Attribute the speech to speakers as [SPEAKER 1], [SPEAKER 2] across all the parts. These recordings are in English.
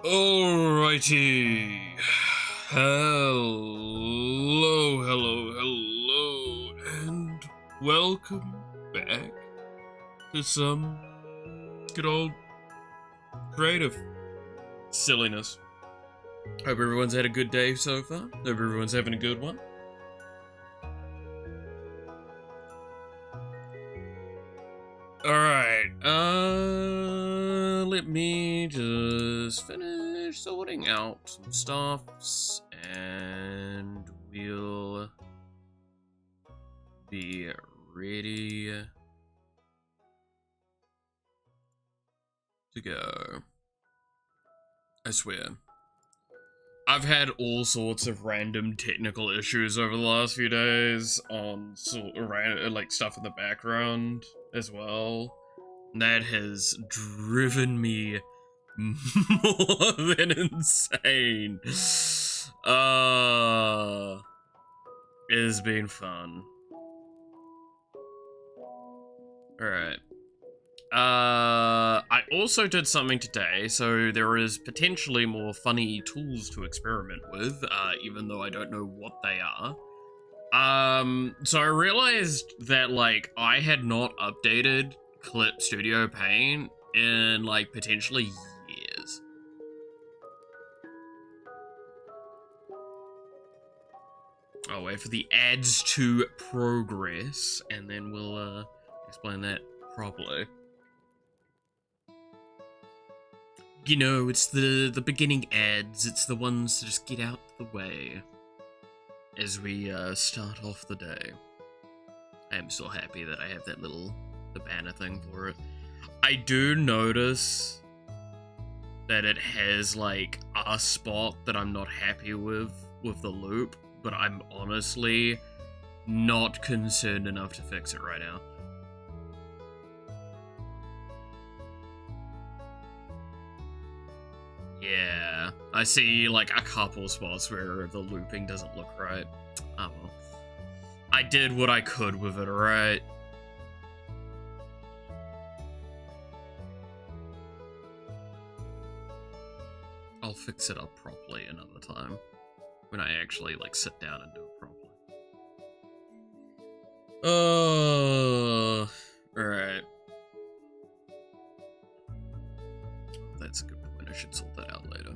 [SPEAKER 1] Alrighty. Hello, and welcome back to some good old creative silliness. Hope everyone's had a good day so far. Hope everyone's having a good one. Alright, let me just finish sorting out some stuffs, and we'll be ready to go. I swear. I've had all sorts of random technical issues over the last few days on like stuff in the background as well. And that has driven me more than insane. It has been fun. Alright. I also did something today, so there is potentially more funny tools to experiment with, even though I don't know what they are. So I realized that, like, I had not updated Clip Studio Paint in, like, potentially years. I'll wait for the ads to progress, and then we'll, explain that properly. You know, it's the beginning ads, it's the ones to just get out the way as we start off the day. I am so happy that I have that the banner thing for it. I do notice that it has, like, a spot that I'm not happy with the loop, but I'm honestly not concerned enough to fix it right now. Yeah, I see, like, a couple spots where the looping doesn't look right. Oh well. I did what I could with it, alright? I'll fix it up properly another time. When I actually, like, sit down and do it properly. Alright. That's a good point. I should sort that out later.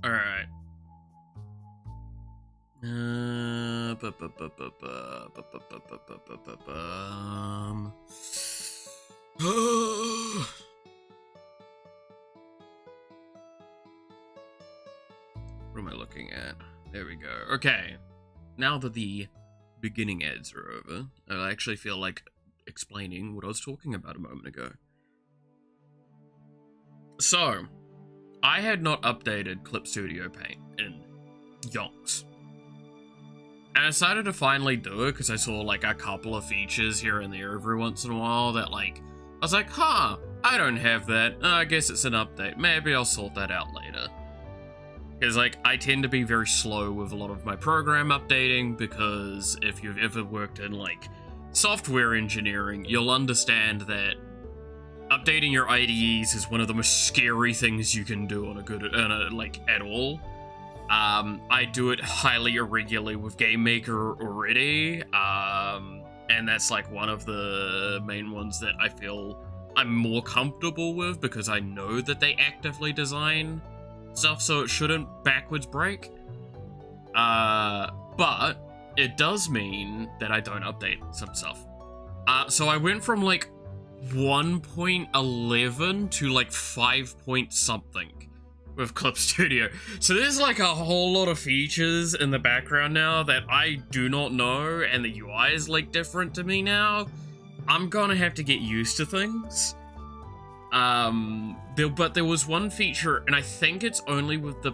[SPEAKER 1] Alright. What am I looking at? There we go. Okay. Now that the beginning ads are over, I actually feel like explaining what I was talking about a moment ago. So, I had not updated Clip Studio Paint in yonks. And I decided to finally do it because I saw, like, a couple of features here and there every once in a while that, like, I was like, huh, I don't have that. I guess it's an update. Maybe I'll sort that out later. Because, like, I tend to be very slow with a lot of my program updating, because if you've ever worked in, like, software engineering, you'll understand that updating your IDEs is one of the most scary things you can do like, at all. I do it highly irregularly with GameMaker already, and that's, like, one of the main ones that I feel I'm more comfortable with, because I know that they actively design stuff so it shouldn't backwards break. But it does mean that I don't update some stuff. So I went from, like, 1.11 to, like, 5 point something with Clip Studio. So there's, like, a whole lot of features in the background now that I do not know, and the UI is, like, different to me now. I'm gonna have to get used to things. But there was one feature, and I think it's only with the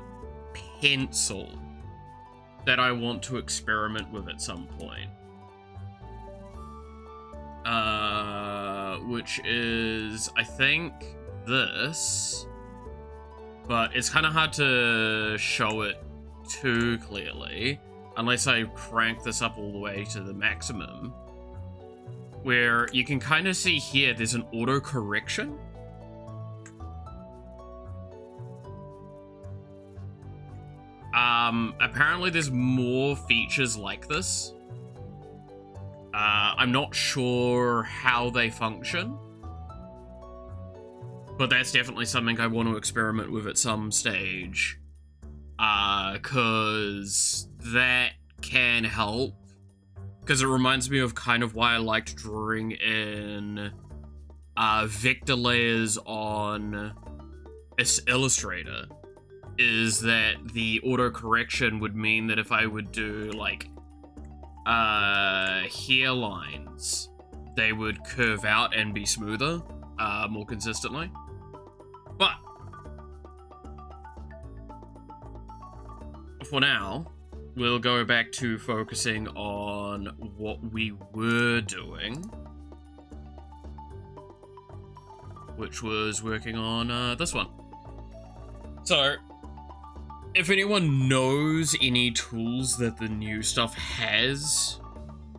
[SPEAKER 1] pencil, that I want to experiment with at some point. Which is, I think, this. but it's kind of hard to show it too clearly unless I crank this up all the way to the maximum, where you can kind of see here there's an auto correction. Apparently there's more features like this. I'm not sure how they function, but that's definitely something I want to experiment with at some stage. Cause that can help. Because it reminds me of kind of why I liked drawing in vector layers on Illustrator. Is that the auto correction would mean that if I would do like hairlines, they would curve out and be smoother more consistently. But for now, we'll go back to focusing on what we were doing, which was working on this one. So, if anyone knows any tools that the new stuff has,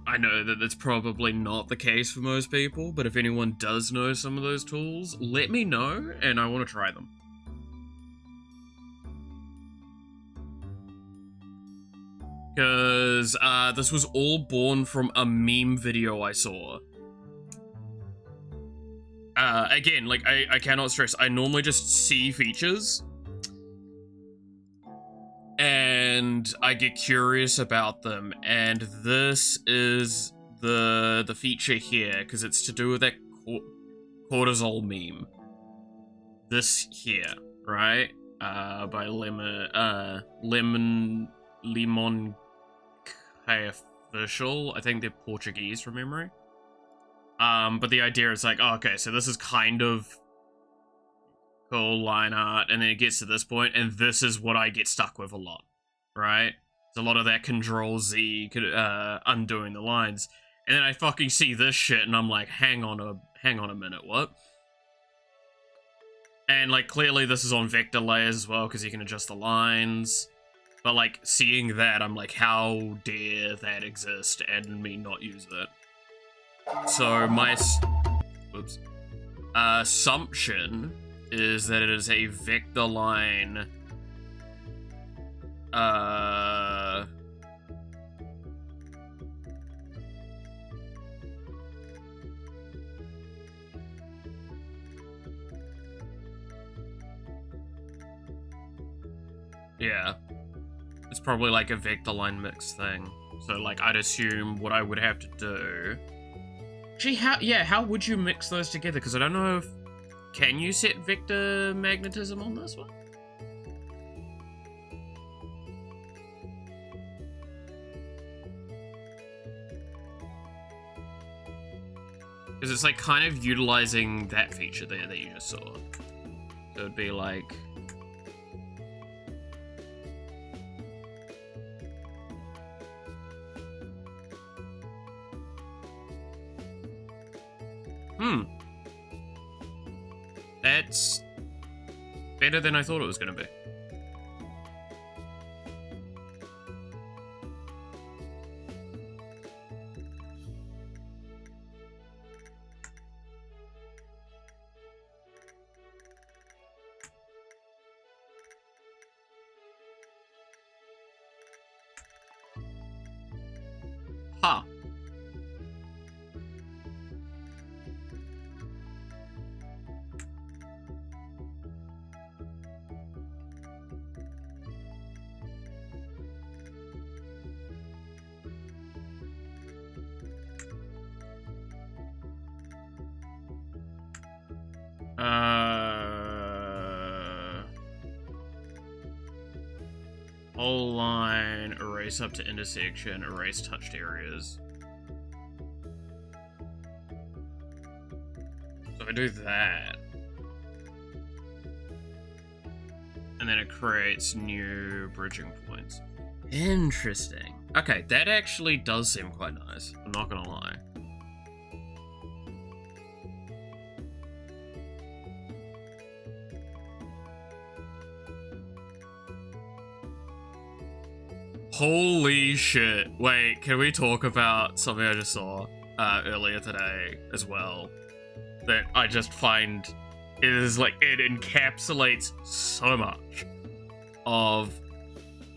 [SPEAKER 1] I know that that's probably not the case for most people, but if anyone does know some of those tools, let me know, and I want to try them. Because this was all born from a meme video I saw. Again, like, I cannot stress, I normally just see features, and I get curious about them, and this is the feature here, because it's to do with that cortisol meme. This here, right? By Lemon Official. I think they're Portuguese from memory. But the idea is like, oh, okay, so this is kind of cool line art, and then it gets to this point, and this is what I get stuck with a lot, right? It's a lot of that Control-Z, undoing the lines, and then I fucking see this shit, and I'm like, hang on a minute, what? And, like, clearly this is on vector layers as well, because you can adjust the lines, but, like, seeing that, I'm like, how dare that exist, and me not use it? So, my assumption is that it is a vector line yeah, it's probably like a vector line mix thing. So like I'd assume what I would have to do, actually, how would you mix those together? Because I don't know if, can you set vector magnetism on this one? Because it's like kind of utilizing that feature there that you just saw. So it'd be like, that's better than I thought it was going to be. Huh. Whole line, erase up to intersection, erase touched areas. So if I do that, and then it creates new bridging points. Interesting. Okay, that actually does seem quite nice. I'm not gonna lie. Holy shit. Wait, can we talk about something I just saw earlier today as well? That I just find is like, it encapsulates so much of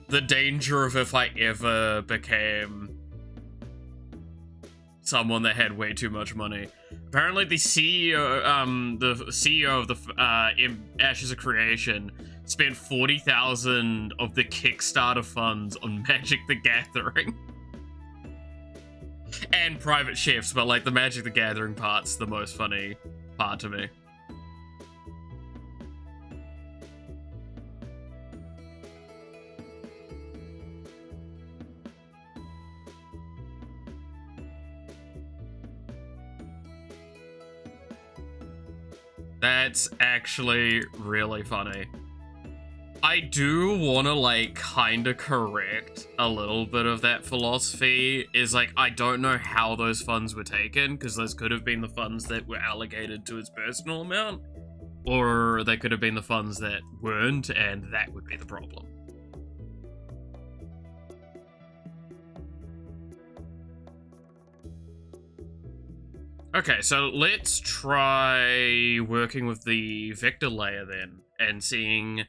[SPEAKER 1] the danger of if I ever became someone that had way too much money. Apparently the CEO of the Ashes of Creation spent 40,000 of the Kickstarter funds on Magic the Gathering. And private chefs, but like the Magic the Gathering part's the most funny part to me. That's actually really funny. I do want to, like, kind of correct a little bit of that philosophy. Is, like, I don't know how those funds were taken, because those could have been the funds that were allocated to his personal amount, or they could have been the funds that weren't, and that would be the problem. Okay, so let's try working with the vector layer then, and seeing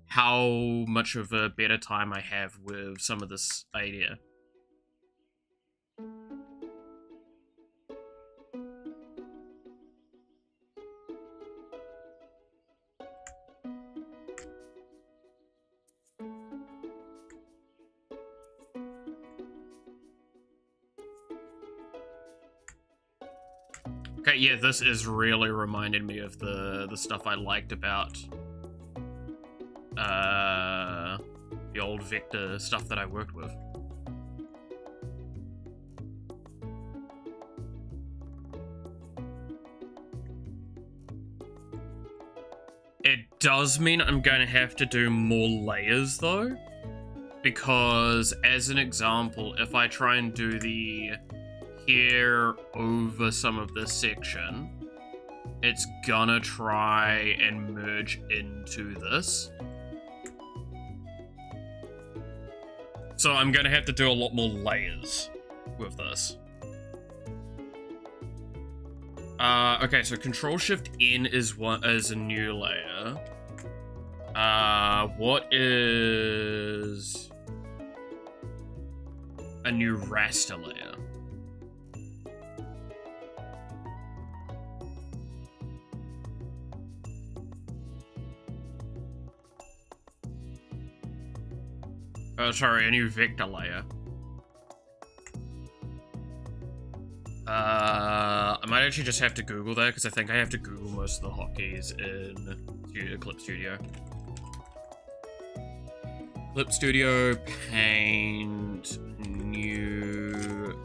[SPEAKER 1] how much of a better time I have with some of this idea. Okay, yeah, this is really reminding me of the stuff I liked about the old Vector stuff that I worked with. It does mean I'm going to have to do more layers though, because as an example, if I try and do the here over some of this section, it's gonna try and merge into this. So I'm gonna have to do a lot more layers with this. Okay, so Control-Shift-N is a new layer. What is a new raster layer? Oh, sorry, a new vector layer. I might actually just have to Google that, because I think I have to Google most of the hotkeys in Clip Studio. Clip Studio, Paint, new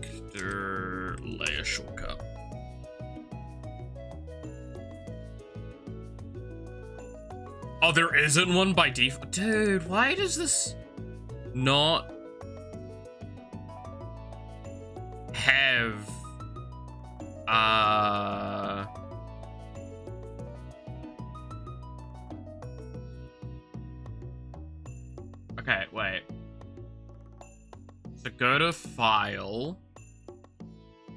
[SPEAKER 1] vector layer shortcut. Oh, there isn't one by default? Dude, why does this not have, okay, wait. So go to File,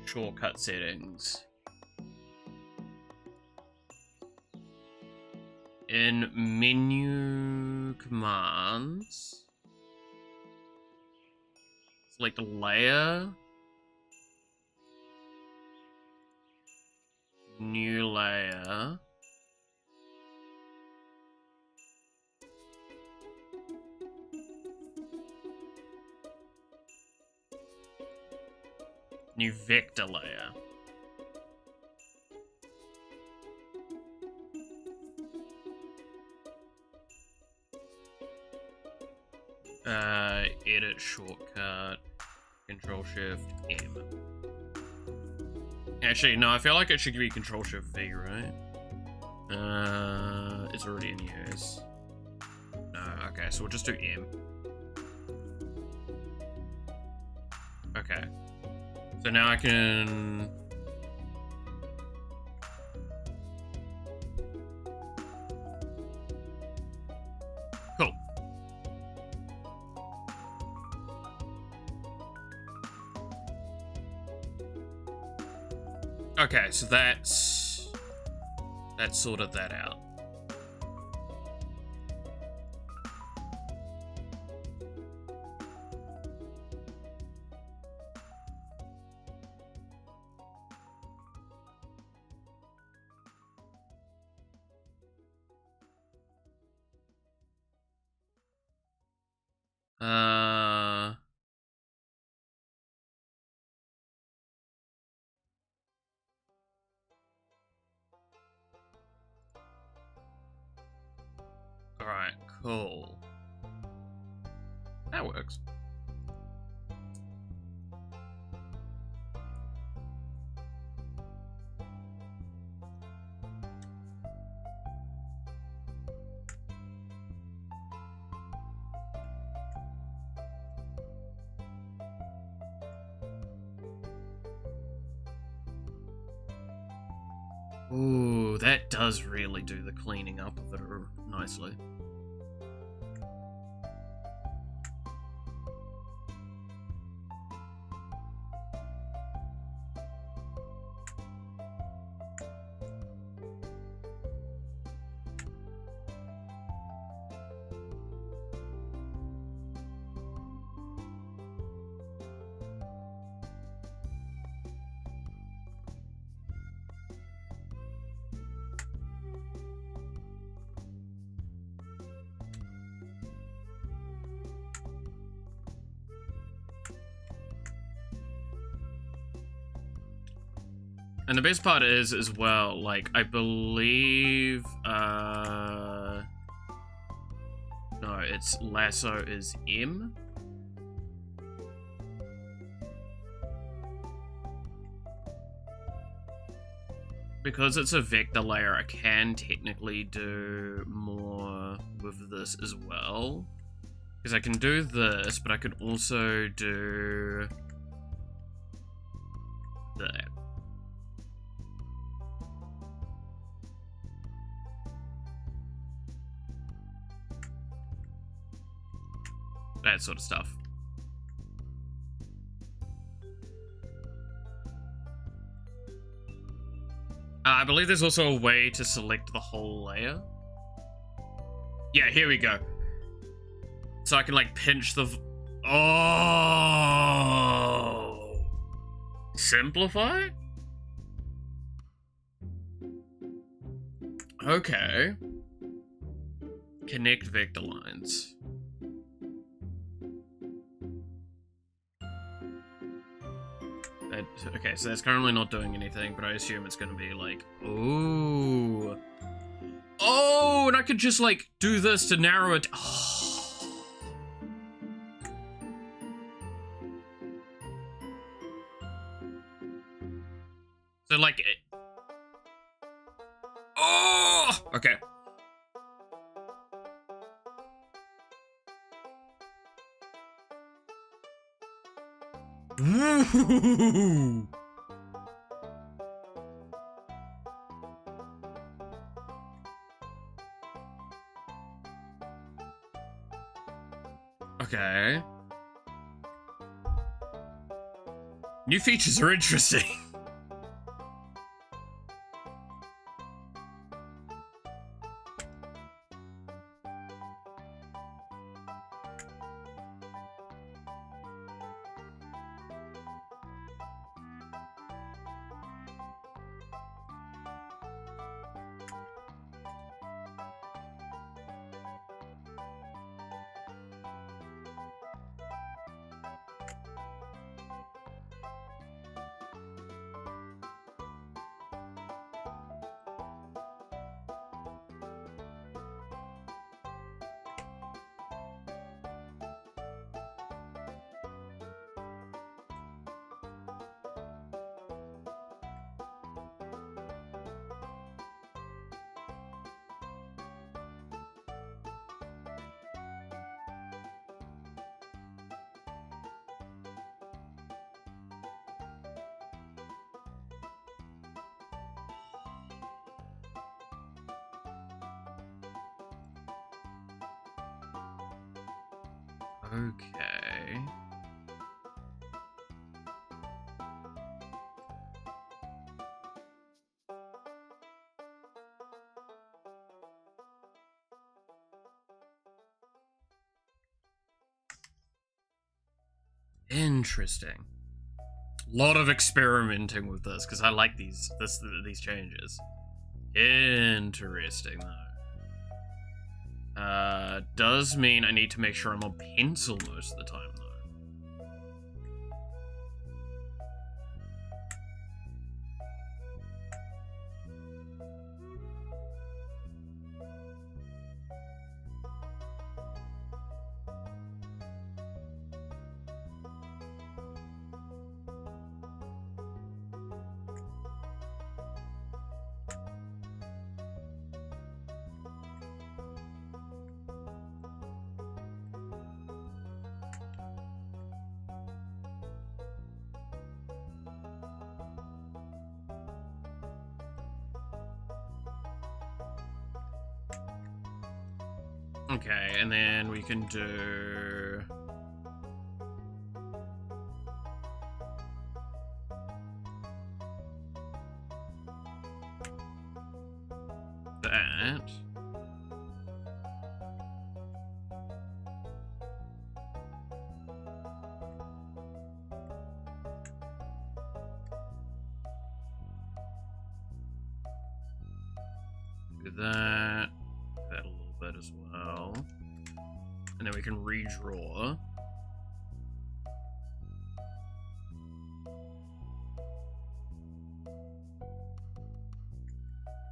[SPEAKER 1] Shortcut Settings. In Menu Commands, select Layer, New Layer, New Vector Layer. Edit shortcut, Control-Shift-M. Actually, no, I feel like it should be Control-Shift-V, right? It's already in use. No, okay, so we'll just do M. Okay. So now I can... Cool. Okay, so that's sorted that out. Alright, cool. That works. Ooh, that does really do the cleaning up of it nicely. And the best part is, as well, like, I believe, no, it's lasso is M. Because it's a vector layer, I can technically do more with this as well. Because I can do this, but I could also do that. That sort of stuff. I believe there's also a way to select the whole layer. Yeah, here we go. So I can, like, pinch the... Oh! Simplify? Okay. Connect vector lines. Okay, so that's currently not doing anything, but I assume it's gonna be like, ooh. Oh, and I could just, like, do this to narrow it. Oh. So, like, oh! Okay. Woo! Okay. New features are interesting. Okay. Interesting. Lot of experimenting with this because I like these changes. Interesting though. Does mean I need to make sure I'm on pencil most of the time though. Okay, and then we can do... that. Do that. That a little bit as well. And then we can redraw.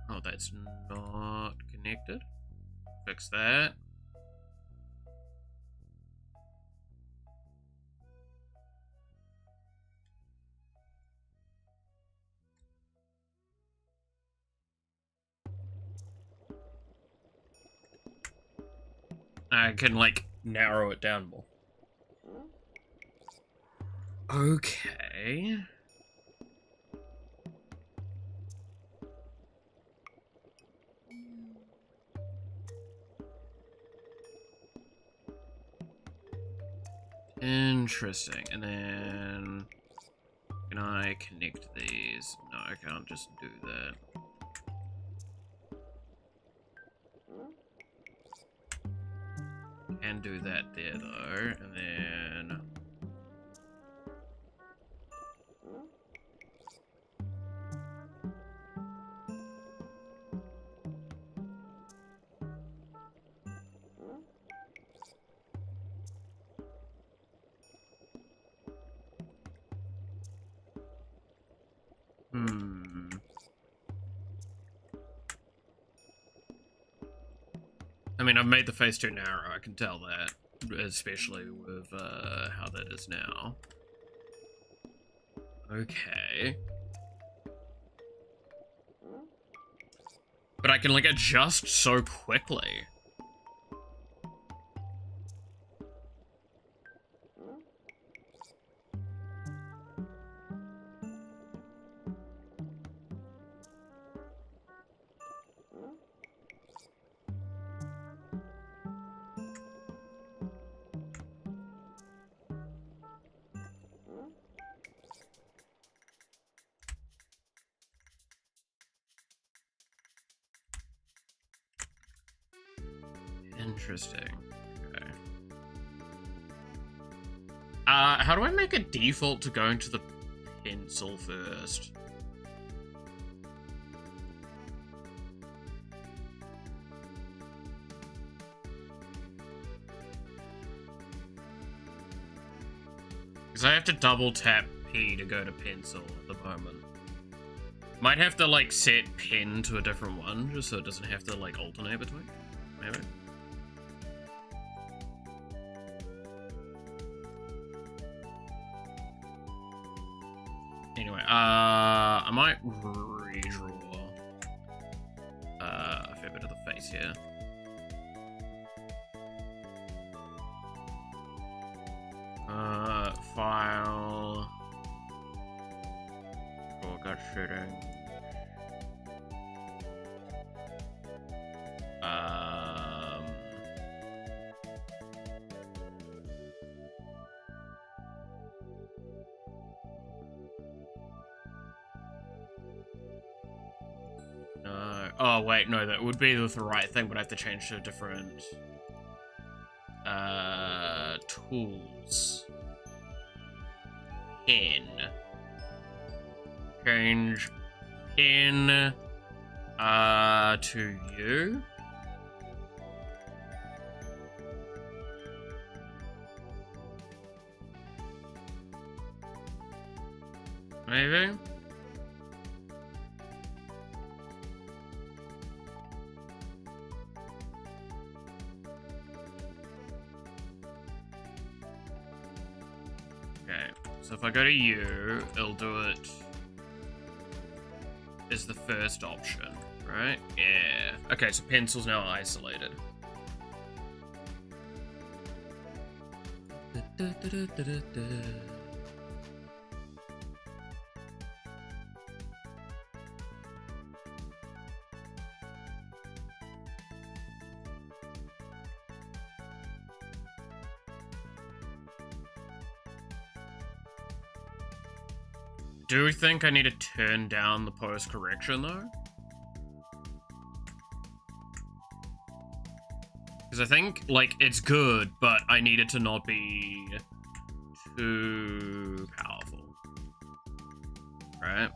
[SPEAKER 1] Oh, that's not connected. Fix that. I can, like, narrow it down more. Okay. Interesting. And then... can I connect these? No, I can't just do that. Can do that there though, and then I mean, I've made the face too narrow, I can tell that. Especially with how that is now. Okay. But I can, like, adjust so quickly. Interesting. Okay. How do I make a default to going to the pencil first? Because I have to double tap P to go to pencil at the moment. Might have to, like, set pen to a different one, just so it doesn't have to, like, alternate between. Maybe. Anyway, I might redraw a fair bit of the face here. File. Oh, got shooting. No. Oh, wait, no, that would be the right thing, but I have to change to different tools. pin. Change pin to you. Maybe? Okay, so if I go to you, it'll do it as the first option, right? Yeah. Okay, so pencil's now isolated. Do we think I need to turn down the post-correction, though? Because I think, like, it's good, but I need it to not be too powerful. Right?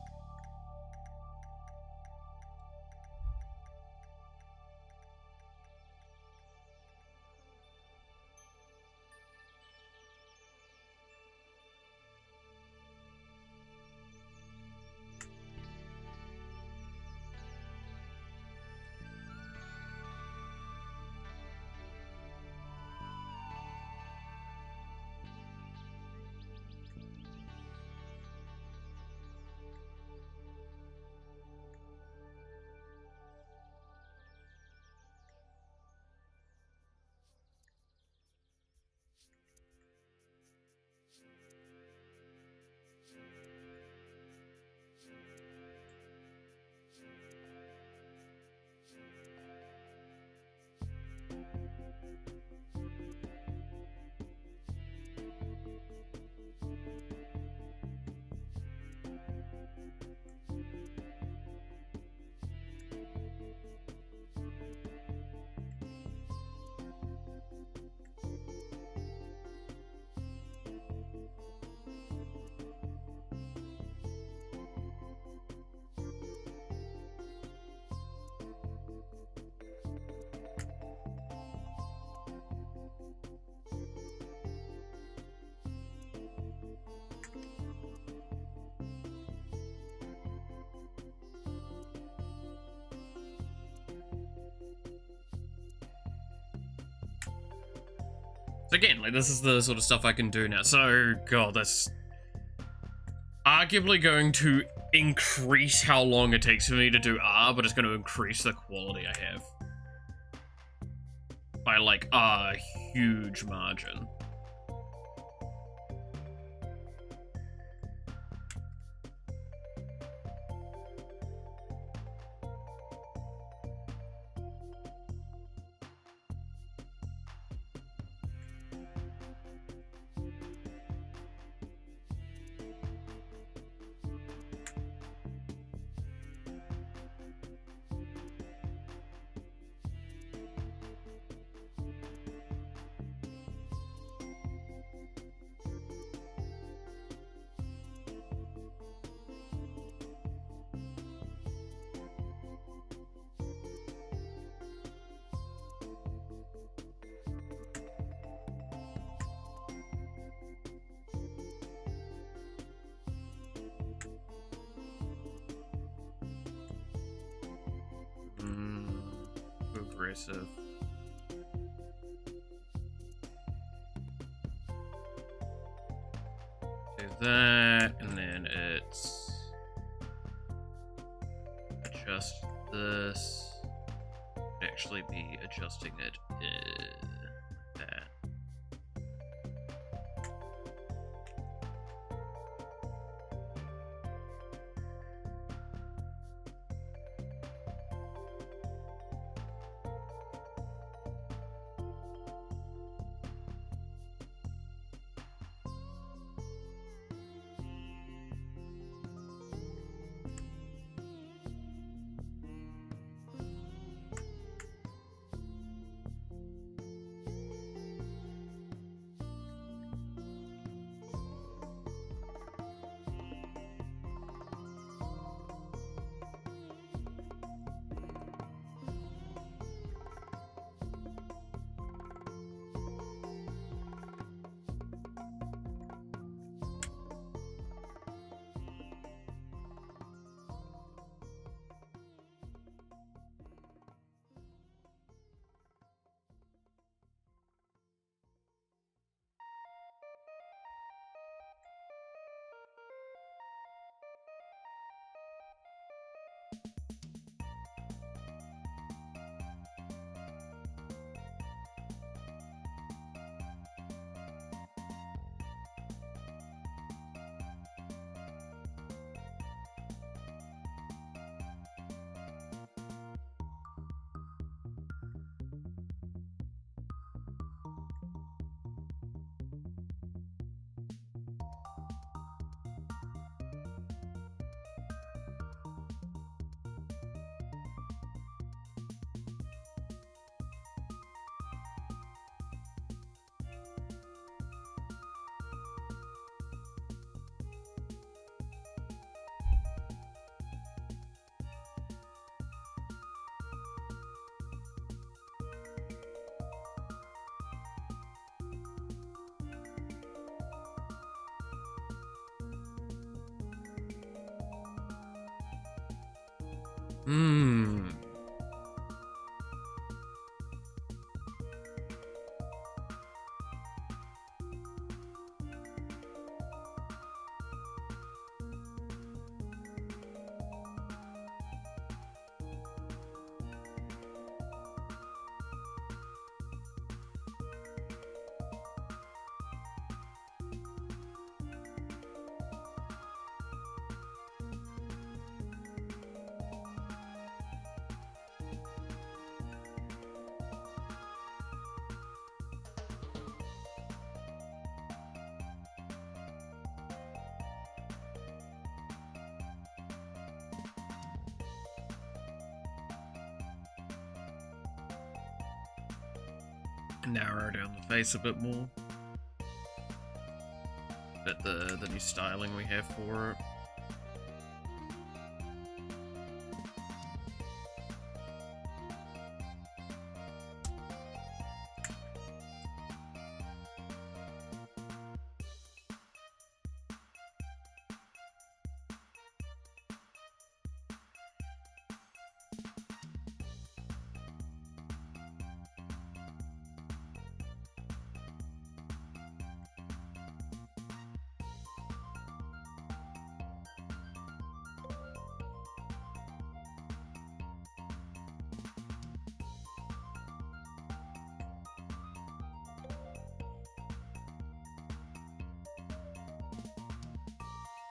[SPEAKER 1] So again, like, this is the sort of stuff I can do now. So, God, that's arguably going to increase how long it takes for me to do R, but it's going to increase the quality I have by, like, a huge margin. Aggressive. Do that, and then it's adjust this. Actually be adjusting it like that. Hmm. Narrow down the face a bit more. But the new styling we have for it.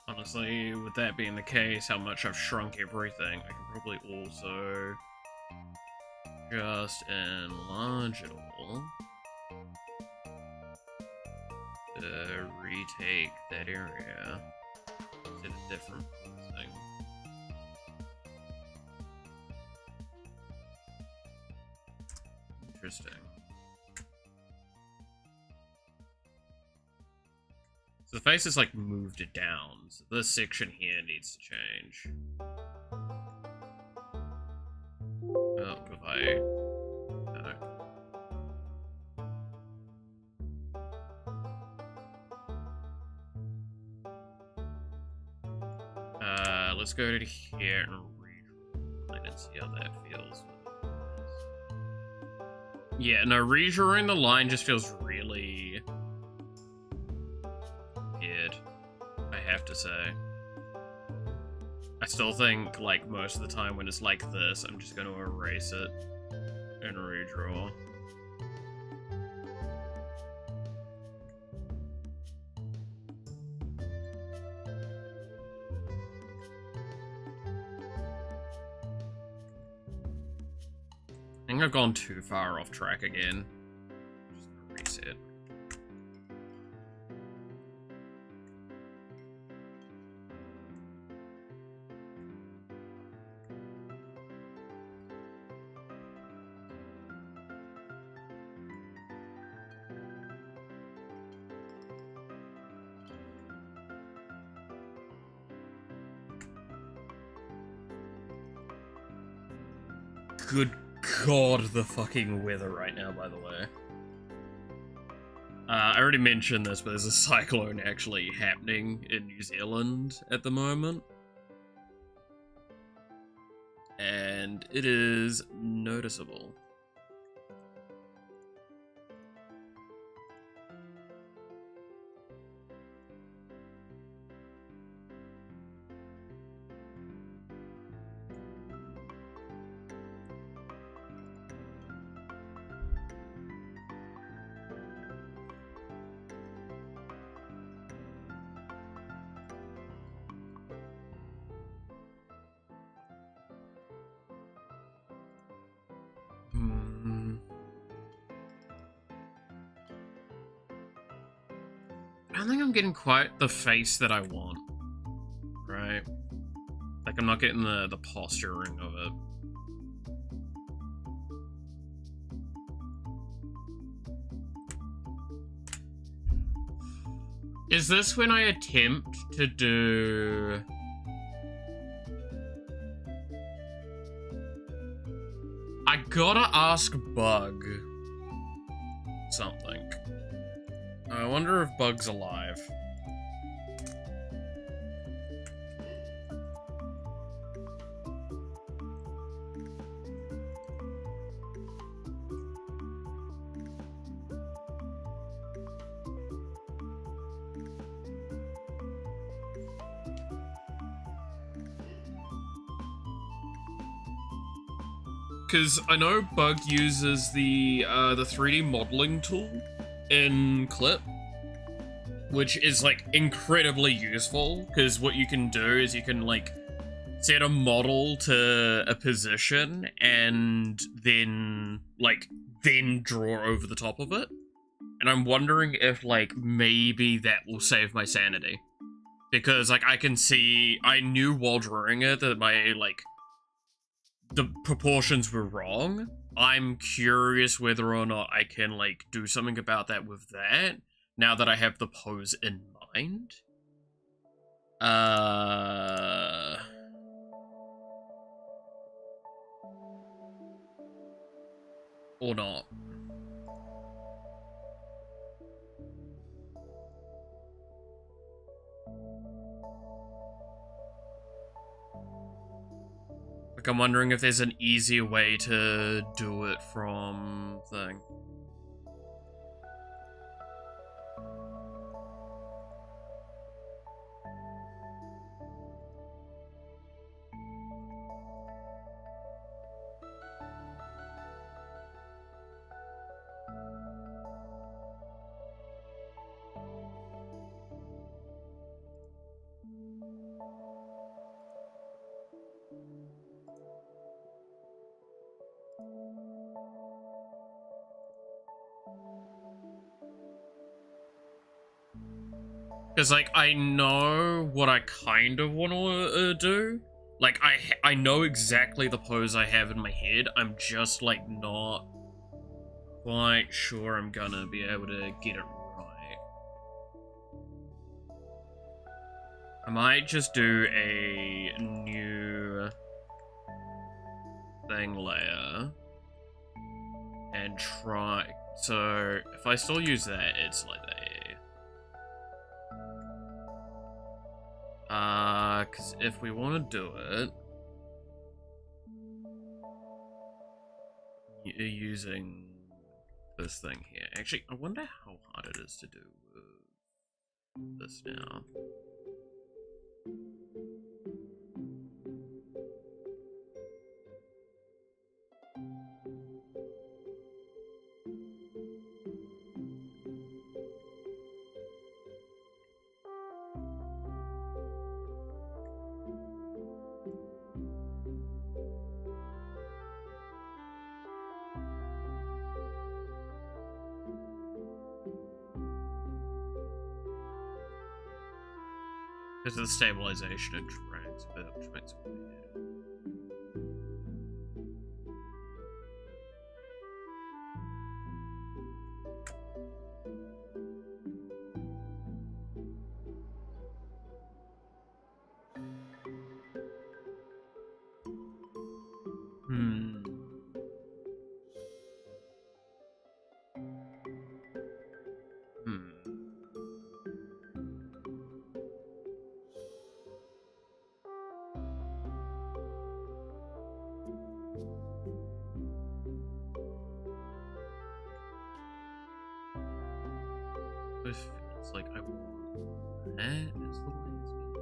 [SPEAKER 1] Honestly, with that being the case, how much I've shrunk everything, I can probably also just enlarge it all to retake that area to a different thing. Interesting. So the face is like moved it down, so this section here needs to change. Oh, goodbye. Let's go to here and redraw and see how that feels. Yeah, no, redrawing the line just feels really weird, I have to say. I still think, like, most of the time when it's like this, I'm just going to erase it and redraw. I think I've gone too far off track again. Just gonna reset. Good God, the fucking weather right now, by the way. I already mentioned this, but there's a cyclone actually happening in New Zealand at the moment. And it is noticeable. I don't think I'm getting quite the face that I want, right? Like, I'm not getting the posturing of it. Is this when I attempt to do... I gotta ask Bug something. I wonder if Bug's alive. because I know Bug uses the 3D modeling tool in Clip, which is like incredibly useful, because what you can do is you can like set a model to a position and then draw over the top of it. And I'm wondering if like maybe that will save my sanity, because like I knew while drawing it that my the proportions were wrong. I'm curious whether or not I can like do something about that with that now that I have the pose in mind. Or not. Like, I'm wondering if there's an easier way to do it from thing. Because, like, I know what I kind of want to do. Like, I know exactly the pose I have in my head. I'm just, like, not quite sure I'm gonna be able to get it right. I might just do a new thing layer and try. So, if I still use that, it's like that. Because if we want to do it using this thing here, actually, I wonder how hard it is to do with this now. Because of the stabilization, it drags a bit, which makes it weird. It's like I want that as the landscape.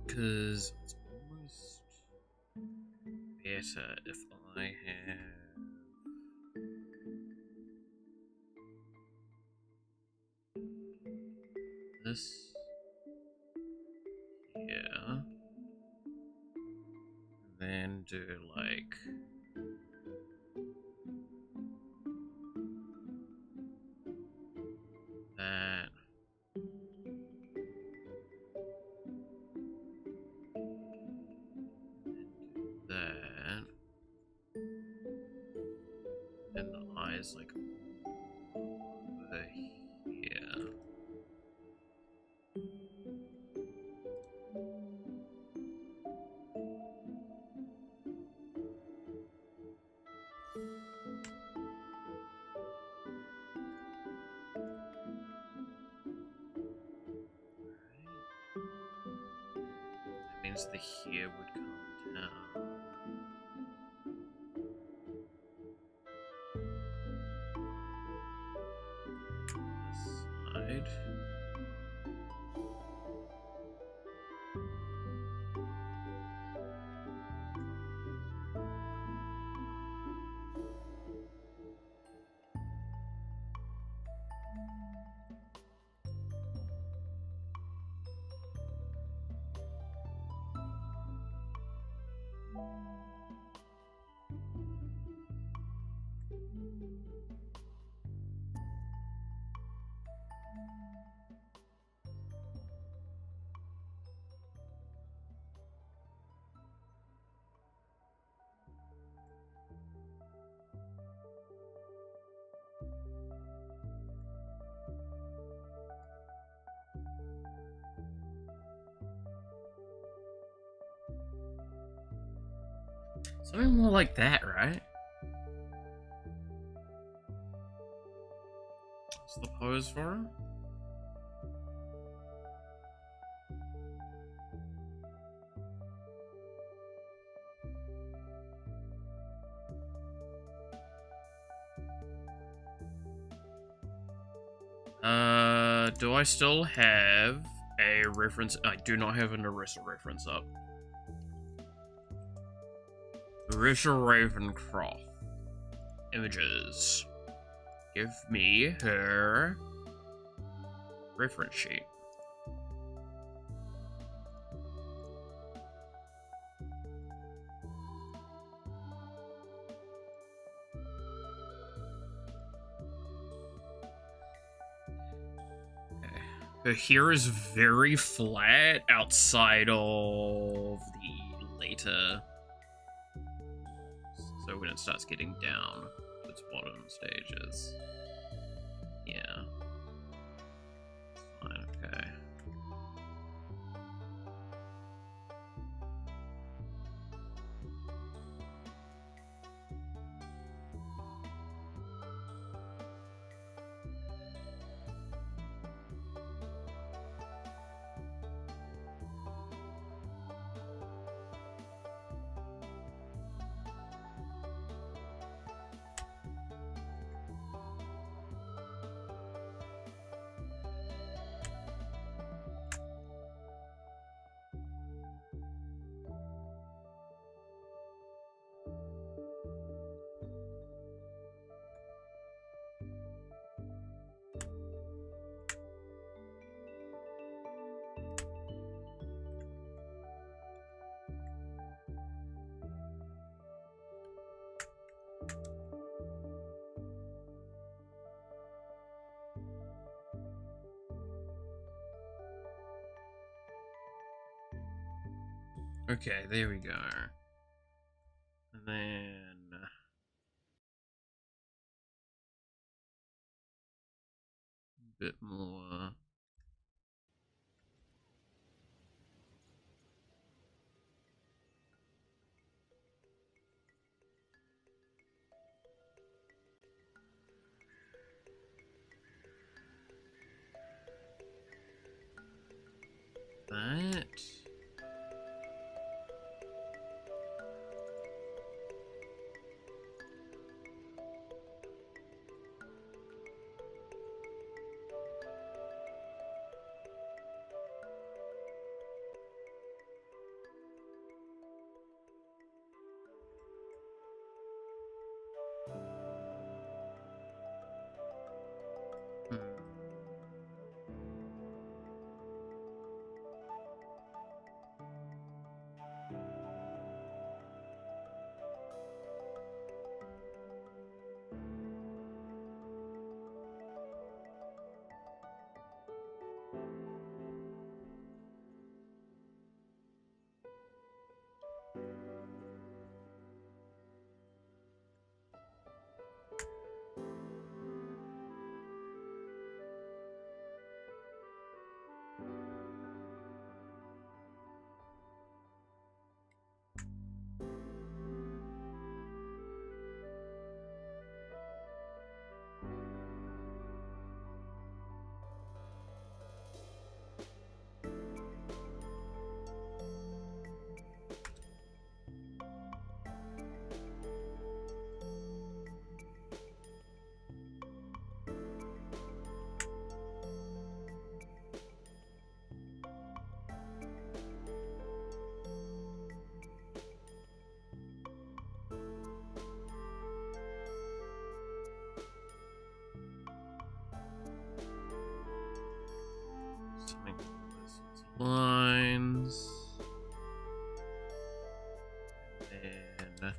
[SPEAKER 1] Because it's almost better if I have this here, and then do like that. That, and the eyes like over here. That means the here would come down. side. Something more like that, right? What's the pose for? Do I still have a reference? I do not have an Orisa reference up. Orisa Ravencroft. Images. Give me her reference sheet. Her hair is very flat outside of the later. So when it starts getting down to its bottom stages. Yeah. Fine, okay. Okay, there we go. And then a bit more. That. lines. And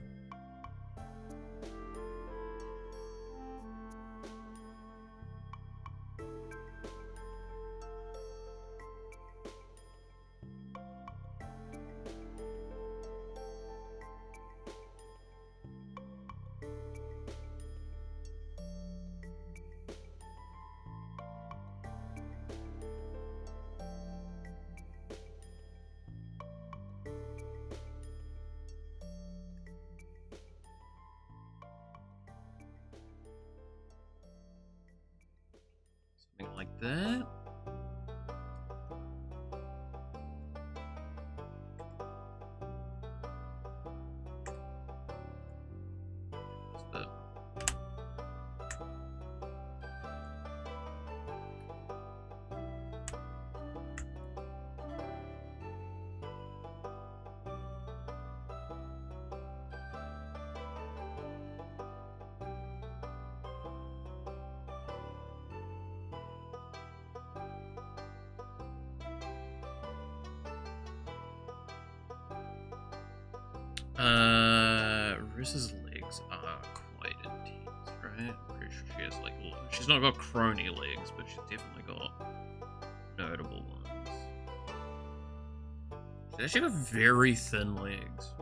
[SPEAKER 1] something like that. Rissa's legs are quite intense, right? I'm pretty sure she has like, she's not got crony legs, but she's definitely got notable ones. She's actually got very thin legs.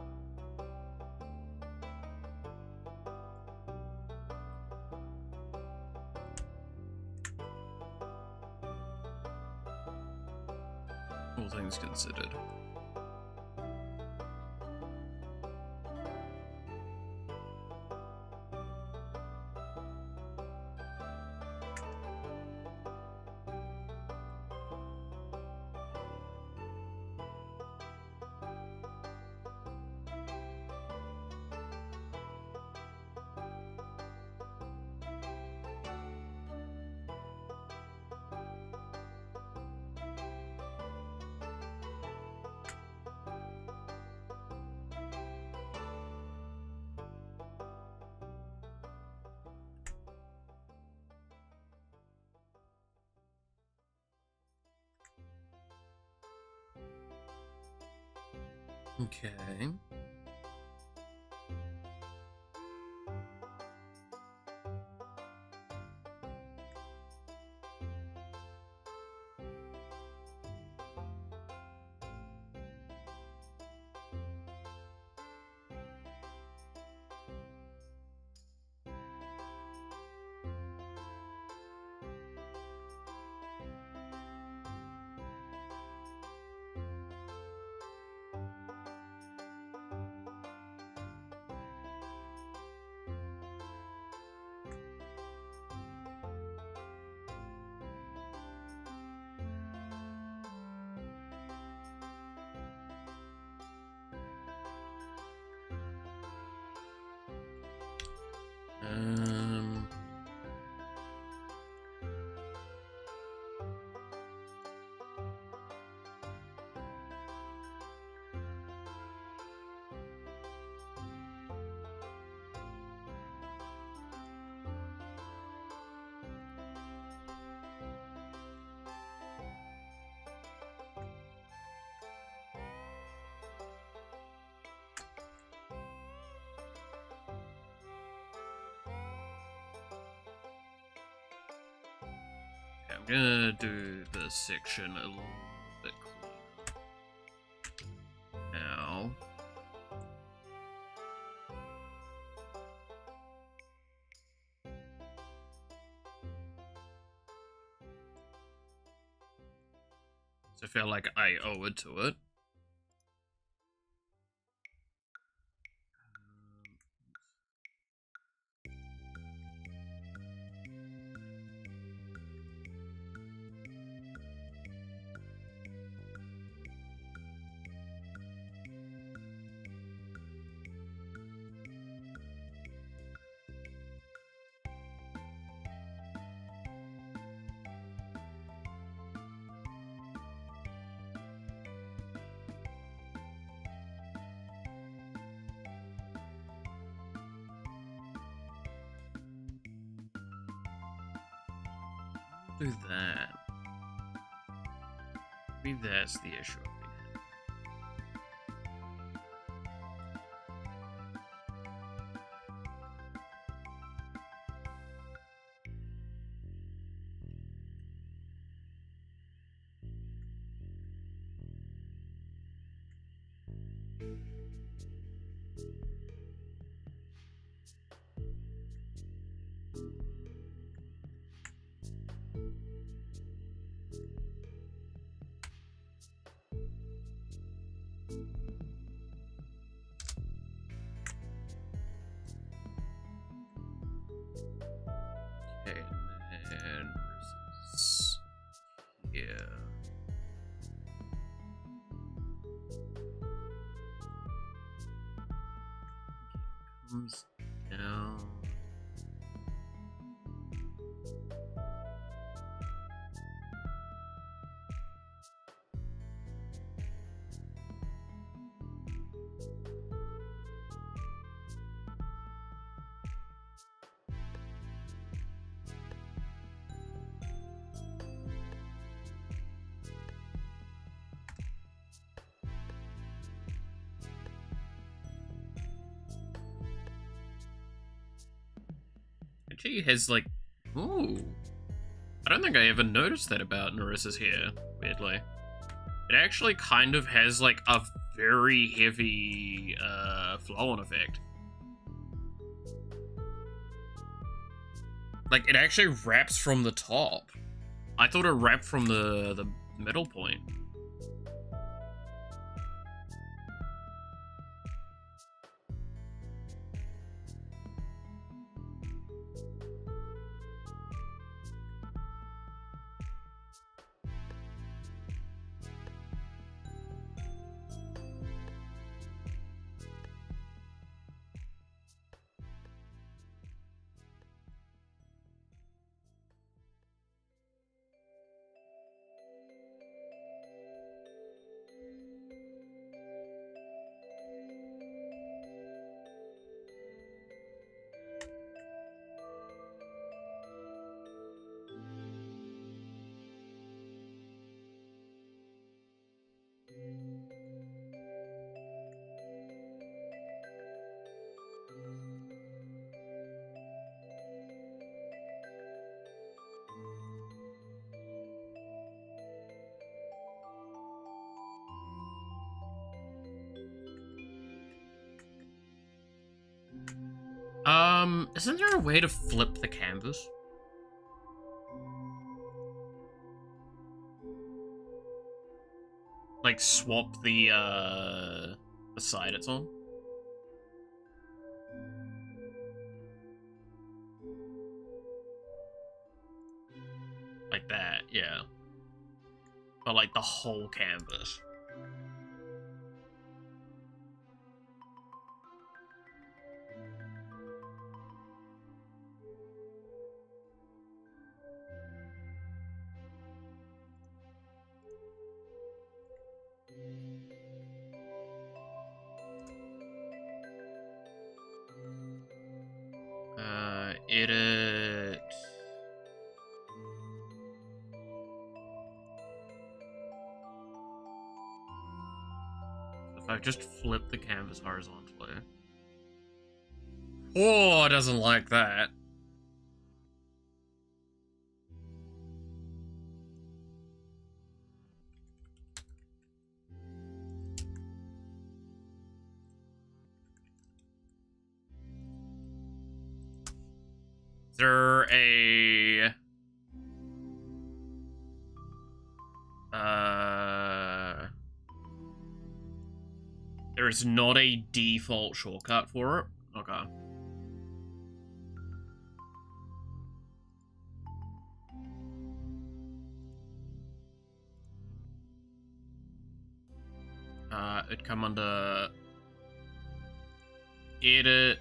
[SPEAKER 1] All things considered. Okay. Um, I'm gonna do this section a little bit cleaner now. So I feel like I owe it to it. Do that. Maybe that's the issue. Okay, and where's this? Yeah. Comes down. Actually has like, ooh. I don't think I ever noticed that about Narissa's hair, weirdly. It actually kind of has like a very heavy flow-on effect. Like it actually wraps from the top. I thought it wrapped from the middle point. Isn't there a way to flip the canvas? Like swap the side it's on? Like that, yeah. But like the whole canvas. Edit. If I just flip the canvas horizontally. Oh, it doesn't like that. Is there a... There's not a default shortcut for it? Okay. It'd come under... Edit...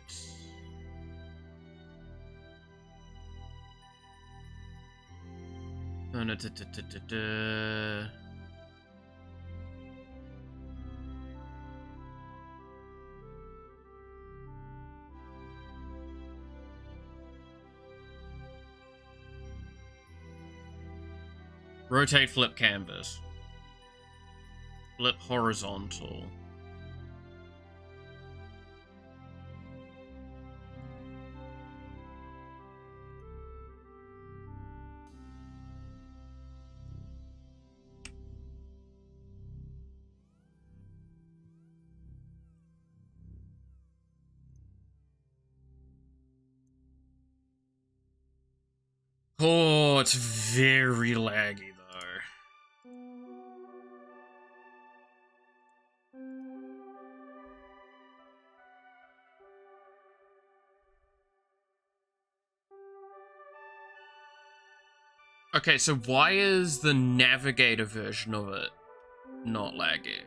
[SPEAKER 1] Rotate flip canvas. Flip horizontal. Oh, it's very laggy though. Okay, so why is the navigator version of it not laggy?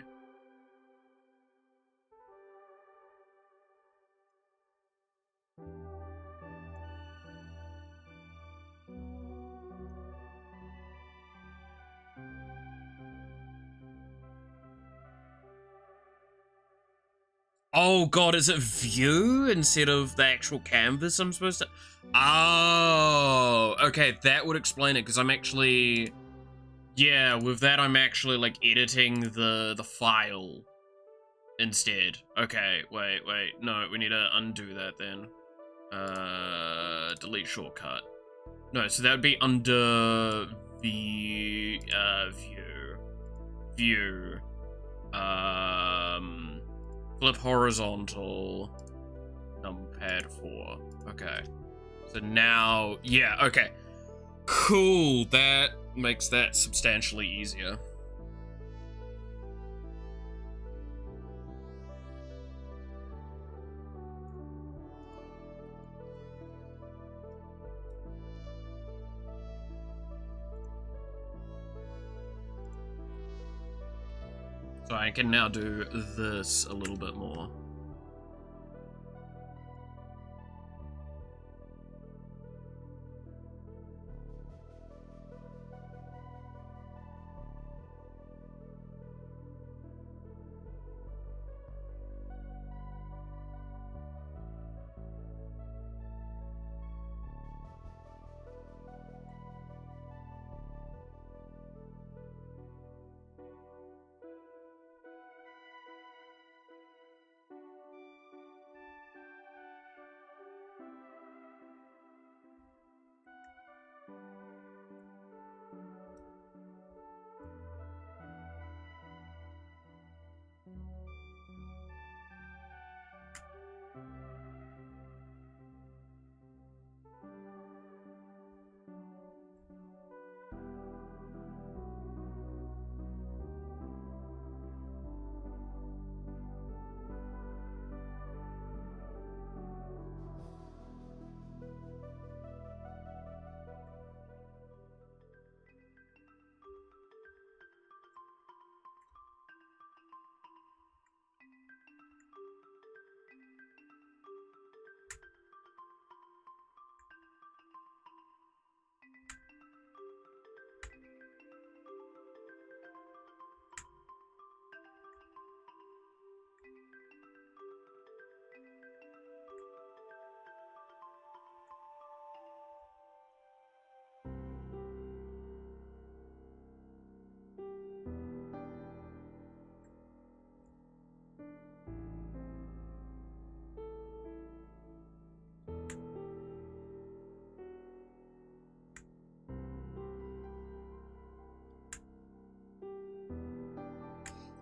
[SPEAKER 1] Oh god, is it view instead of the actual canvas I'm supposed to... Oh, okay, that would explain it, because I'm actually... Yeah, with that I'm actually, like, editing the file instead. Okay, wait, no, we need to undo that then. Delete shortcut. No, so that would be under the, view, flip horizontal, numpad 4. Okay. So now, yeah, okay. Cool, that makes that substantially easier. So I can now do this a little bit more.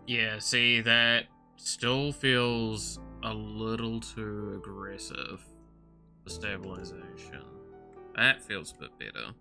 [SPEAKER 1] Yeah, see, that still feels a little too aggressive for stabilization. That feels a bit better.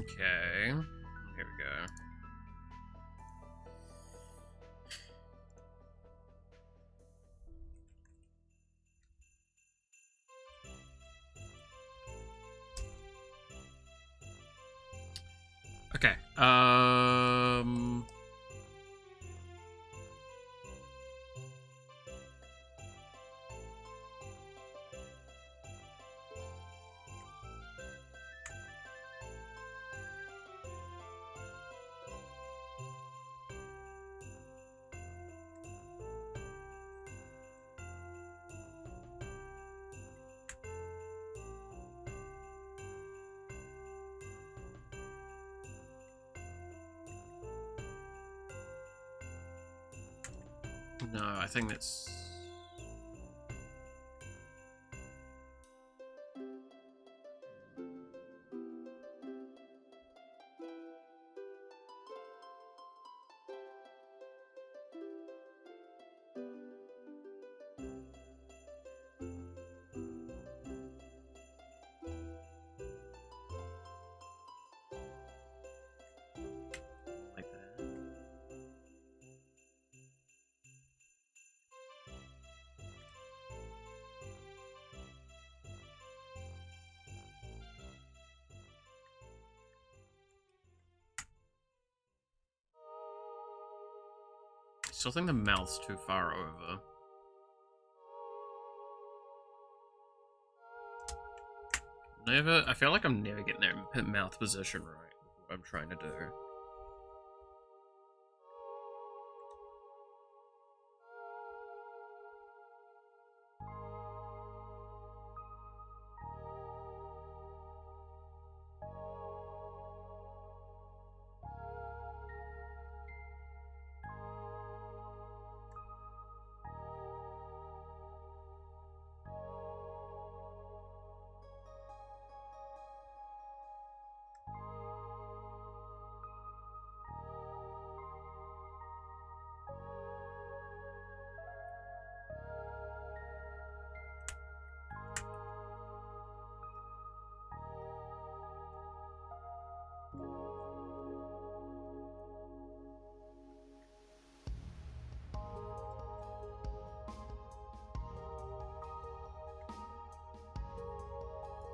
[SPEAKER 1] Okay. Here we go. Okay. No, I think that's... like that. Still think the mouth's too far over. I feel like I'm never getting their mouth position right. What I'm trying to do.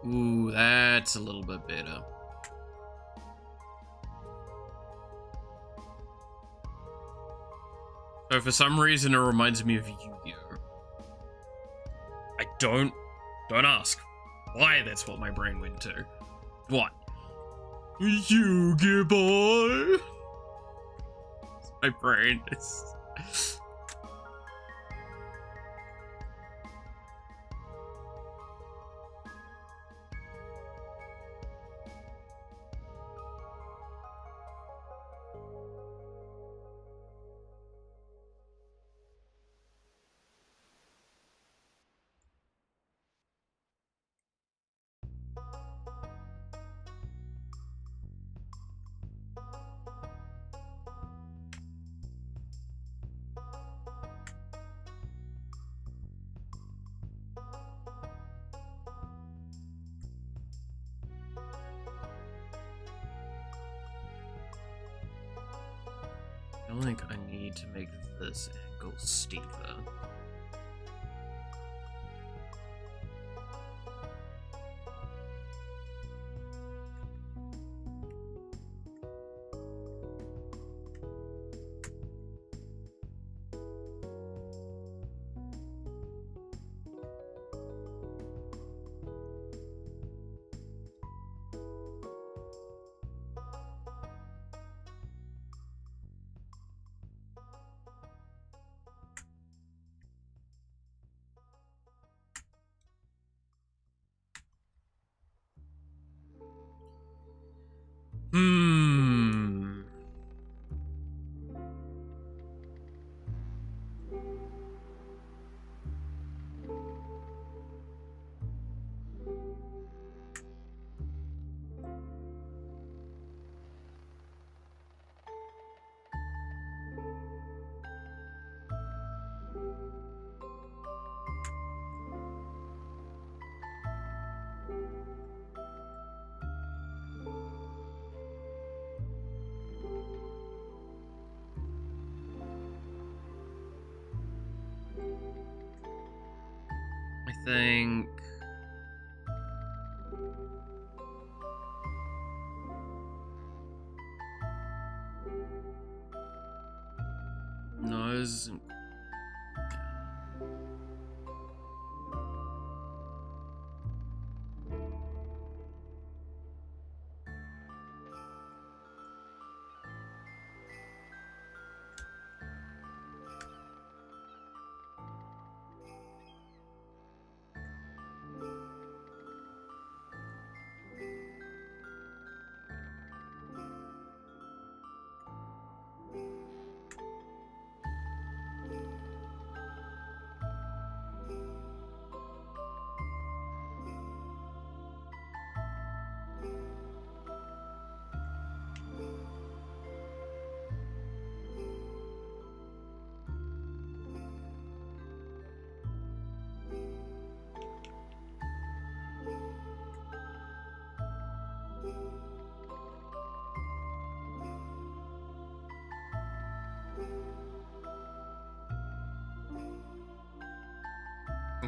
[SPEAKER 1] Ooh, that's a little bit better. So for some reason it reminds me of Yu-Gi-Oh! I don't ask why that's what my brain went to. What? Yu-Gi boy! My brain is... I feel like I need to make this angle steeper. think... No, this isn't...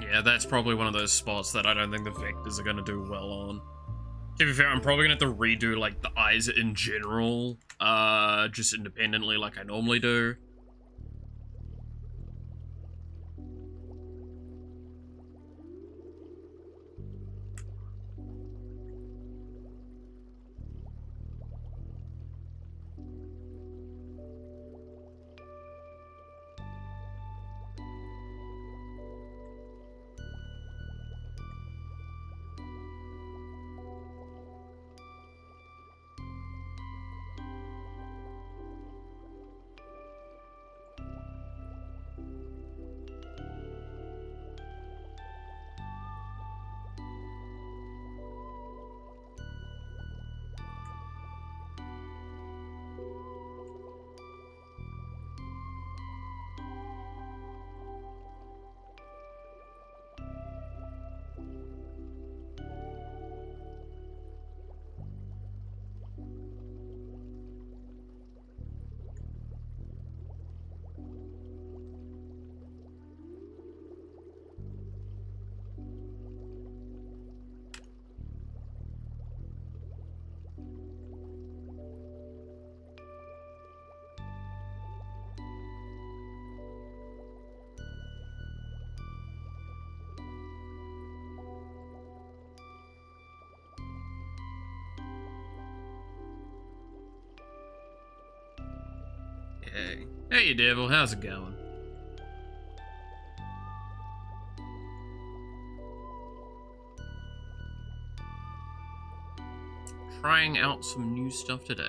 [SPEAKER 1] Yeah, that's probably one of those spots that I don't think the vectors are going to do well on. To be fair, I'm probably going to have to redo, like, the eyes in general, just independently like I normally do. Hey, Devil, how's it going? Trying out some new stuff today.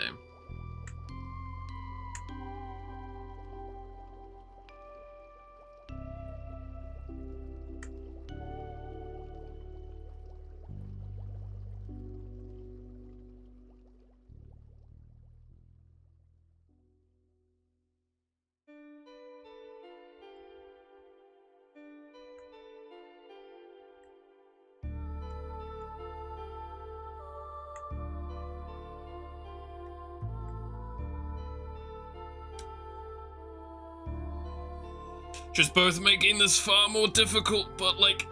[SPEAKER 1] Just both making this far more difficult, but like,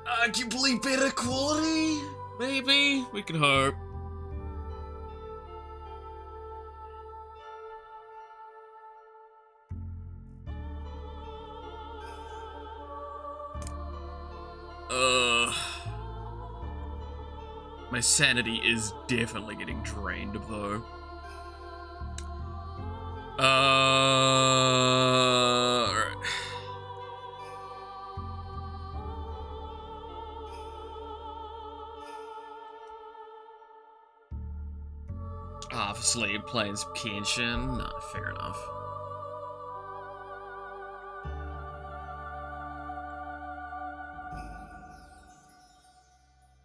[SPEAKER 1] arguably better quality? Maybe? We can hope. My sanity is definitely getting drained, though. Alright. Half asleep playing some Kenshin? Nah, fair enough.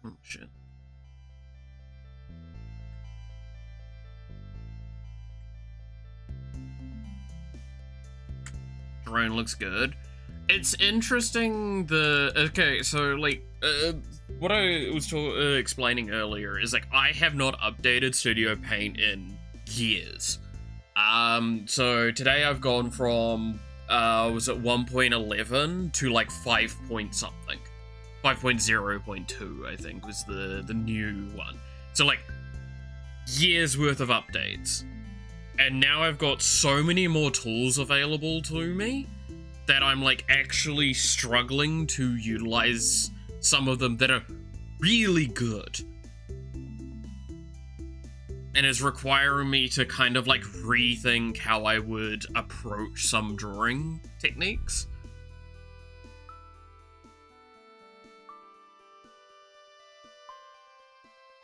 [SPEAKER 1] Oh, shit. Drone looks good. It's interesting okay, so like, what I was explaining earlier is like, I have not updated Studio Paint in years. So today I've gone from, was it 1.11 to like 5 point something. 5.0.2, I think, was the new one. So, like, years worth of updates. And now I've got so many more tools available to me that I'm, like, actually struggling to utilize some of them that are really good. And it's requiring me to kind of, like, rethink how I would approach some drawing techniques.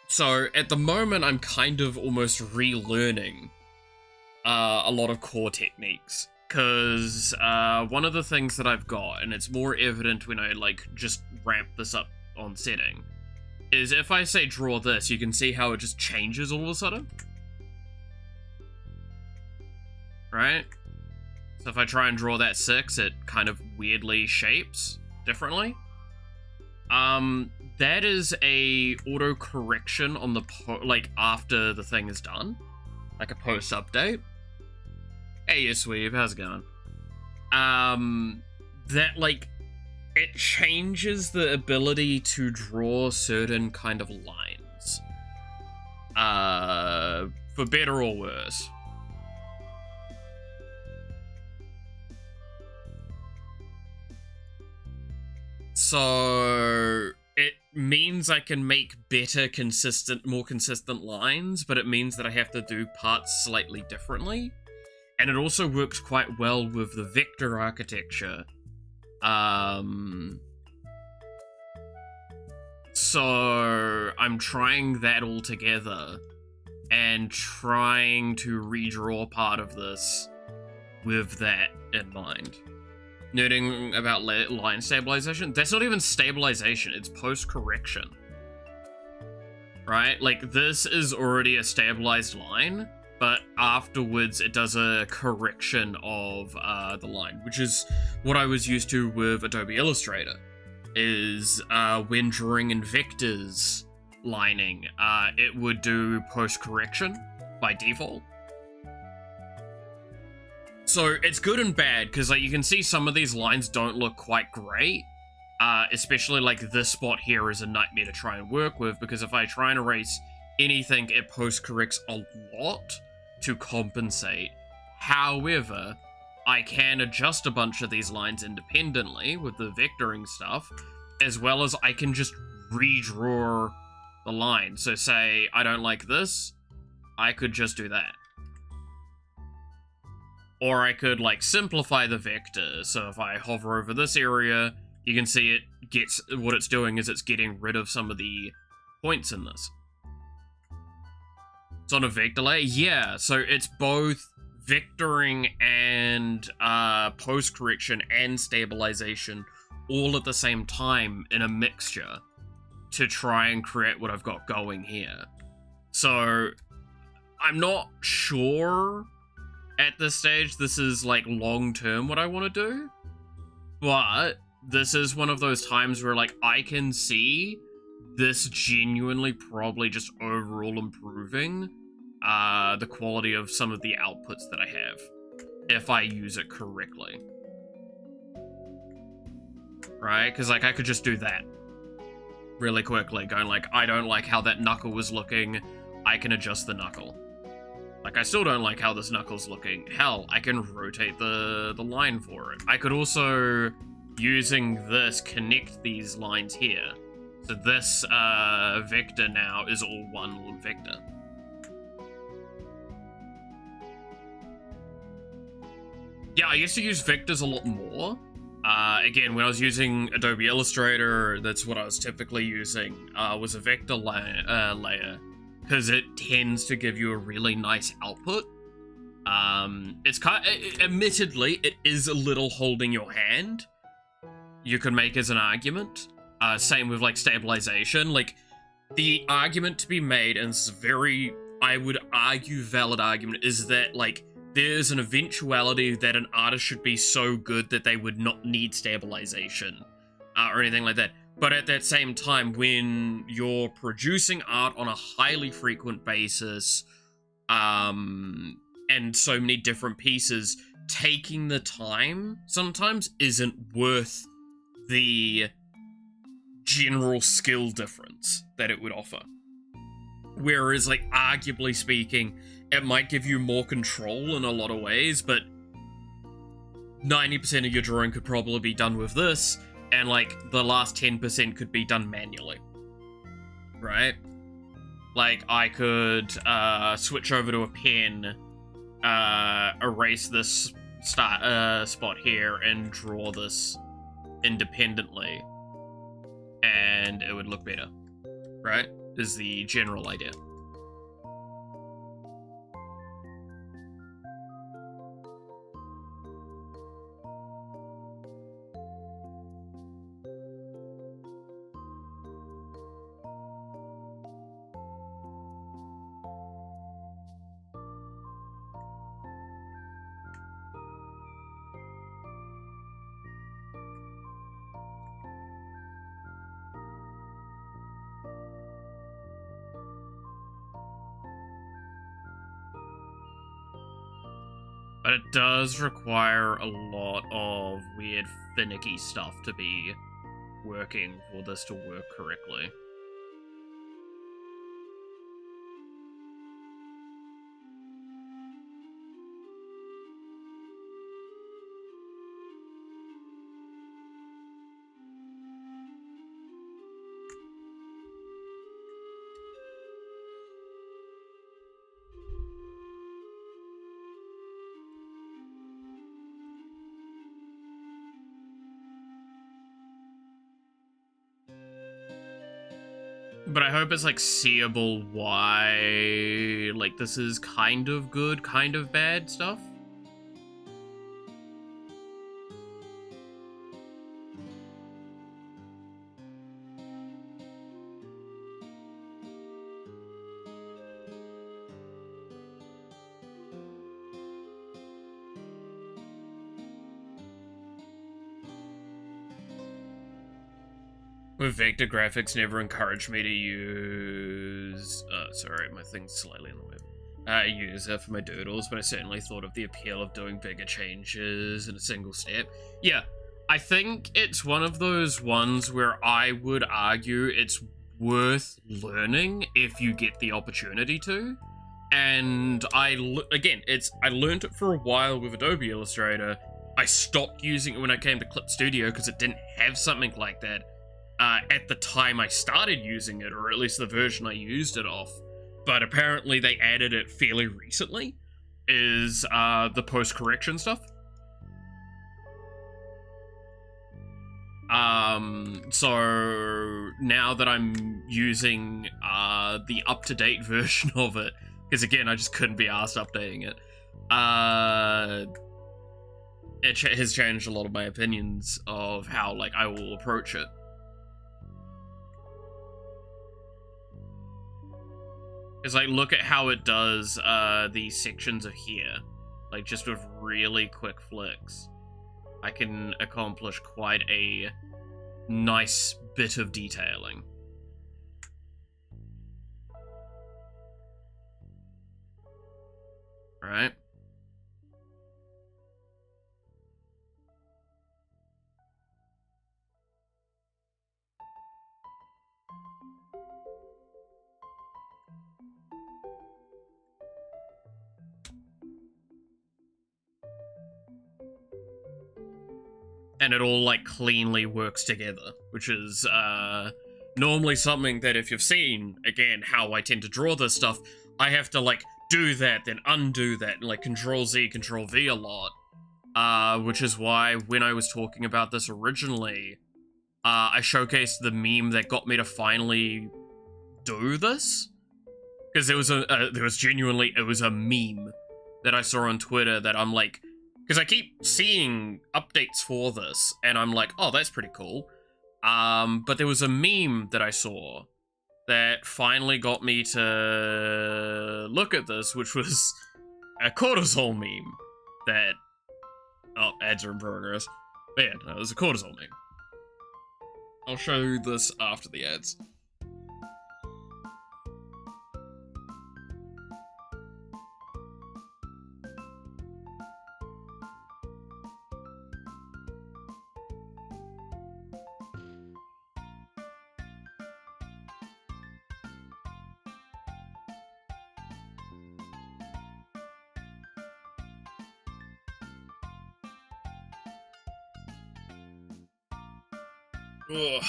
[SPEAKER 1] So, at the moment, I'm kind of almost relearning a lot of core techniques. Because one of the things that I've got, and it's more evident when I, like, just ramp this up on setting, is if I say draw this, you can see how it just changes all of a sudden. Right? So if I try and draw that 6, it kind of weirdly shapes differently. That is a auto correction on the like after the thing is done, like a post update. Hey, Sweeb, how's it going? That like it changes the ability to draw certain kind of lines, for better or worse. So it means I can make better, more consistent lines, but it means that I have to do parts slightly differently. And it also works quite well with the vector architecture. So I'm trying that all together and trying to redraw part of this with that in mind. Nerding about line stabilization. That's not even stabilization, it's post-correction. Right? Like, this is already a stabilized line, but afterwards it does a correction of the line, which is what I was used to with Adobe Illustrator, is when drawing in vectors lining, it would do post-correction by default. So it's good and bad, because like you can see some of these lines don't look quite great, especially like this spot here is a nightmare to try and work with, because if I try and erase anything, it post-corrects a lot to compensate. However, I can adjust a bunch of these lines independently with the vectoring stuff, as well as I can just redraw the line. So say I don't like this, I could just do that. Or I could, like, simplify the vector, so if I hover over this area, you can see it gets, what it's doing is it's getting rid of some of the points in this. It's on a vector layer? Yeah, so it's both vectoring and post-correction and stabilization all at the same time in a mixture to try and create what I've got going here. So, I'm not sure at this stage this is like long-term what I want to do, but this is one of those times where like I can see this genuinely probably just overall improving the quality of some of the outputs that I have if I use it correctly. Right? Because like I could just do that really quickly, going like, I don't like how that knuckle was looking, I can adjust the knuckle. Like, I still don't like how this knuckle's looking. Hell, I can rotate the line for it. I could also, using this, connect these lines here. So this vector now is all one little vector. Yeah, I used to use vectors a lot more. Again, when I was using Adobe Illustrator, that's what I was typically using, was a vector layer. Because it tends to give you a really nice output. It's admittedly, it is a little holding your hand. You could make as an argument. Same with like stabilization. Like, the argument to be made, and it's very, I would argue, valid argument, is that like there's an eventuality that an artist should be so good that they would not need stabilization or anything like that. But at that same time, when you're producing art on a highly frequent basis, and so many different pieces, taking the time sometimes isn't worth the general skill difference that it would offer. Whereas, like, arguably speaking, it might give you more control in a lot of ways, but 90% of your drawing could probably be done with this, and, like, the last 10% could be done manually. Right? Like, I could switch over to a pen, erase this spot here, and draw this independently, and it would look better. Right? Is the general idea. But it does require a lot of weird, finicky stuff to be working for this to work correctly. But I hope it's, like, seeable why, like, this is kind of good, kind of bad stuff. With vector graphics never encouraged me to use... sorry, my thing's slightly in the way. Use it for my doodles, but I certainly thought of the appeal of doing bigger changes in a single step. Yeah, I think it's one of those ones where I would argue it's worth learning if you get the opportunity to. And I learned it for a while with Adobe Illustrator. I stopped using it when I came to Clip Studio because it didn't have something like that. At the time I started using it, or at least the version I used it off, but apparently they added it fairly recently, is the post-correction stuff. So now that I'm using the up-to-date version of it, because again, I just couldn't be arsed updating it, it has changed a lot of my opinions of how, like, I will approach it. Because, like, look at how it does these sections of here. Like, just with really quick flicks, I can accomplish quite a nice bit of detailing. Right? And it all, like, cleanly works together, which is normally something that, if you've seen, again, how I tend to draw this stuff, I have to, like, do that, then undo that, and, like, Control-Z, Control-V a lot. Which is why, when I was talking about this originally, I showcased the meme that got me to finally do this. Because it was a meme that I saw on Twitter that I'm like, because I keep seeing updates for this, and I'm like, oh, that's pretty cool. But there was a meme that I saw that finally got me to look at this, which was a cortisol meme that... Oh, ads are in progress. But yeah, no, it was a cortisol meme. I'll show you this after the ads. Ugh.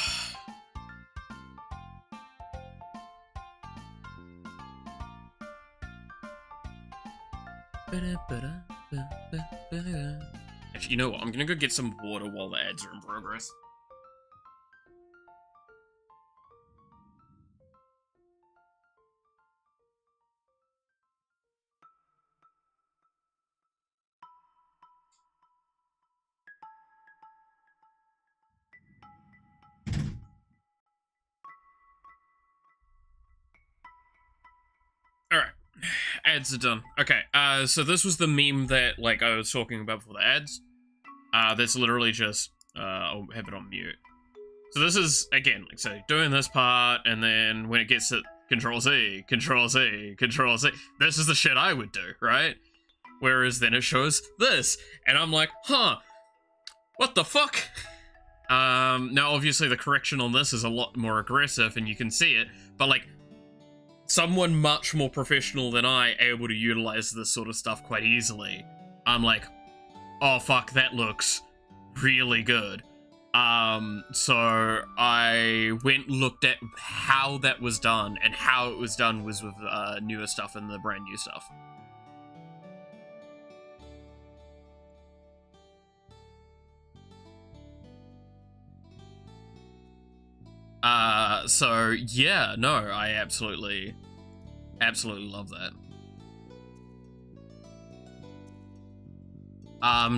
[SPEAKER 1] Actually, you know what? I'm gonna go get some water while the ads are in progress. Alright. Ads are done. Okay, so this was the meme that, like, I was talking about before the ads. That's literally just, I'll have it on mute. So this is, again, like, so doing this part, and then when it gets to Control-Z, Control-Z, Control-Z, this is the shit I would do, right? Whereas then it shows this, and I'm like, huh, what the fuck? Now obviously the correction on this is a lot more aggressive, and you can see it, but, like, someone much more professional than I able to utilize this sort of stuff quite easily. I'm like, oh fuck, that looks really good. So I went and looked at how that was done, and how it was done was with newer stuff and the brand new stuff. So yeah, no, I absolutely love that.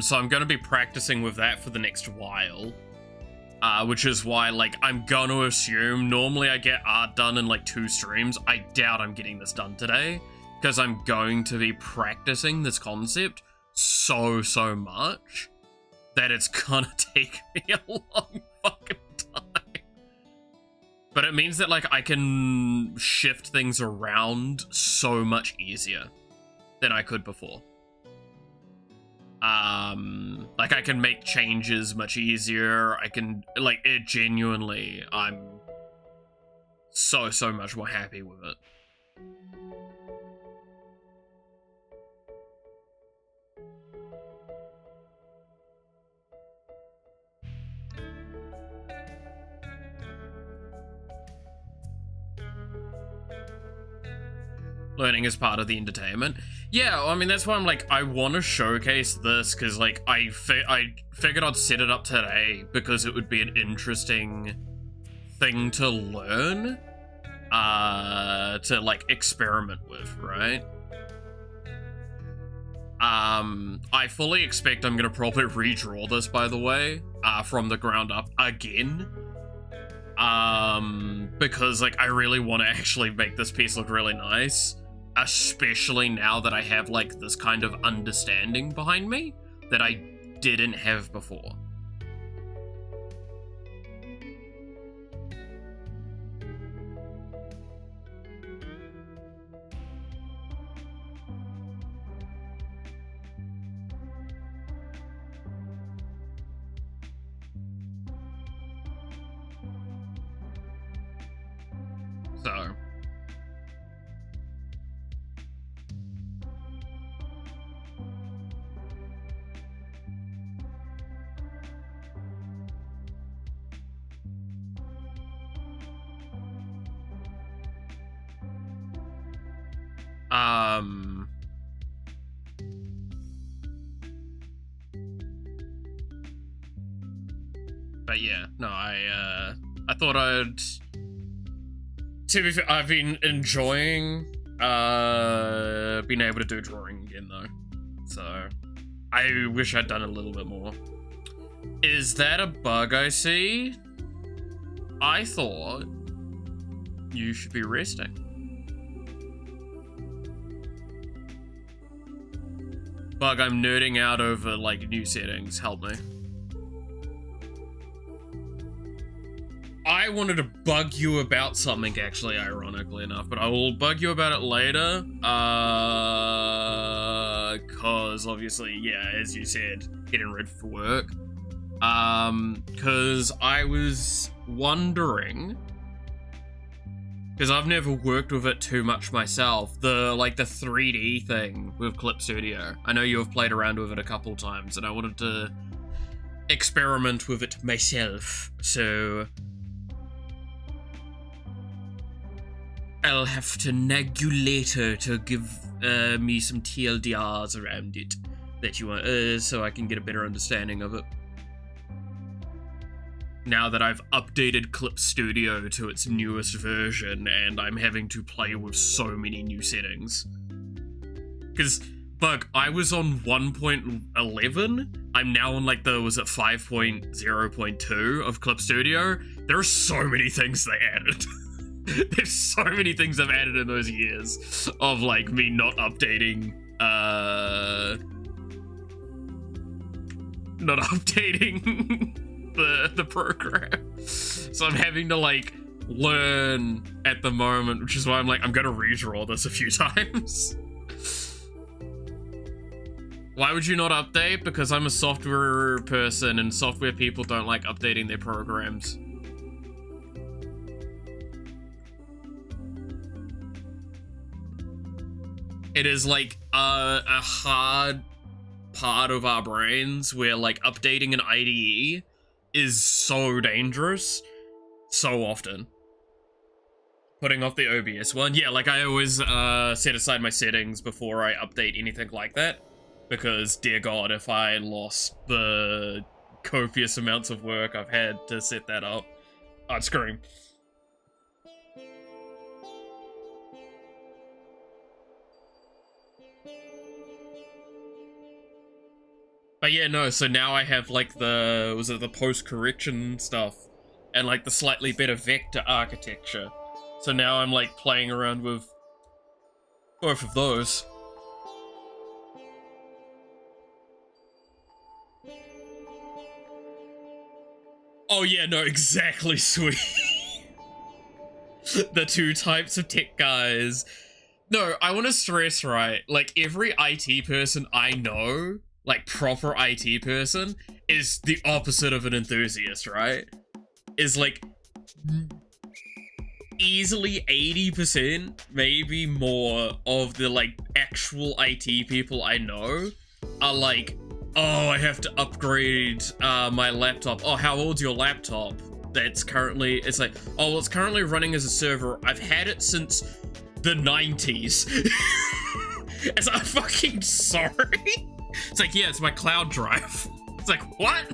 [SPEAKER 1] So I'm gonna be practicing with that for the next while. Which is why, like, I'm gonna assume, normally I get art done in, like, 2 streams. I doubt I'm getting this done today, because I'm going to be practicing this concept so much that it's gonna take me a long fucking time. But it means that, like, I can shift things around so much easier than I could before. Like, I can make changes much easier. I can, like, it genuinely, I'm so much more happy with it. Learning is part of the entertainment. Yeah, I mean, that's why I'm like, I want to showcase this, because, like, I figured I'd set it up today because it would be an interesting thing to learn, to, like, experiment with, right? I fully expect I'm gonna probably redraw this, by the way, from the ground up again. Because, like, I really want to actually make this piece look really nice. Especially now that I have, like, this kind of understanding behind me that I didn't have before. So... But yeah, no, I thought I'd... To be fair, I've been enjoying, being able to do drawing again, though. So, I wish I'd done a little bit more. Is that a bug I see? I thought you should be resting. Bug, I'm nerding out over, like, new settings. Help me. I wanted to bug you about something, actually, ironically enough, but I will bug you about it later. Cause obviously, yeah, as you said, getting ready for work. Cause I was wondering, because I've never worked with it too much myself, the 3D thing with Clip Studio. I know you have played around with it a couple times, and I wanted to experiment with it myself, so I'll have to nag you later to give me some TLDRs around it that you want, so I can get a better understanding of it. Now that I've updated Clip Studio to its newest version and I'm having to play with so many new settings. Because, fuck, I was on 1.11, I'm now on like the, was it 5.0.2 of Clip Studio? There are so many things they added. There's so many things I've added in those years of like me not updating, the program. So I'm having to like learn at the moment, which is why I'm like, I'm gonna redraw this a few times. Why would you not update? Because I'm a software person and software people don't like updating their programs. It is like a hard part of our brains where like updating an IDE is so dangerous so often. Putting off the OBS one, yeah, like I always set aside my settings before I update anything like that, because dear god, if I lost the copious amounts of work I've had to set that up, I'd scream. But yeah, no, so now I have like the, was it the post-correction stuff and like the slightly better vector architecture. So now I'm like playing around with both of those. Oh yeah, no, exactly, sweet. The two types of tech guys. No, I want to stress, right, like every IT person I know, like proper IT person, is the opposite of an enthusiast, right? Is like easily 80%, maybe more, of the like actual IT people I know are like, oh, I have to upgrade my laptop. Oh, how old's your laptop? That's currently, it's like, oh, well, it's currently running as a server. I've had it since the 90s. It's like, I'm fucking sorry. It's like, yeah, it's my cloud drive. It's like, what?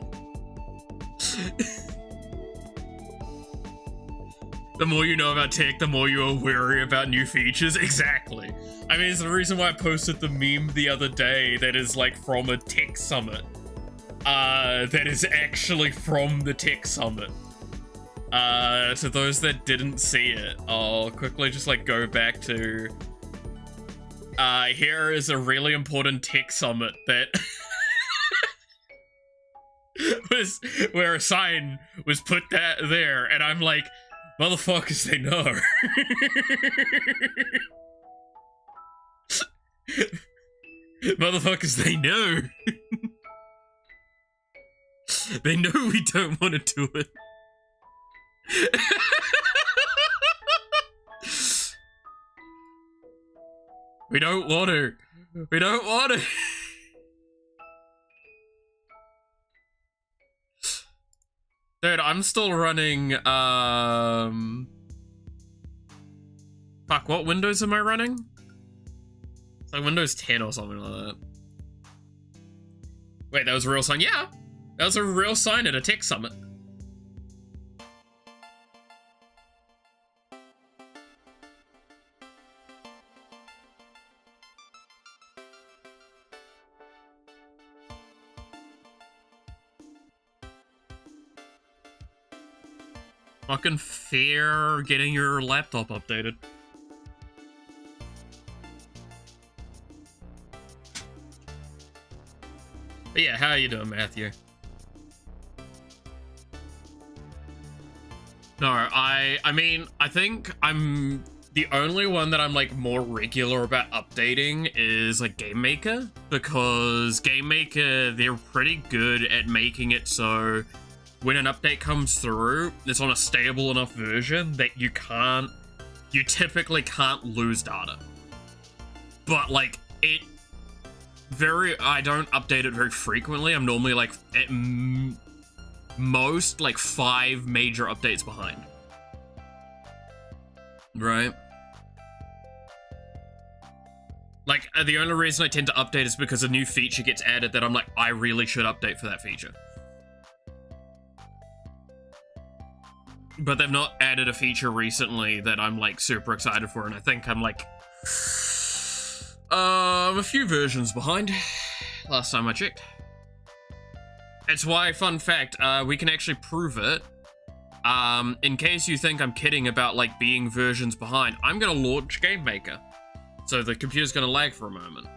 [SPEAKER 1] The more you know about tech, the more you are wary about new features. Exactly. I mean, it's the reason why I posted the meme the other day that is like from a tech summit. That is actually from the tech summit. So those that didn't see it, I'll quickly just like go back to here is a really important tech summit that was where a sign was put there, and I'm like, motherfuckers, they know. Motherfuckers, they know. They know we don't want to do it. We don't want to. We don't want to. Dude, I'm still running, fuck, what Windows am I running? It's like Windows 10 or something like that. Wait, that was a real sign? Yeah! That was a real sign at a tech summit. Fucking fair getting your laptop updated. But yeah, how you doing, Matthew? No, I mean, I think I'm the only one that I'm like more regular about updating is like Game Maker, because Game Maker, they're pretty good at making it so when an update comes through, it's on a stable enough version that you typically can't lose data. But like, I don't update it very frequently. I'm normally like, at most, like, 5 major updates behind. Right? Like, the only reason I tend to update is because a new feature gets added that I'm like, I really should update for that feature. But they've not added a feature recently that I'm, like, super excited for, and I think I'm, like, a few versions behind last time I checked. It's why, fun fact, we can actually prove it. In case you think I'm kidding about, like, being versions behind, I'm gonna launch Game Maker. So the computer's gonna lag for a moment.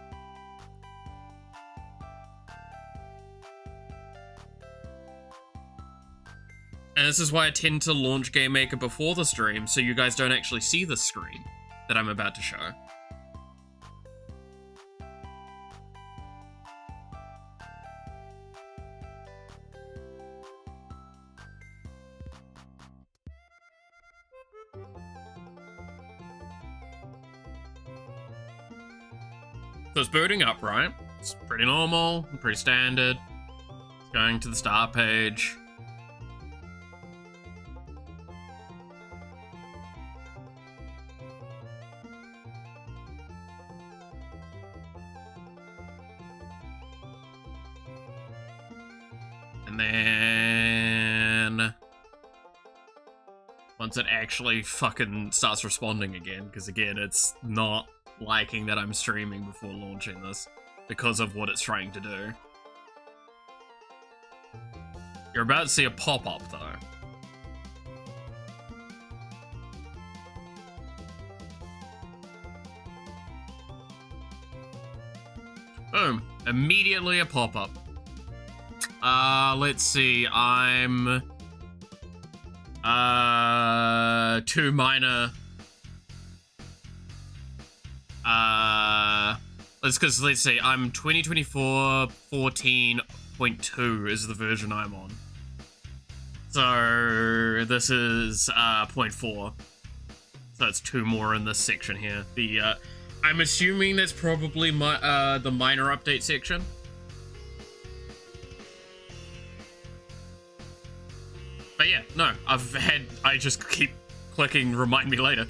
[SPEAKER 1] And this is why I tend to launch Game Maker before the stream, so you guys don't actually see the screen that I'm about to show. So it's booting up, right? It's pretty normal, pretty standard. It's going to the start page. And then once it actually fucking starts responding again, because again, it's not liking that I'm streaming before launching this because of what it's trying to do. You're about to see a pop-up though. Boom. Immediately a pop-up. Let's see, I'm 2 minor. Let's see, I'm 2024 14.2 is the version I'm on. So this is 0.4. So it's 2 more in this section here. The I'm assuming that's probably my the minor update section. But yeah, no, I just keep clicking remind me later.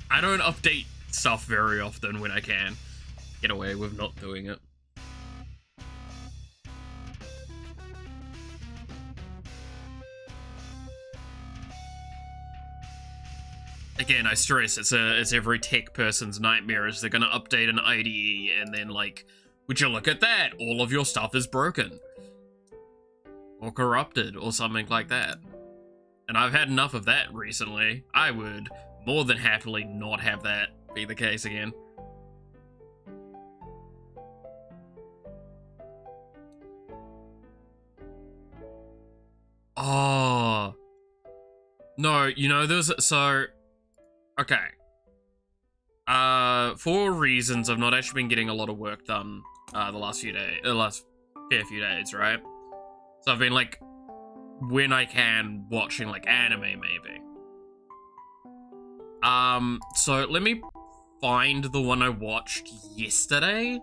[SPEAKER 1] I don't update stuff very often when I can get away with not doing it. Again, I stress, it's every tech person's nightmare is they're gonna update an IDE and then like, would you look at that? All of your stuff is broken. Or corrupted or something like that. And I've had enough of that recently. I would more than happily not have that be the case again. Oh. No, you know, okay. For reasons I've not actually been getting a lot of work done, the last fair few days, right? So I've been, like, when I can, watching, like, anime, maybe. So let me find the one I watched yesterday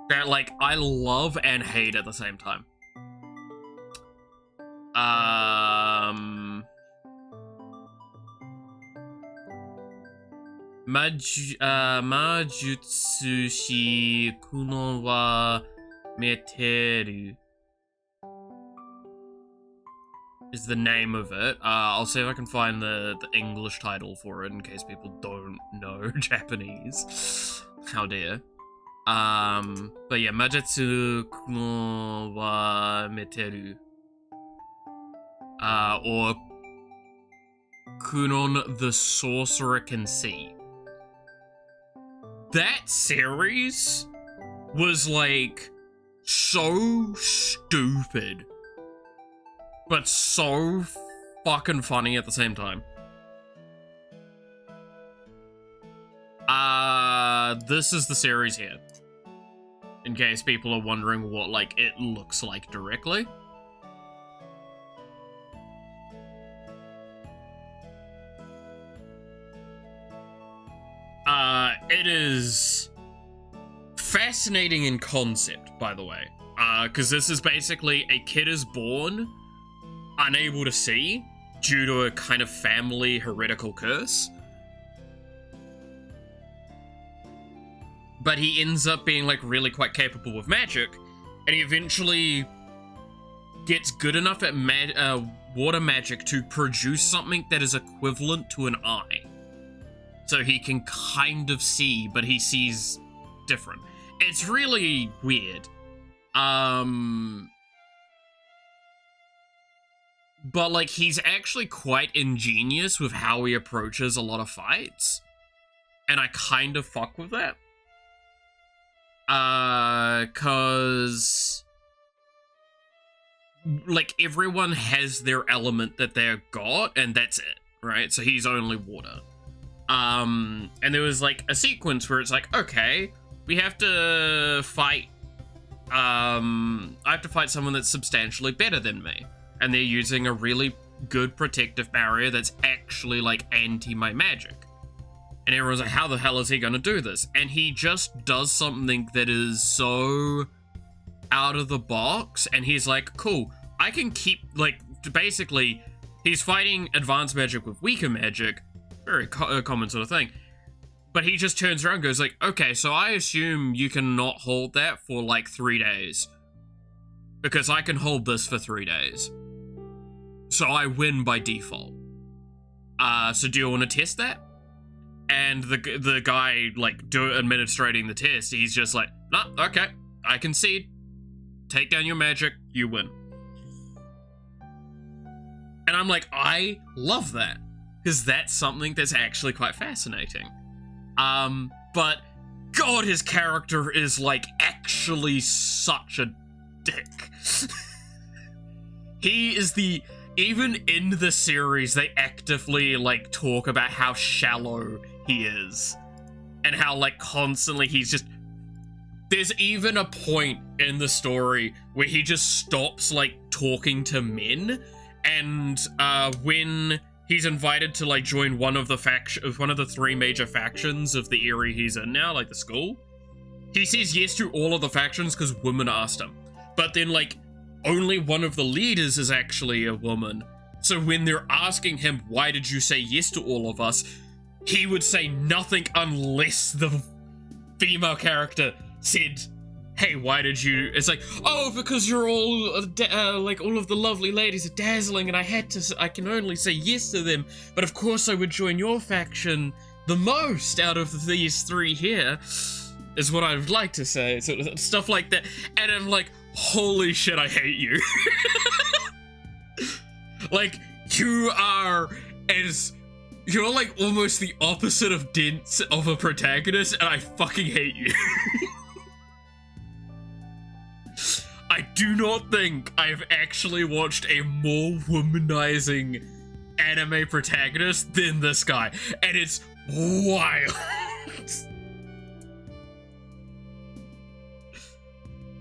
[SPEAKER 1] that, like, I love and hate at the same time. Majutsushi Kuno wa Meteru is the name of it. I'll see if I can find the English title for it in case people don't know Japanese. How dare. But yeah, Majutsu Kuno wa Meteru. Or Kunon the Sorcerer Can See. That series was, like, so stupid, but so fucking funny at the same time. This is the series here. In case people are wondering what, like, it looks like directly. It is fascinating in concept, by the way. Because this is basically a kid is born unable to see due to a kind of family heretical curse. But he ends up being, like, really quite capable with magic, and he eventually gets good enough at water magic to produce something that is equivalent to an eye. So he can kind of see, but he sees different. It's really weird. But, like, he's actually quite ingenious with how he approaches a lot of fights. And I kind of fuck with that. 'Cause... like, everyone has their element that they're got, and that's it, right? So he's only water. And there was, like, a sequence where it's like, okay, we have to fight, I have to fight someone that's substantially better than me. And they're using a really good protective barrier that's actually, like, anti my magic. And everyone's like, how the hell is he gonna do this? And he just does something that is so out of the box, and he's like, cool, I can keep, like, basically, he's fighting advanced magic with weaker magic, very common sort of thing, but he just turns around and goes like, okay, so I assume you cannot hold that for, like, 3 days, because I can hold this for 3 days, so I win by default. So do you want to test that? And the guy, like, administrating the test, he's just like, nah, okay, I concede. Take down your magic, you win. And I'm like, I love that. Because that's something that's actually quite fascinating. But, God, his character is, like, actually such a dick. He is the... even in the series, they actively, like, talk about how shallow he is. And how, like, constantly he's just... there's even a point in the story where he just stops, like, talking to men. And, when he's invited to, like, join one of the 3 major factions of the area he's in now, like the school, he says yes to all of the factions because women asked him. But then, like, only one of the leaders is actually a woman. So when they're asking him, why did you say yes to all of us? He would say nothing unless the female character said, hey, why did you... it's like, oh, because you're all, like, all of the lovely ladies are dazzling and I can only say yes to them. But of course I would join your faction the most out of these 3 here, is what I would like to say. So, stuff like that. And I'm like, holy shit, I hate you. Like, you're like almost the opposite of dense of a protagonist, and I fucking hate you. I do not think I've actually watched a more womanizing anime protagonist than this guy, and it's wild.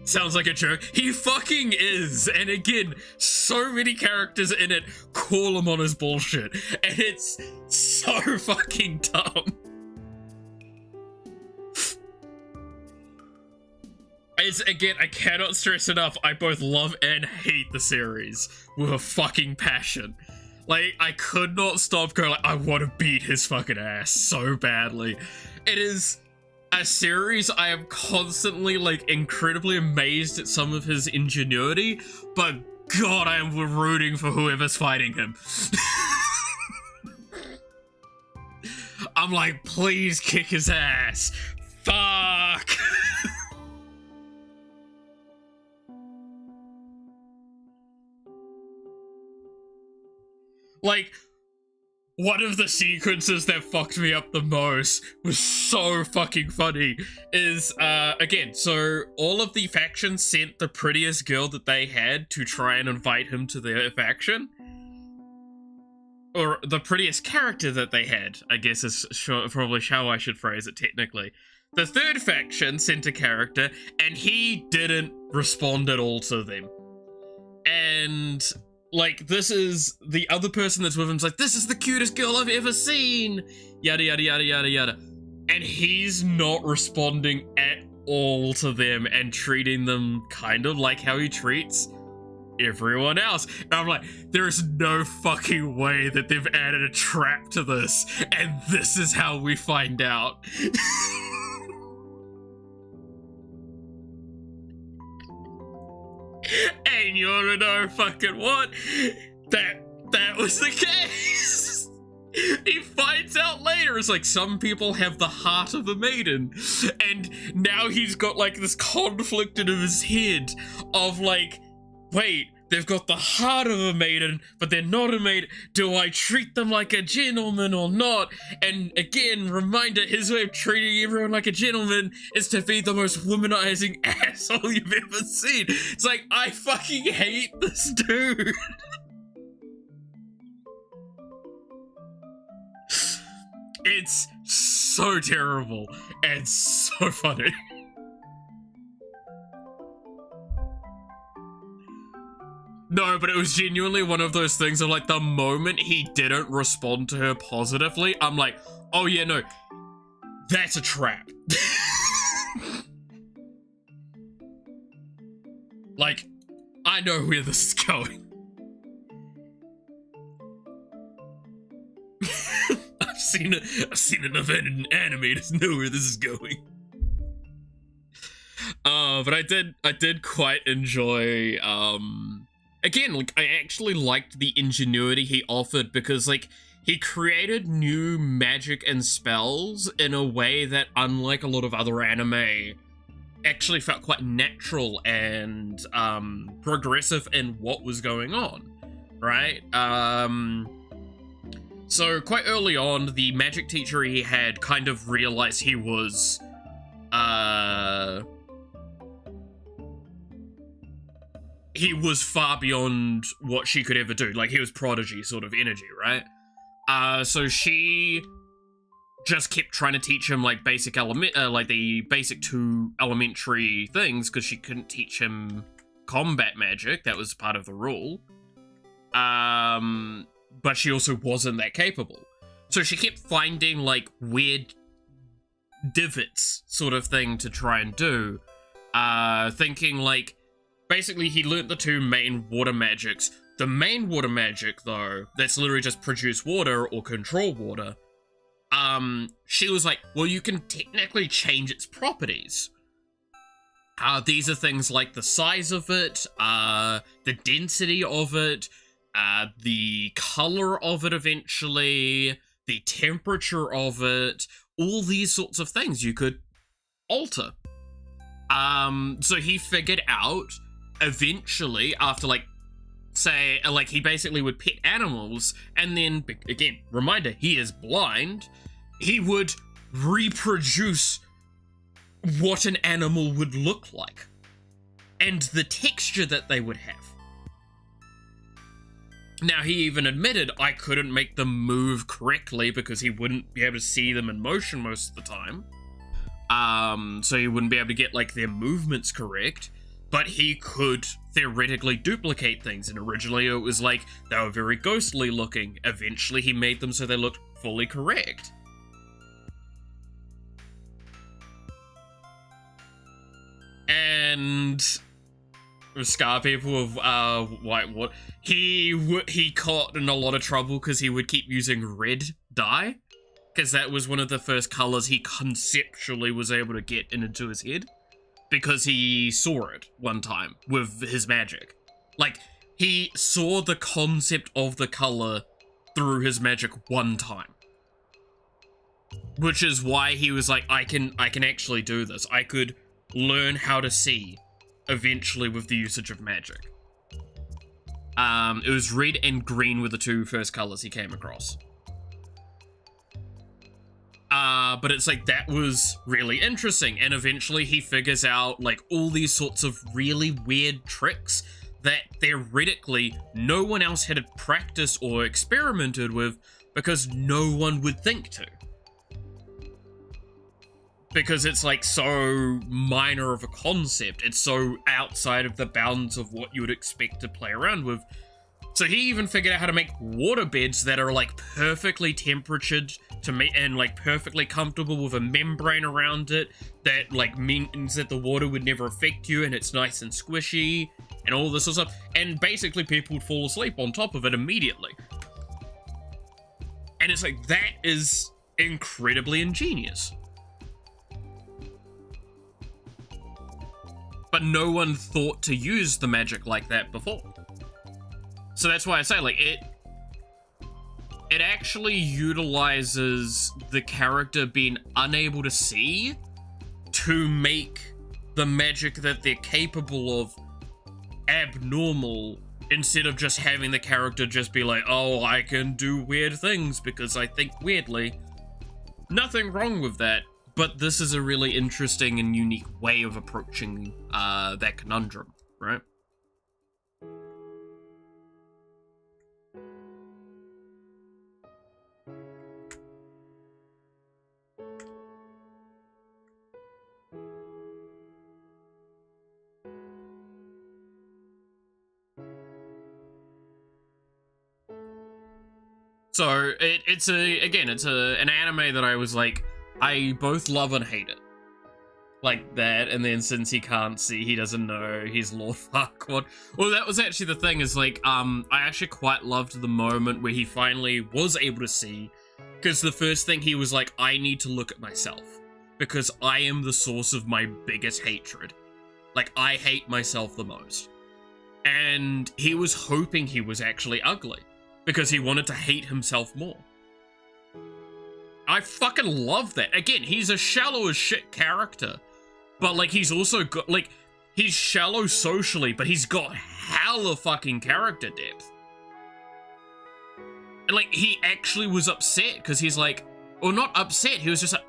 [SPEAKER 1] Sounds like a joke. He fucking is. And again, so many characters in it call him on his bullshit. And it's so fucking dumb. Again, I cannot stress enough, I both love and hate the series with a fucking passion. Like, I could not stop going like, I want to beat his fucking ass so badly. It is a series I am constantly, like, incredibly amazed at some of his ingenuity, but God, I am rooting for whoever's fighting him. I'm like, please kick his ass. Fuck. Like, one of the sequences that fucked me up the most was so fucking funny is, again, so all of the factions sent the prettiest girl that they had to try and invite him to their faction. Or the prettiest character that they had, I guess is probably how I should phrase it technically. The third faction sent a character, and he didn't respond at all to them. And... like, this is the other person that's with him's like, this is the cutest girl I've ever seen, yada yada yada yada yada. and he's not responding at all to them and treating them kind of like how he treats everyone else. And I'm like, there's no fucking way that they've added a trap to this, and this is how we find out. And you wanna know fucking what? That was the case. He finds out later, it's like, some people have the heart of a maiden, and now he's got like this conflict in his head of like, wait, they've got the heart of a maiden, but they're not a maiden. Do I treat them like a gentleman or not? And again, reminder, his way of treating everyone like a gentleman is to be the most womanizing asshole you've ever seen. It's like, I fucking hate this dude. It's so terrible and so funny. No, but it was genuinely one of those things of like, the moment he didn't respond to her positively, I'm like, oh yeah, no, that's a trap. Like, I know where this is going. I've seen enough anime to know where this is going. But I did quite enjoy, again, like, I actually liked the ingenuity he offered, because, like, he created new magic and spells in a way that, unlike a lot of other anime, actually felt quite natural and, progressive in what was going on, right? So, quite early on, the magic teacher he had kind of realized he was, he was far beyond what she could ever do. Like, he was prodigy sort of energy, right? So she just kept trying to teach him, like, basic like the basic 2 elementary things, because she couldn't teach him combat magic. That was part of the rule. But she also wasn't that capable. So she kept finding, like, weird divots sort of thing to try and do. Thinking, like, basically he learnt the 2 main water magics. The main water magic, though, that's literally just produce water or control water, she was like, well, you can technically change its properties. These are things like the size of it, the density of it, the color of it eventually, the temperature of it, all these sorts of things you could alter. So he figured out, eventually, after, like, say, like, he basically would pet animals, and then, again, reminder, he is blind, he would reproduce what an animal would look like, and the texture that they would have. Now, he even admitted, I couldn't make them move correctly because he wouldn't be able to see them in motion most of the time. So he wouldn't be able to get, like, their movements correct, but he could theoretically duplicate things, and originally it was like, they were very ghostly looking. Eventually he made them so they looked fully correct. And Scar people of white water, he caught in a lot of trouble because he would keep using red dye, because that was one of the first colors he conceptually was able to get into his head, because he saw it one time with his magic. Like, he saw the concept of the color through his magic one time, which is why he was like, I can actually do this. I could learn how to see eventually with the usage of magic. It was red and green were the 2 first colors he came across. But it's like, that was really interesting, and eventually he figures out, like, all these sorts of really weird tricks that theoretically no one else had practiced or experimented with, because no one would think to. Because it's, like, so minor of a concept, it's so outside of the bounds of what you would expect to play around with, So he even figured out how to make water beds that are like perfectly temperatured to make and like perfectly comfortable with a membrane around it that like means that the water would never affect you and it's nice and squishy and all this sort of stuff. And basically people would fall asleep on top of it immediately. And it's like, that is incredibly ingenious. But no one thought to use the magic like that before. So that's why I say, like, it actually utilizes the character being unable to see to make the magic that they're capable of abnormal, instead of just having the character just be like, oh, I can do weird things because I think weirdly. Nothing wrong with that, but this is a really interesting and unique way of approaching that conundrum, right? So it's an anime that I was like, I both love and hate it. Like that, and then since he can't see, he doesn't know, he's Lord Farquaad. Well, that was actually the thing, is like, I actually quite loved the moment where he finally was able to see, because the first thing he was like, I need to look at myself, because I am the source of my biggest hatred. Like, I hate myself the most. And he was hoping he was actually ugly, because he wanted to hate himself more. I fucking love that. Again, he's a shallow as shit character, but like he's also got, like, he's shallow socially, but he's got hella fucking character depth. And like, he actually was upset, because he's like, or not upset, he was just like,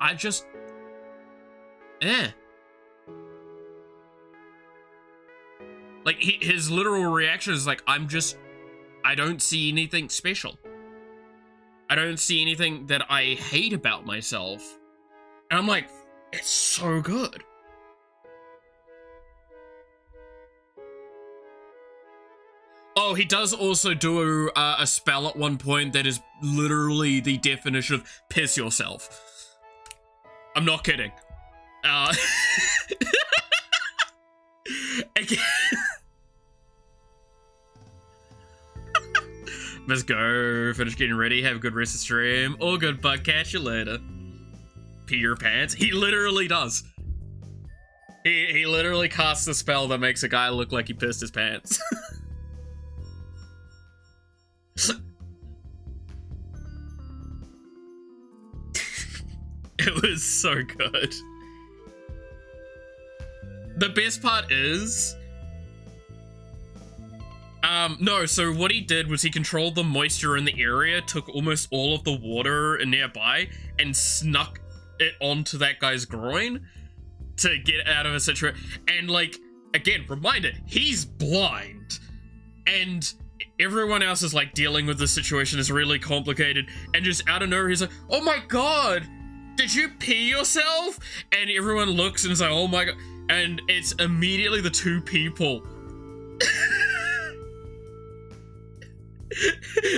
[SPEAKER 1] Like, his literal reaction is like, I don't see anything special. I don't see anything that I hate about myself. And I'm like, it's so good. Oh, he does also do a spell at one point that is literally the definition of piss yourself. I'm not kidding. Again. Let's go. Finish getting ready. Have a good rest of the stream. All good, bud. Catch you later. Pee your pants. He literally does. He literally casts a spell that makes a guy look like he pissed his pants. It was so good. The best part is... no, so what he did was he controlled the moisture in the area, took almost all of the water nearby, and snuck it onto that guy's groin to get out of a situation. And, like, again, reminder, he's blind. And everyone else is, like, dealing with the situation is really complicated. And just out of nowhere, he's like, oh my god, did you pee yourself? And everyone looks and is like, oh my god. And it's immediately the two people.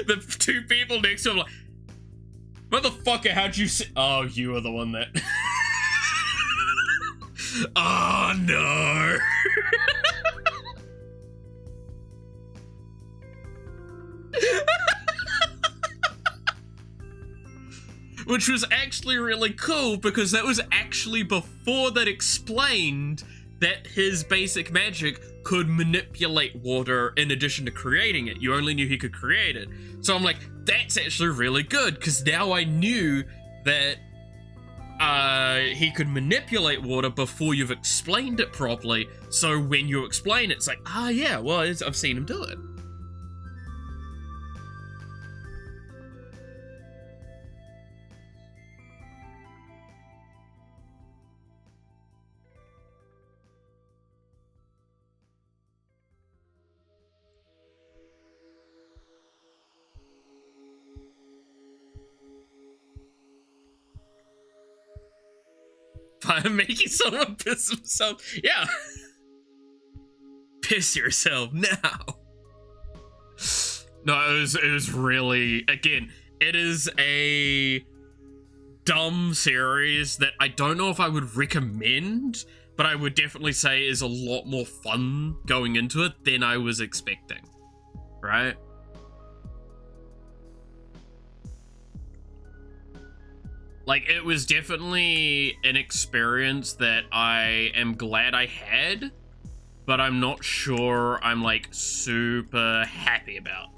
[SPEAKER 1] The two people next to him like, motherfucker, how'd you see? Oh, you were the one that... Oh, no. Which was actually really cool, because that was actually before that explained that his basic magic could manipulate water in addition to creating it. You only knew he could create it. So I'm like, that's actually really good, because now I knew that he could manipulate water before you've explained it properly. So when you explain it, it's like, ah, yeah, well, I've seen him do it. By making someone piss himself. Yeah. Piss yourself now. No, it was really, again, it is a dumb series that I don't know if I would recommend, but I would definitely say is a lot more fun going into it than I was expecting, right? Like, it was definitely an experience that I am glad I had, but I'm not sure I'm, like, super happy about.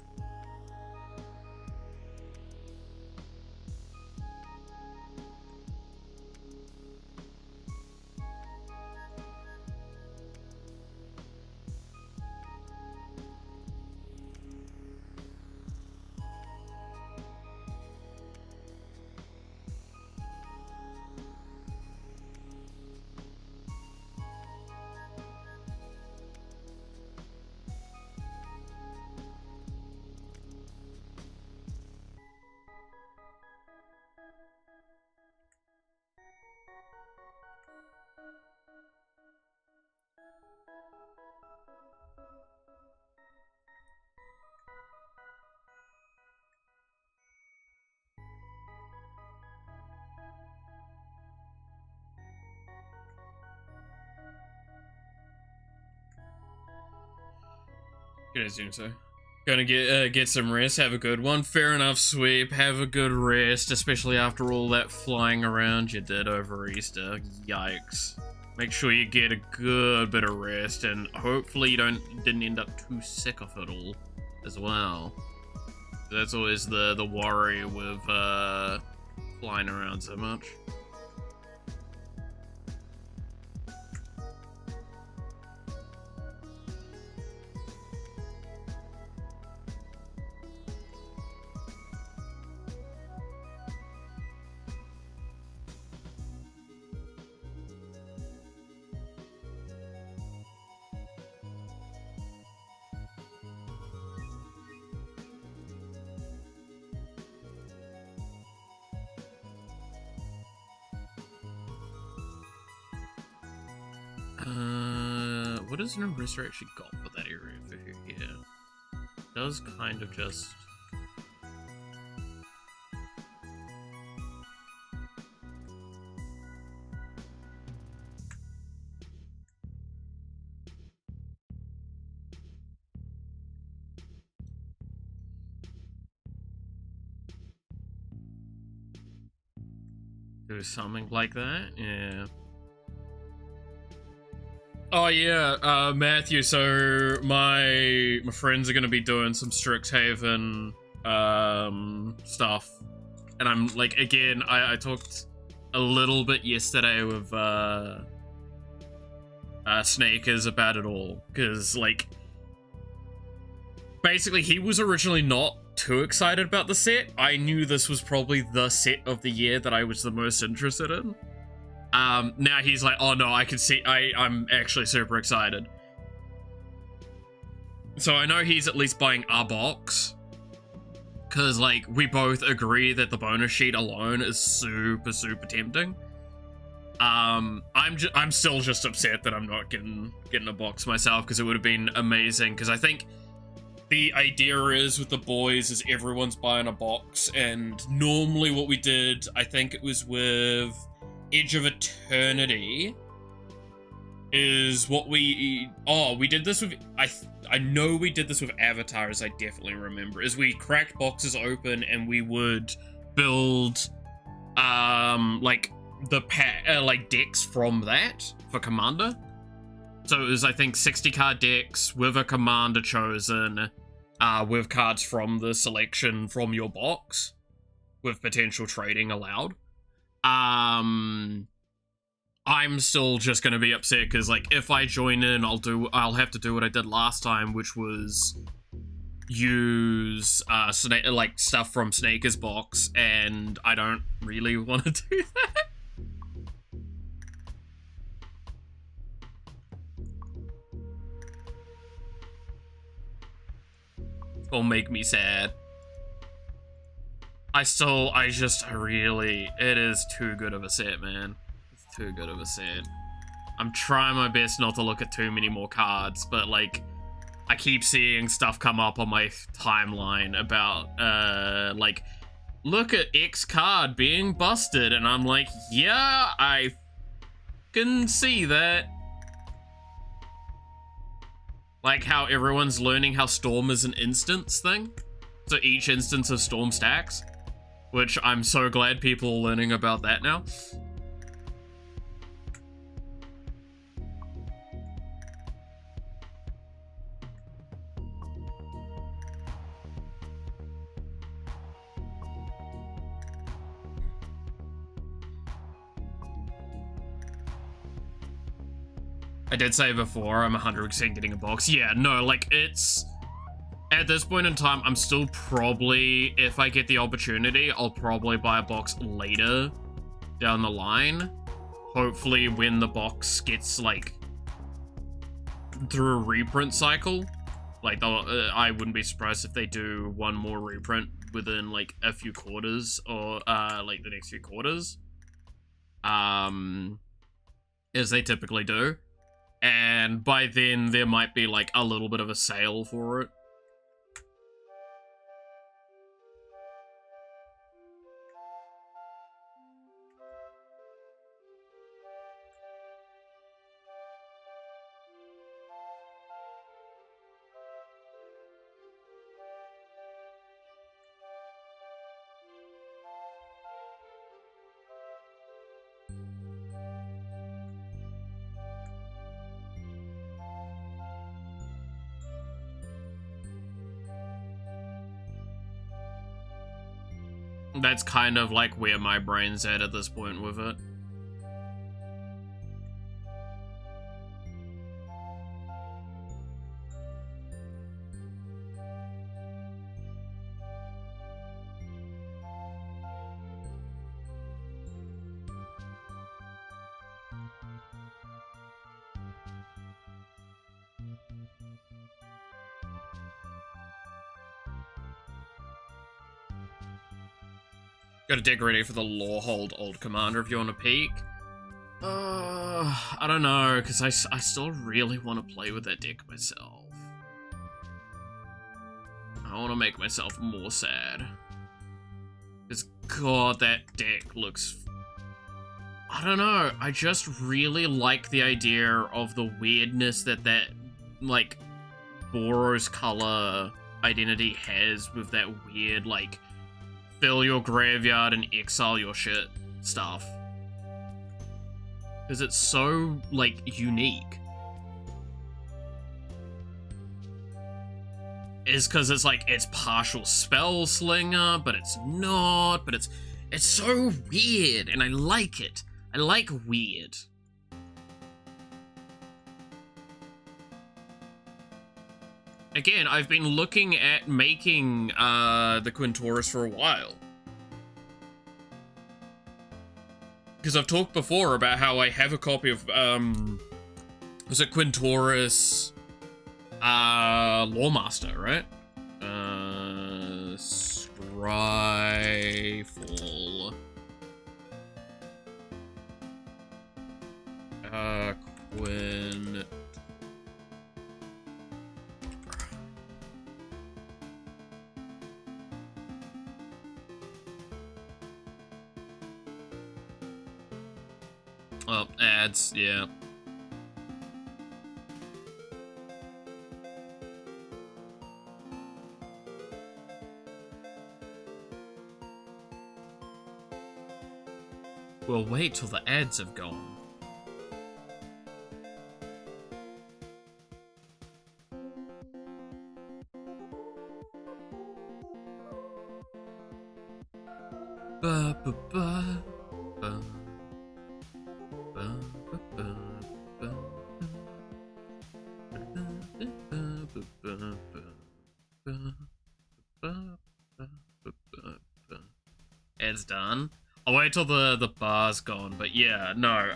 [SPEAKER 1] Gonna assume so. Gonna get some rest, have a good one. Fair enough, Sweep. Have a good rest, especially after all that flying around you did over Easter. Yikes. Make sure you get a good bit of rest, and hopefully you didn't end up too sick of it all as well. That's always the worry with flying around so much. What does Narissa actually got for that area for here? Does kind of just... do something like that? Yeah. Oh yeah, Matthew, so my friends are gonna be doing some Strixhaven stuff. And I'm like, again, I talked a little bit yesterday with Snakers about it all, because like basically he was originally not too excited about the set. I knew this was probably the set of the year that I was the most interested in. Now he's like, oh no, I can see, I'm actually super excited. So I know he's at least buying a box, because like we both agree that the bonus sheet alone is super tempting. I'm still just upset that I'm not getting a box myself, because it would have been amazing, because I think the idea is with the boys is everyone's buying a box, and normally what we did, I think it was with Edge of Eternity, is what we did this with, I know we did this with Avatars, I definitely remember, is we cracked boxes open and we would build like the like decks from that for Commander. So it was, I think, 60 card decks with a Commander chosen, with cards from the selection from your box, with potential trading allowed. I'm still just gonna be upset because, like, if I join in, I'll have to do what I did last time, which was use like stuff from Snaker's box, and I don't really want to do that. It'll make me sad. It is too good of a set, man. It's too good of a set. I'm trying my best not to look at too many more cards, but like, I keep seeing stuff come up on my timeline about, like, look at X card being busted, and I'm like, yeah, I can see that. Like how everyone's learning how Storm is an instance thing. So each instance of Storm stacks, which I'm so glad people are learning about that now. I did say before, I'm 100% getting a box. Yeah, no, like, it's... At this point in time, I'm still probably, if I get the opportunity, I'll probably buy a box later down the line. Hopefully when the box gets, like, through a reprint cycle. Like, I wouldn't be surprised if they do one more reprint within, like, a few quarters, or, like, the next few quarters. As they typically do. And by then, there might be, like, a little bit of a sale for it. That's kind of like where my brain's at this point with it. Gotta dig ready for the Lorehold Old Commander if you want to peek. I don't know, because I still really want to play with that deck myself. I want to make myself more sad. Because, God, that deck looks... I don't know, I just really like the idea of the weirdness that, like, Boros color identity has with that weird, like, fill your graveyard and exile your shit stuff. Because it's so, like, unique. Is because it's like, it's partial spell slinger, but it's not, but it's so weird, and I like it. I like weird. Again, I've been looking at making the Quintoris for a while. Because I've talked before about how I have a copy of, was it Quintoris Lawemaster, right? Strifle. Quinn. Oh, ads, yeah. We'll wait till the ads have gone. Ba ba ba ba. It's done. I'll wait till the bar's gone, but yeah, no,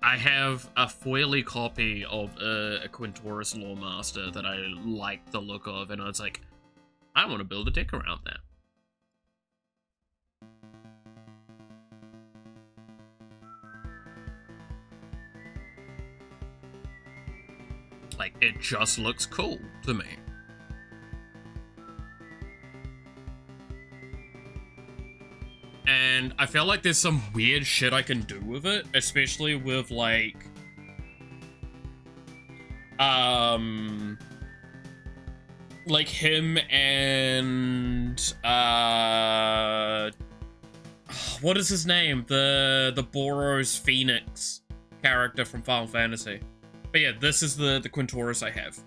[SPEAKER 1] I have a foily copy of a Quintoris Lawemaster that I like the look of, and I was like, I want to build a deck around that. Like, it just looks cool to me. And I feel like there's some weird shit I can do with it, especially with, like, him and, what is his name? The Boros Phoenix character from Final Fantasy. But yeah, this is the Quintoris I have.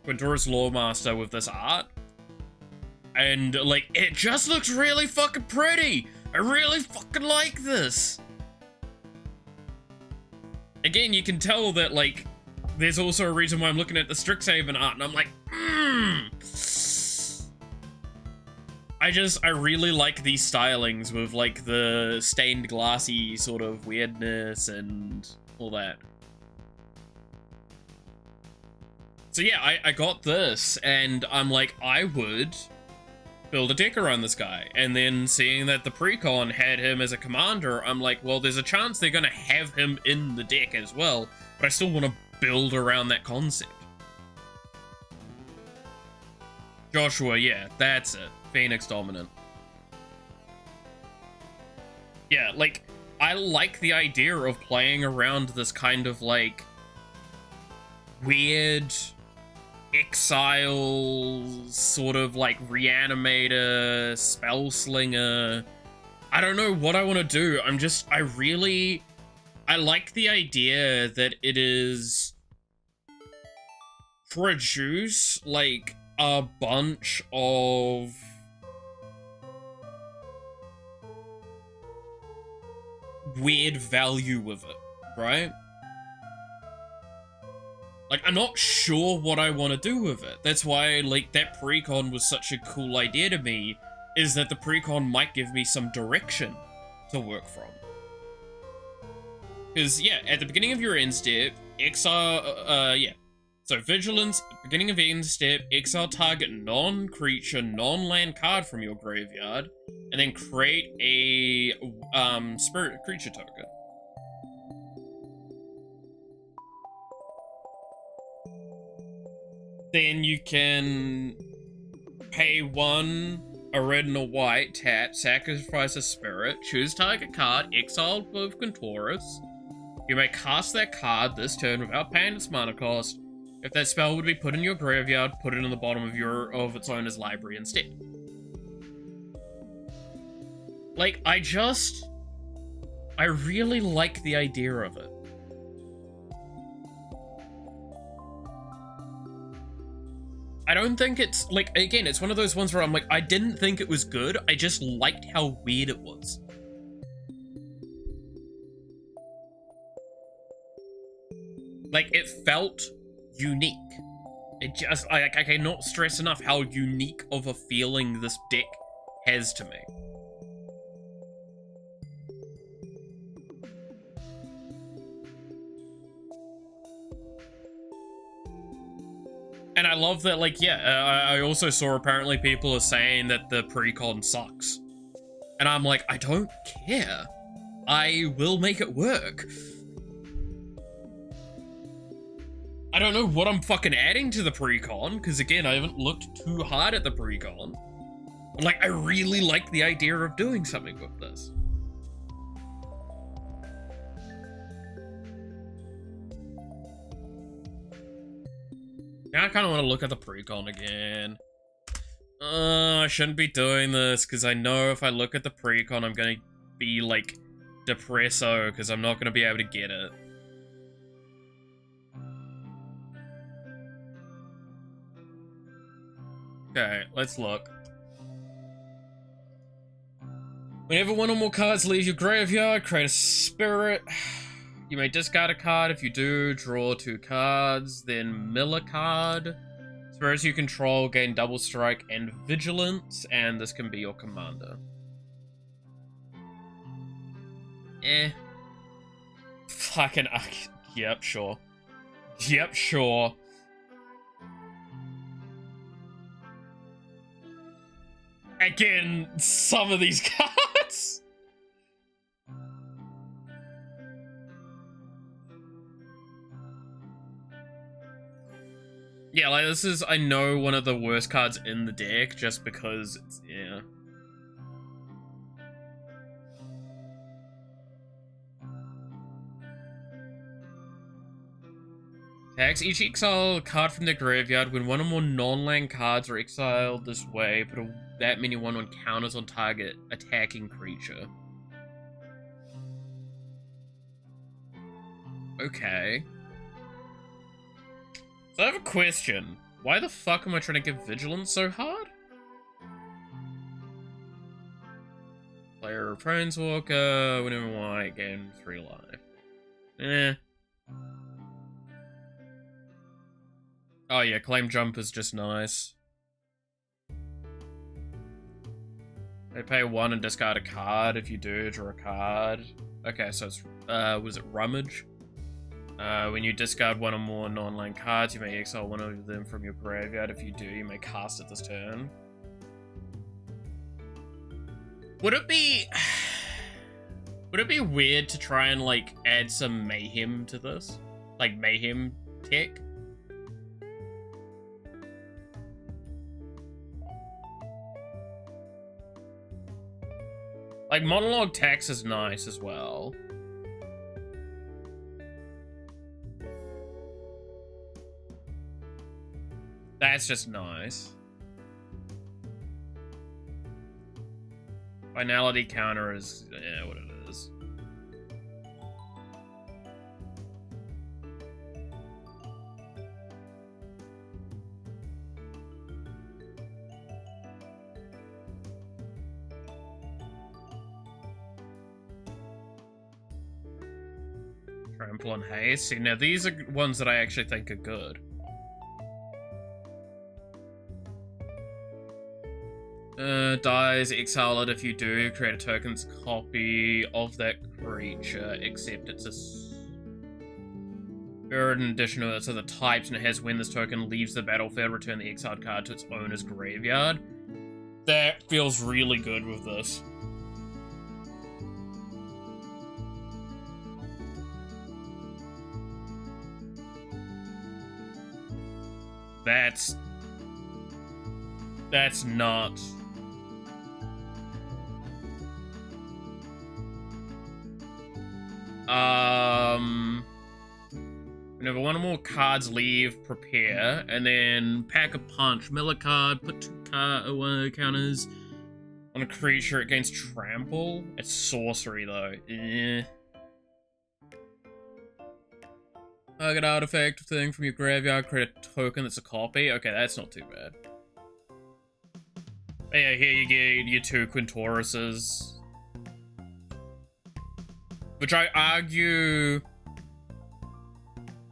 [SPEAKER 1] Quintoris Lawmaster with this art. And, like, it just looks really fucking pretty! I really fucking like this! Again, you can tell that, like, there's also a reason why I'm looking at the Strixhaven art, and I'm like, I really like these stylings with, like, the stained glassy sort of weirdness and all that. So yeah, I got this, and I'm like, I would build a deck around this guy. And then seeing that the precon had him as a commander, I'm like, well, there's a chance they're gonna have him in the deck as well, but I still want to build around that concept. Joshua, yeah, that's it. Phoenix Dominant. Yeah, like, I like the idea of playing around this kind of, like, weird exile, sort of, like, reanimator, spell slinger. I don't know what I want to do. I like the idea that it is produce, like, a bunch of weird value with it, right? Like, I'm not sure what I want to do with it. That's why, like, that precon was such a cool idea to me, is that the precon might give me some direction to work from. Because, yeah, at the beginning of your end step, exile, So, Vigilance, beginning of end step, exile target non-creature, non-land card from your graveyard, and then create a, spirit creature token. Then you can pay 1, a red and a white, tap, sacrifice a spirit, choose target card, exile with Quintoris. You may cast that card this turn without paying its mana cost. If that spell would be put in your graveyard, put it in the bottom of its owner's library instead. Like, I really like the idea of it. I don't think it's, like, again, it's one of those ones where I'm like, I didn't think it was good, I just liked how weird it was. Like, it felt unique. It just, I cannot stress enough how unique of a feeling this deck has to me. And I love that, like, yeah, I also saw apparently people are saying that the precon sucks. And I'm like, I don't care. I will make it work. I don't know what I'm fucking adding to the precon, because again, I haven't looked too hard at the precon. But, like, I really like the idea of doing something with this. Now I kind of want to look at the precon again. I shouldn't be doing this, because I know if I look at the precon, I'm going to be, like, depresso, because I'm not going to be able to get it. Okay, let's look. Whenever one or more cards leave your graveyard, create a spirit. You may discard a card. If you do, draw 2 cards, then mill a card. Spirits you control gain double strike and vigilance, and this can be your commander. Fucking, yep, sure. Yep, sure. Again, some of these cards. Yeah, like, this is, I know, one of the worst cards in the deck, just because it's, yeah. Tax each exile card from the graveyard. When one or more non-land cards are exiled this way, put that many 1/1 counters on target attacking creature. Okay. So I have a question. Why the fuck am I trying to give Vigilance so hard? Player Planeswalker, whenever white, gain 3 life. Eh. Oh yeah, Claim Jump is just nice. They pay 1 and discard a card. If you do, draw a card. Okay, so it's, was it Rummage? When you discard 1 or more non-land cards, you may exile 1 of them from your graveyard. If you do, you may cast it this turn. Would it be weird to try and, like, add some Mayhem to this? Like, Mayhem tech? Like, Monologue Tax is nice as well. That's just nice. Finality counter is, yeah, what it is. Trample on Haste. See, now these are ones that I actually think are good. Dies, exile it. If you do, create a token's copy of that creature, except it's a spirit in addition to it, so the types, and it has when this token leaves the battlefield, return the exiled card to its owner's graveyard. That feels really good with this. That's nuts. Whenever 1 or more cards leave, prepare, and then pack a punch. Mill a card, put 2 counters on a creature, it gains trample. It's sorcery though. Target artifact thing from your graveyard, create a token that's a copy. Okay, that's not too bad. But yeah, here you get your 2 Quintauruses. Which I argue...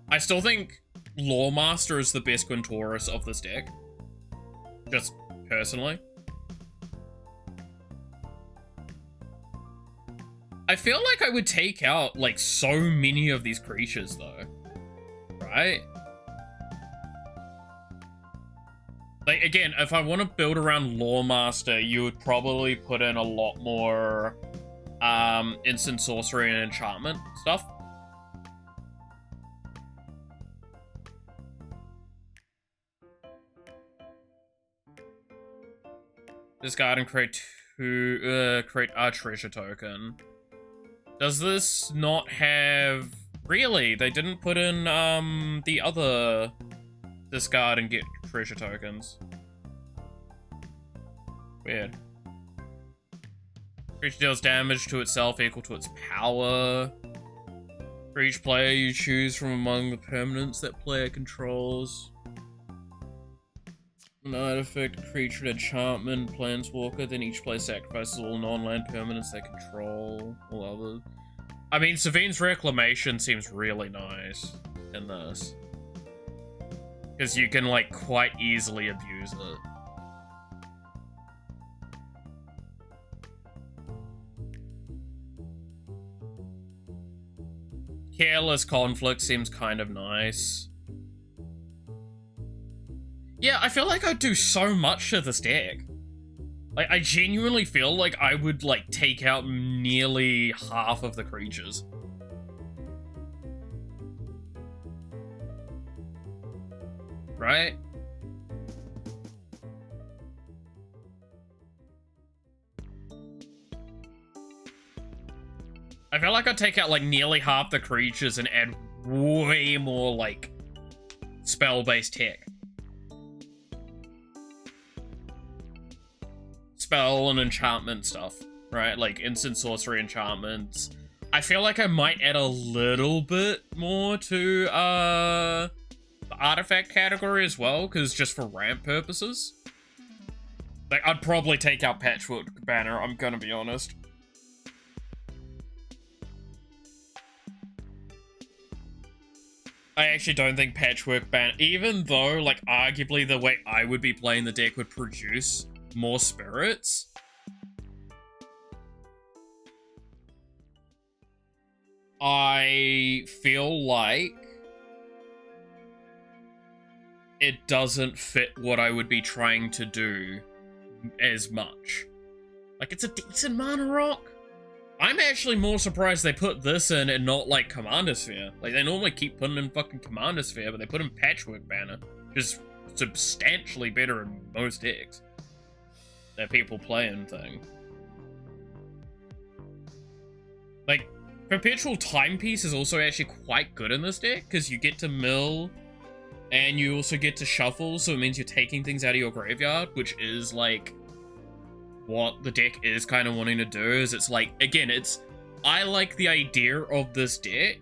[SPEAKER 1] I still think Lawmaster is the best Quintaurus of this deck. Just personally. I feel like I would take out, like, so many of these creatures, though. Right? Like, again, if I want to build around Lawmaster, you would probably put in a lot more instant sorcery and enchantment stuff. Discard and create a treasure token. Does this not have... Really? They didn't put in the other discard and get treasure tokens. Weird. Creature deals damage to itself equal to its power. For each player you choose from among the permanents that player controls. An artifact, creature, enchantment, planeswalker, then each player sacrifices all non-land permanents they control, all others. I mean, Savine's Reclamation seems really nice in this. Because you can, like, quite easily abuse it. Careless Conflict seems kind of nice. Yeah, I feel like I'd do so much to this deck. Like, I genuinely feel like I would, like, take out nearly half of the right? I feel like I'd take out like nearly half the creatures and add way more like spell-based tech. Spell and enchantment stuff, right? Like instant sorcery enchantments. I feel like I might add a little bit more to the artifact category as well, because just for ramp purposes. Like, I'd probably take out Patchwork Banner, I'm gonna be honest. I actually don't think Patchwork Banner, even though, like, arguably the way I would be playing the deck would produce more spirits, I feel like it doesn't fit what I would be trying to do as much. Like, it's a decent mana rock. I'm actually more surprised they put this in and not, like, Commander Sphere. Like, they normally keep putting in fucking Commander Sphere, but they put in Patchwork Banner, which is substantially better in most decks that people play and thing. Like, Perpetual Timepiece is also actually quite good in this deck, because you get to mill, and you also get to shuffle, so it means you're taking things out of your graveyard, which is, like, what the deck is kind of wanting to do. Is it's like, again, I like the idea of this deck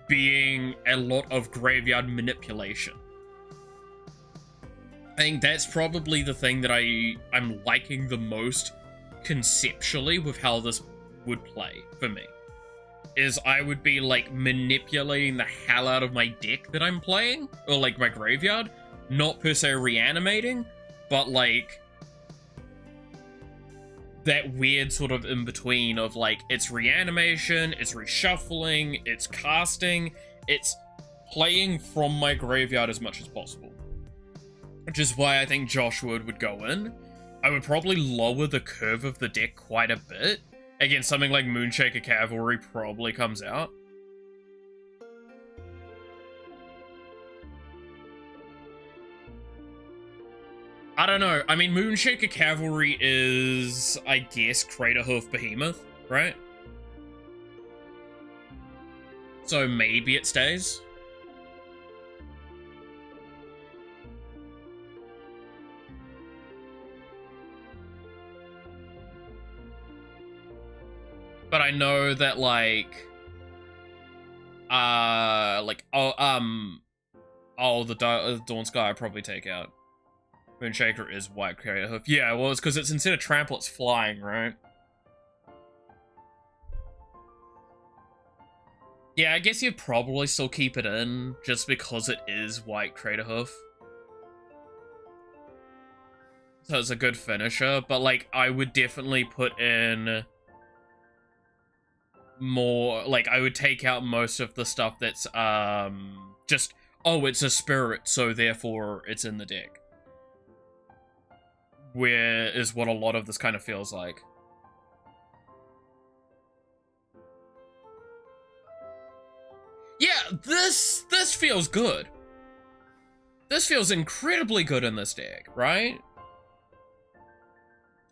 [SPEAKER 1] being a lot of graveyard manipulation. I think that's probably the thing that I'm liking the most conceptually with how this would play for me. Is I would be, like, manipulating the hell out of my deck that I'm playing, or, like, my graveyard. Not per se reanimating, but, like, that weird sort of in-between of, like, it's reanimation, it's reshuffling, it's casting, it's playing from my graveyard as much as possible. Which is why I think Josh would go in. I would probably lower the curve of the deck quite a bit. Again, something like Moonshaker Cavalry probably comes out. I don't know. I mean, Moonshaker Cavalry is, I guess, Craterhoof Behemoth, right? So maybe it stays. But I know that, like, the Dawn Sky I'd probably take out. Moonshaker is white Craterhoof. Yeah, well, it's because it's instead of trample, it's flying, right? Yeah, I guess you'd probably still keep it in, just because it is white Craterhoof. So it's a good finisher, but, like, I would definitely put in more, like, I would take out most of the stuff that's, just, oh, it's a spirit, so therefore it's in the deck. Where is what a lot of this kind of feels like. Yeah, this feels good. This feels incredibly good in this deck, right?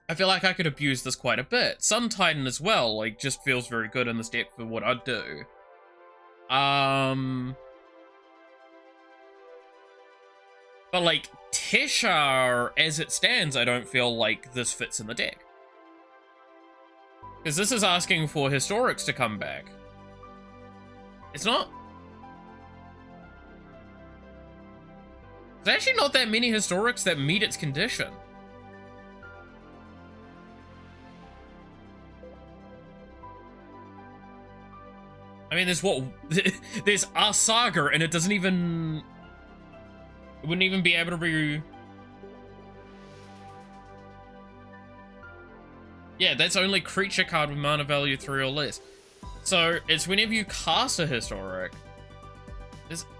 [SPEAKER 1] I feel like I could abuse this quite a bit. Sun Titan as well, like, just feels very good in this deck for what I'd do. But, like, Teshar, as it stands, I don't feel like this fits in the deck. Because this is asking for Historics to come back. It's not. There's actually not that many Historics that meet its condition. I mean, there's a Saga, and it doesn't even... It wouldn't even be able to be... Yeah, that's only creature card with mana value 3 or less. So, it's whenever you cast a Historic.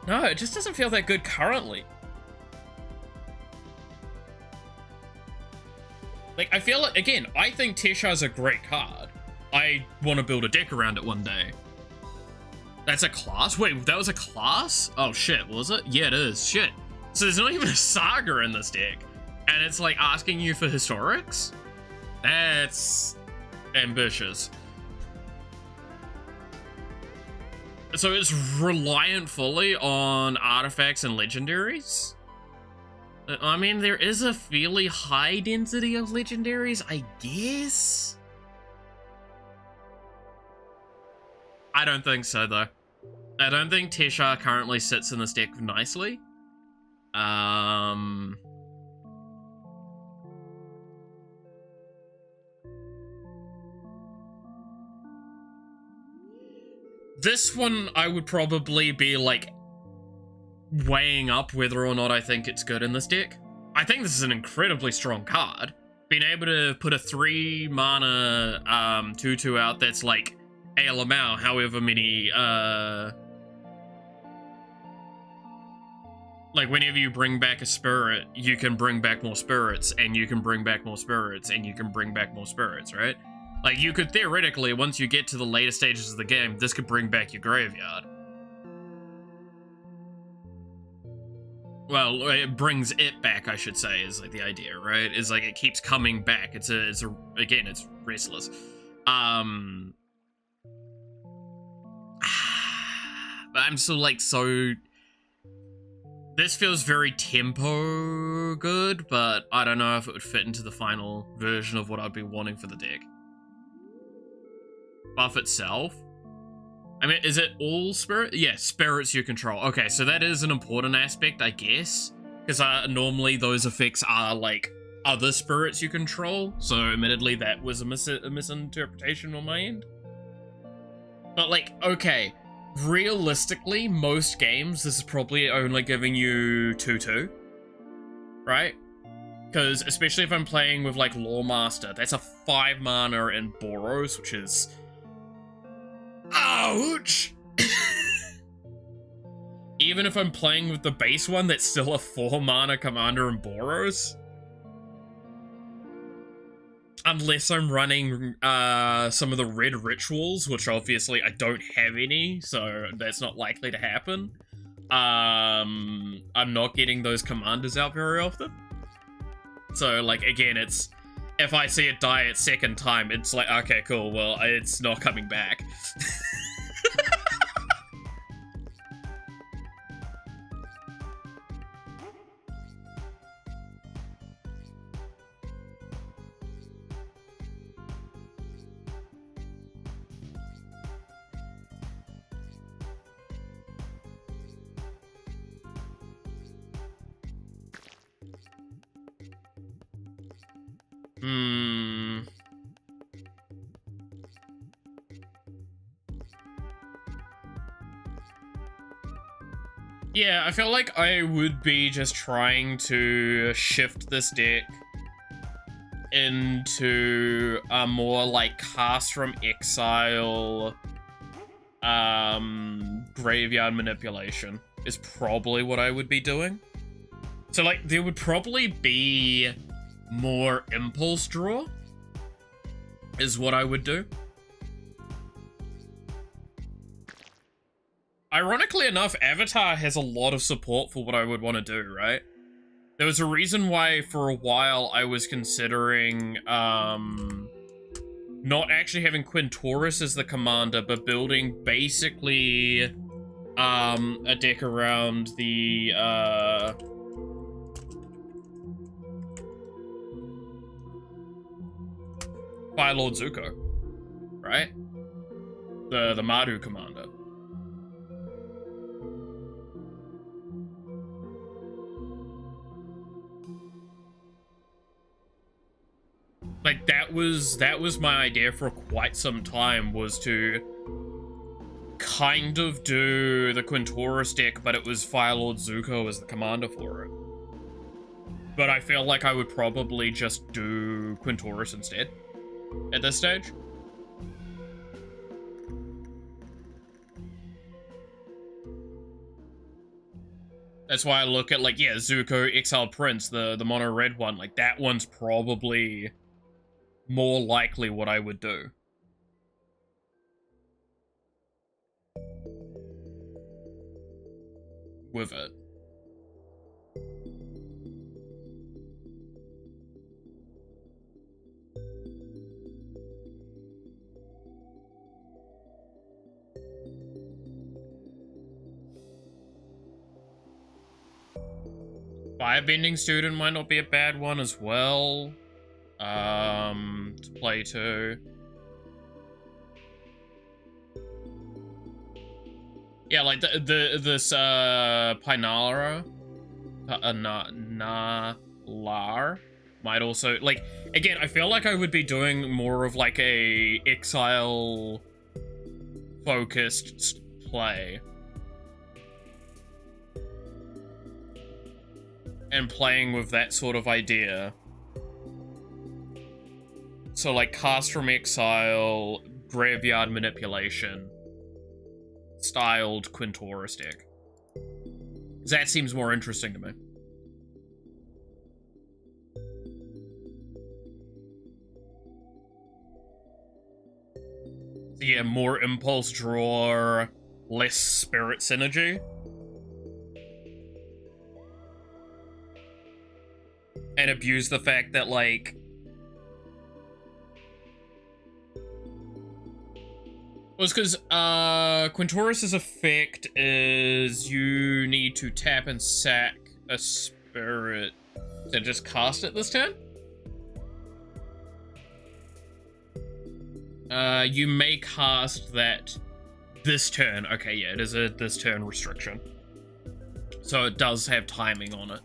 [SPEAKER 1] No, it just doesn't feel that good currently. Like, I feel like, again, I think Teshar's a great card. I want to build a deck around it one day. That's a class? Wait, that was a class? Oh shit, was it? Yeah, it is. Shit. So there's not even a saga in this deck. And it's like asking you for historics? That's ambitious. So it's reliant fully on artifacts and legendaries? I mean, there is a fairly high density of legendaries, I guess? I don't think so, though. I don't think Teshar currently sits in this deck nicely. This one, I would probably be, like, weighing up whether or not I think it's good in this deck. I think this is an incredibly strong card. Being able to put a 3 mana 2/2 out that's like ALML, however many like whenever you bring back a spirit, you can bring back more spirits, and you can bring back more spirits, and you can bring back more spirits, right? Like you could theoretically, once you get to the later stages of the game, this could bring back your graveyard. Well, it brings it back, I should say, is like the idea, right? Is like it keeps coming back. Again, it's restless. But I'm still like so. This feels very tempo good, but I don't know if it would fit into the final version of what I'd be wanting for the deck. Buff itself. I mean, is it all spirit? Yeah, spirits you control. Okay, so that is an important aspect, I guess. Because normally those effects are, like, other spirits you control. So, admittedly, that was a misinterpretation on my end. But, like, okay. Realistically, most games, this is probably only giving you 2/2. Right? Because, especially if I'm playing with, like, Lawmaster, that's a 5 mana in Boros, which is... ouch! Even if I'm playing with the base one, that's still a 4 mana commander in Boros. Unless I'm running some of the red rituals, which obviously I don't have any, so that's not likely to happen. I'm not getting those commanders out very often. So, like, again, it's... if I see it die its second time, it's like, okay, cool, well, it's not coming back. Yeah, I feel like I would be just trying to shift this deck into a more like cast from exile graveyard manipulation is probably what I would be doing. So like there would probably be more impulse draw is what I would do. Ironically enough, Avatar has a lot of support for what I would want to do, right? There was a reason why for a while I was considering not actually having Quintaurus as the commander, but building basically a deck around the Fire Lord Zuko, right? The Maru commander. Like that was my idea for quite some time, was to kind of do the Quintaurus deck, but it was Fire Lord Zuko as the commander for it. But I feel like I would probably just do Quintaurus instead at this stage. That's why I look at, like, yeah, Zuko, Exiled Prince, the mono red one, like that one's probably more likely what I would do. With it. Firebending student might not be a bad one as well. To play to. Yeah, like this Pinara, Lar might also, like, again, I feel like I would be doing more of like a exile focused play. And playing with that sort of idea. So like cast from exile, graveyard manipulation, styled Quintoris deck. That seems more interesting to me. So yeah, more impulse draw, less spirit synergy. And abuse the fact that, like, well, it's because Quintoris' effect is you need to tap and sack a spirit to just cast it this turn. You may cast that this turn. Okay, yeah, it is a this turn restriction. So it does have timing on it.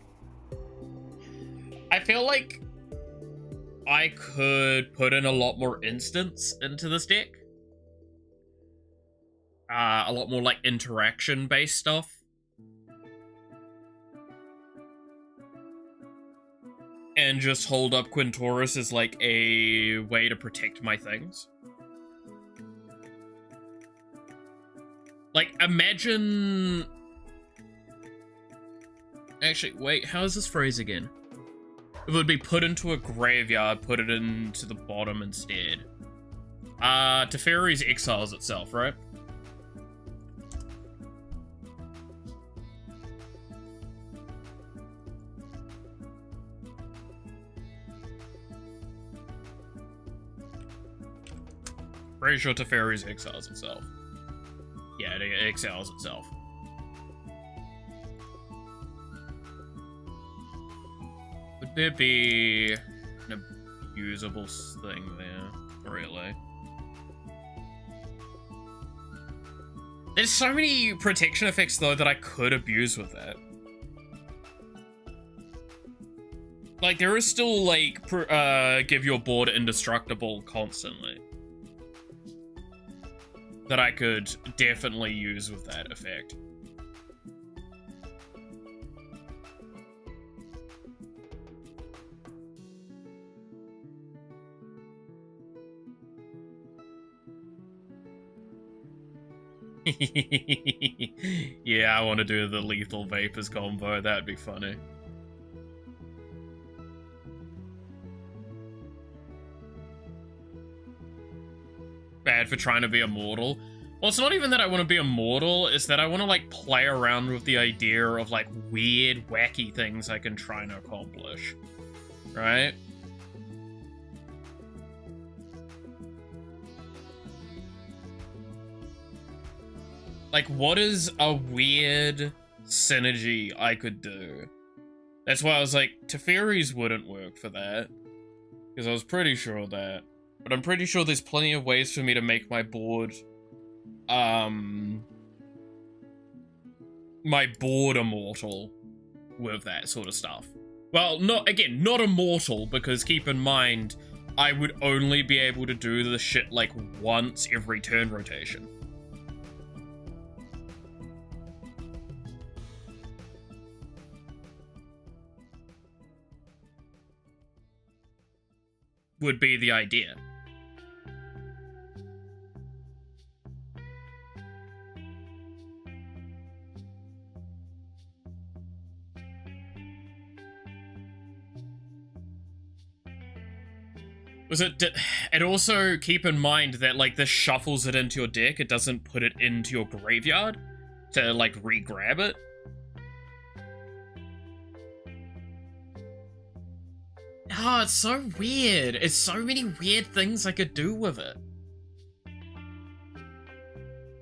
[SPEAKER 1] I feel like I could put in a lot more instants into this deck. A lot more like interaction-based stuff. And just hold up Quintoris as like a way to protect my things. Like, imagine... Actually, wait, how is this phrase again? It would be put into a graveyard, put it into the bottom instead. Teferi's exiles itself, right? Pretty sure Teferi's exiles itself. Yeah, it exiles itself. Would there be an abusable thing there? Really? There's so many protection effects, though, that I could abuse with that. Like, there is still, like, give your board indestructible constantly. That I could definitely use with that effect. Yeah, I want to do the lethal vapors combo. That'd be funny. Bad for trying to be immortal. Well, it's not even that I want to be immortal, it's that I want to, like, play around with the idea of, like, weird, wacky things I can try and accomplish. Right? Like, what is a weird synergy I could do? That's why I was like, Teferi's wouldn't work for that. Because I was pretty sure of that. But I'm pretty sure there's plenty of ways for me to make my board, my board immortal with that sort of stuff. Well, not immortal, because keep in mind, I would only be able to do this shit like once every turn rotation. Would be the idea. Was it? And also keep in mind that, like, this shuffles it into your deck. It doesn't put it into your graveyard to, like, re-grab it. Oh, it's so weird. It's so many weird things I could do with it.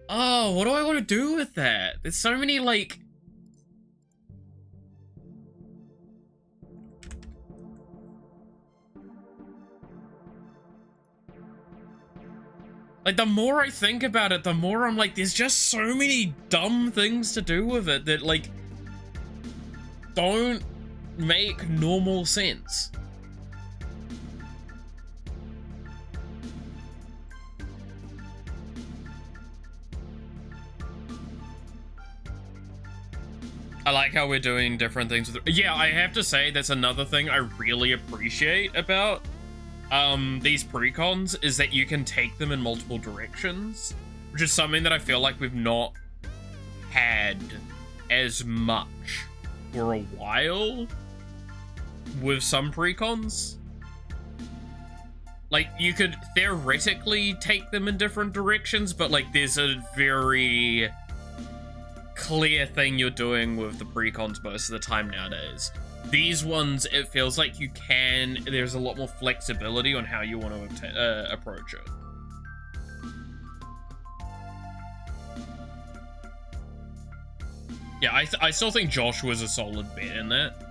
[SPEAKER 1] Oh, what do I want to do with that? There's so many, like... Like, the more I think about it, the more I'm like, there's just so many dumb things to do with it that, like, don't make normal sense. I like how we're doing different things with it. Yeah, I have to say that's another thing I really appreciate about these precons is that you can take them in multiple directions, which is something that I feel like we've not had as much for a while with some precons. Like, you could theoretically take them in different directions, but like there's a very clear thing you're doing with the precons most of the time nowadays. These ones, it feels like you can, there's a lot more flexibility on how you want to approach it. Yeah, I still think Josh was a solid bet in that.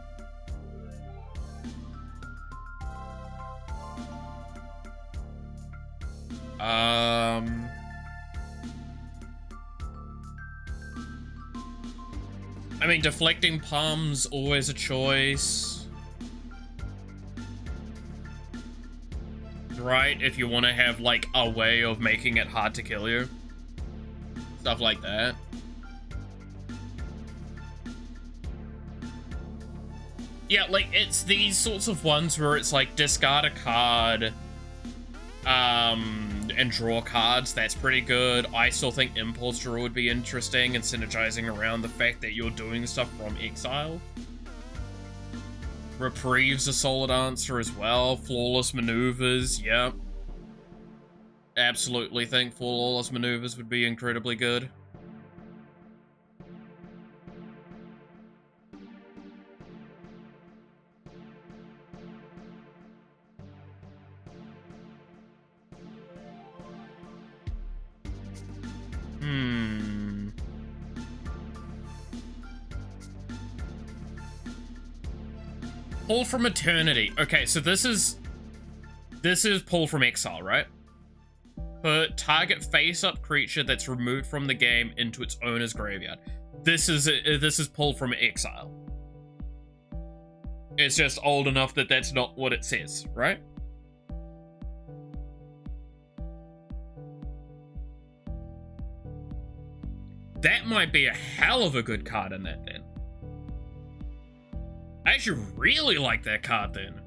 [SPEAKER 1] I mean, deflecting palms, always a choice. Right, if you want to have, like, a way of making it hard to kill you. Stuff like that. Yeah, like, it's these sorts of ones where it's like, discard a card, and draw cards. That's pretty good. I still think Impulse Draw would be interesting and synergizing around the fact that you're doing stuff from exile. Reprieve's a solid answer as well. Flawless Maneuvers, yeah. Absolutely think Flawless Maneuvers would be incredibly good. Pull from Eternity. Okay, so this is Pull from Exile, right? Put target face-up creature that's removed from the game into its owner's graveyard. This is Pull from Exile. It's just old enough that that's not what it says, right? That might be a hell of a good card in that then. I actually really like that card then.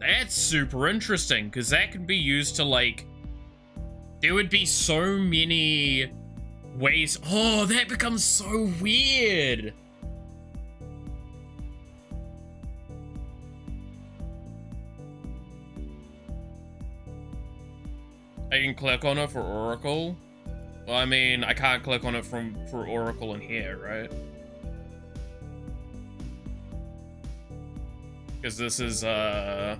[SPEAKER 1] That's super interesting, because that could be used to, like... There would be so many ways... Oh, that becomes so weird! I can click on it for Oracle. Well, I mean, I can't click on it for Oracle in here, right? Because this is, EDH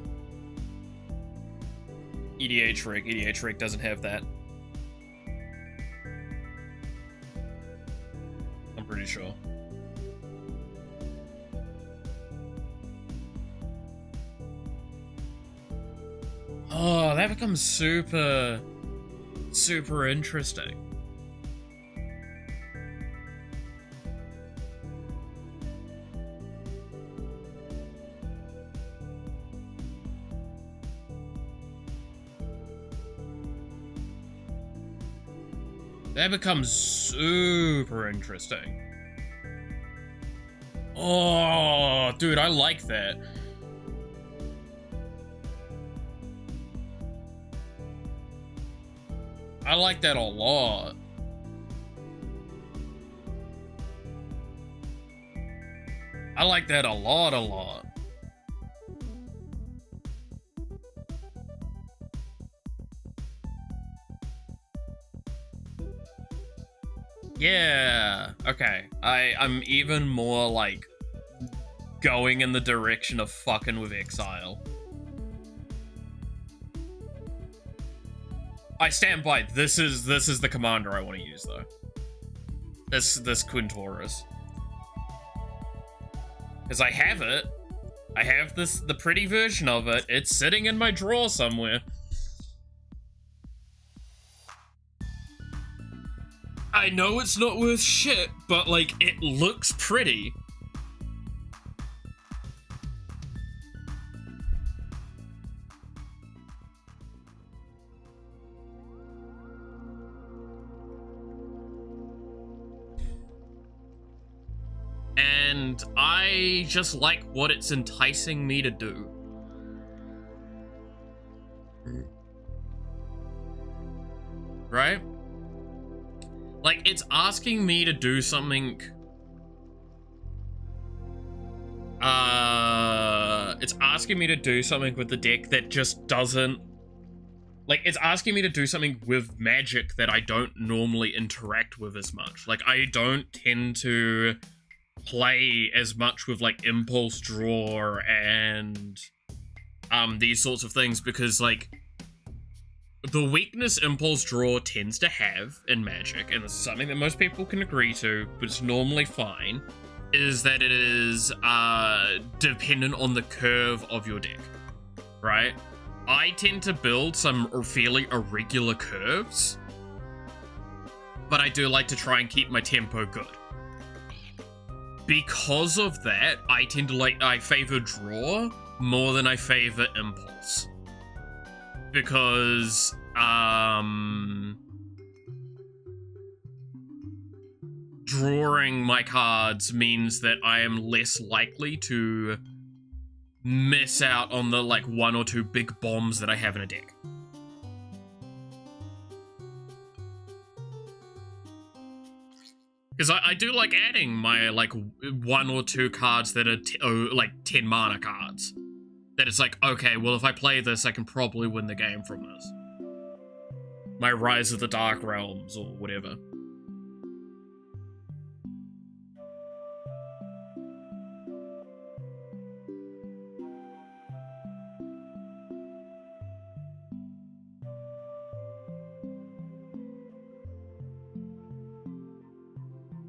[SPEAKER 1] rig. EDH rig doesn't have that. I'm pretty sure. Oh, that becomes super interesting. That becomes super interesting. Oh, dude, I like that. I like that a lot. I like that a lot. Yeah, okay. I'm even more, like, going in the direction of fucking with Exile. I stand by. This is the commander I want to use, though. This Quintaurus. Because I have it, I have the pretty version of it. It's sitting in my drawer somewhere. I know it's not worth shit, but, like, it looks pretty. And I just like what it's enticing me to do. Right? Like, it's asking me to do something... It's asking me to do something with the deck that just doesn't... Like, it's asking me to do something with Magic that I don't normally interact with as much. Like, I don't tend to play as much with, like, Impulse Draw and these sorts of things because, like, the weakness Impulse Draw tends to have in Magic, and this is something that most people can agree to, but it's normally fine, is that it is dependent on the curve of your deck, right? I tend to build some fairly irregular curves, but I do like to try and keep my tempo good. Because of that, I tend to I favor draw more than I favor impulse. Because, drawing my cards means that I am less likely to miss out on the, like, 1 or 2 big bombs that I have in a deck. Because I do like adding my, like, 1 or 2 cards that are, like, 10 mana cards. That it's like, okay, well, if I play this, I can probably win the game from this. My Rise of the Dark Realms, or whatever.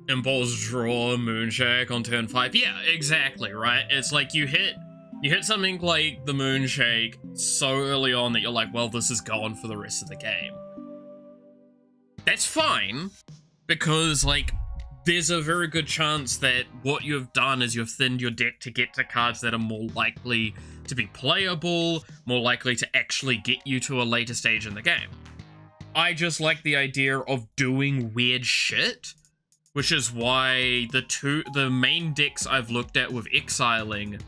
[SPEAKER 1] Impulse Draw, Moonshake on turn 5. Yeah, exactly, right? It's like you hit something like the Moonshake so early on that you're like, well, this is gone for the rest of the game. That's fine, because, like, there's a very good chance that what you've done is you've thinned your deck to get to cards that are more likely to be playable, more likely to actually get you to a later stage in the game. I just like the idea of doing weird shit, which is why the main decks I've looked at with exiling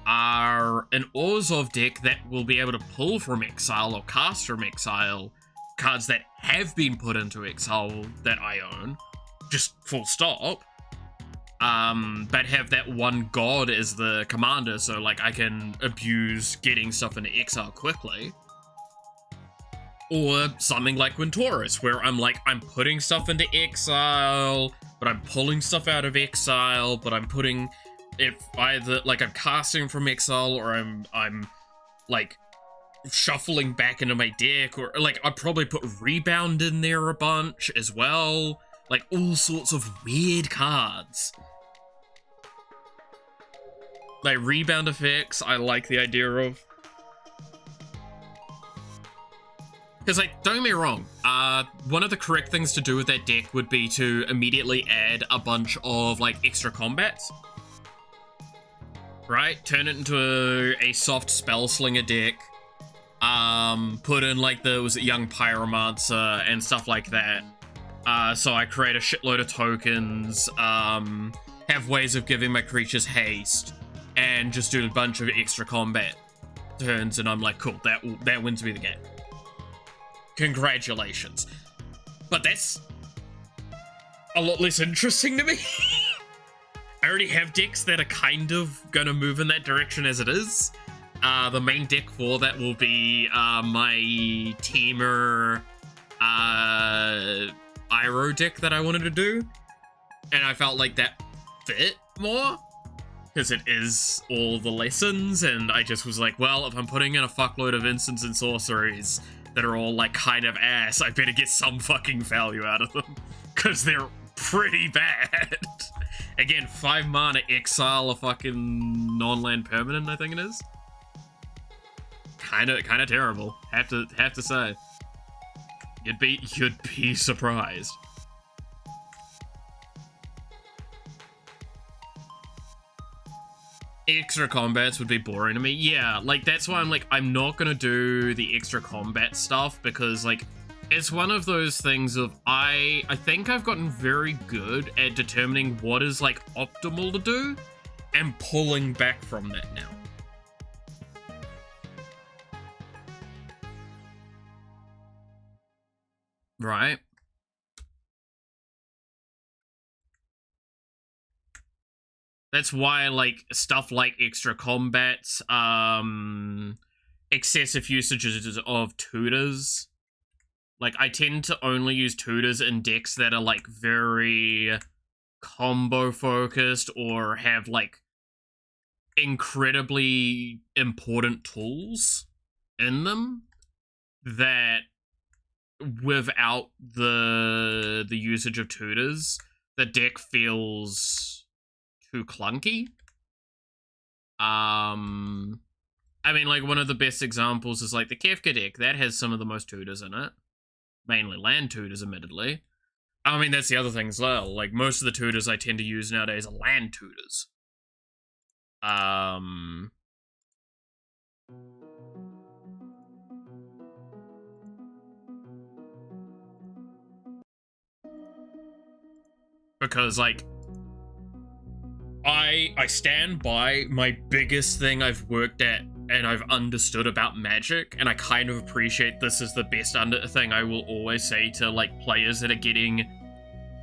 [SPEAKER 1] are an Orzhov deck that will be able to pull from exile or cast from exile cards that have been put into exile that I own, just full stop, but have that one god as the commander, so, like, I can abuse getting stuff into exile quickly. Or something like Wintoris, where I'm like, I'm putting stuff into exile, but I'm pulling stuff out of exile, but I'm putting it either, like, I'm casting from exile, or I'm like, shuffling back into my deck, or, like, I'd probably put Rebound in there a bunch as well. Like, all sorts of weird cards. Like, Rebound effects, I like the idea of. Because, like, don't get me wrong, one of the correct things to do with that deck would be to immediately add a bunch of, like, extra combats. Right? Turn it into a soft Spellslinger deck. Put in, like, was it Young Pyromancer and stuff like that. So I create a shitload of tokens, have ways of giving my creatures haste, and just do a bunch of extra combat turns, and I'm like, cool, that wins me the game. Congratulations. But that's a lot less interesting to me. I already have decks that are kind of gonna move in that direction as it is. The main deck for that will be my Teamer Iroh deck that I wanted to do. And I felt like that fit more, because it is all the lessons, and I just was like, well, if I'm putting in a fuckload of instants and sorceries that are all, like, kind of ass, I better get some fucking value out of them, because they're pretty bad. Again, 5 mana, exile a fucking non-land permanent, I think it is. Kinda terrible. Have to say. You'd be surprised. Extra combats would be boring to me. Yeah, like, that's why I'm like, I'm not gonna do the extra combat stuff, because, like, it's one of those things of, I think I've gotten very good at determining what is, like, optimal to do, and pulling back from that now. Right? That's why, like, stuff like extra combats, excessive usages of tutors. Like, I tend to only use tutors in decks that are, like, very combo-focused or have, like, incredibly important tools in them that, without the usage of tutors, the deck feels too clunky. I mean, like, one of the best examples is, like, the Kefka deck. That has some of the most tutors in it. Mainly land tutors, admittedly. I mean, that's the other thing as well. Like, most of the tutors I tend to use nowadays are land tutors. Because, like, I stand by my biggest thing I've worked at and I've understood about Magic, and I kind of appreciate this as the best thing I will always say to, like, players that are getting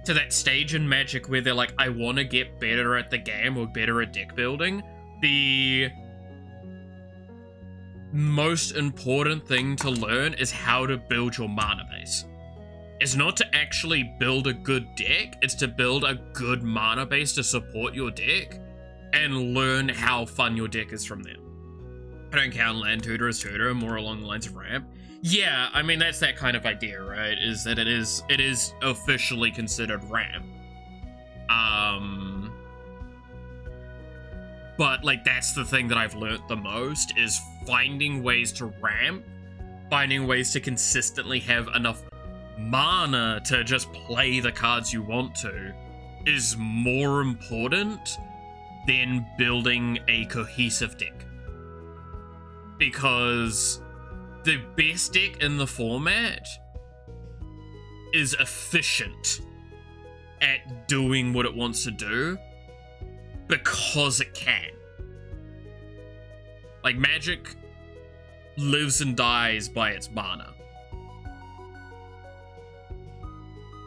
[SPEAKER 1] to that stage in Magic where they're like, I want to get better at the game or better at deck building. The most important thing to learn is how to build your mana base. It's not to actually build a good deck, it's to build a good mana base to support your deck and learn how fun your deck is from there. I don't count land tutor as tutor, more along the lines of ramp. Yeah, I mean, that's that kind of idea, right? Is that it is officially considered ramp. But, like, that's the thing that I've learnt the most, is finding ways to ramp, finding ways to consistently have enough mana to just play the cards you want to is more important than building a cohesive deck. Because the best deck in the format is efficient at doing what it wants to do because it can. Like, Magic lives and dies by its mana.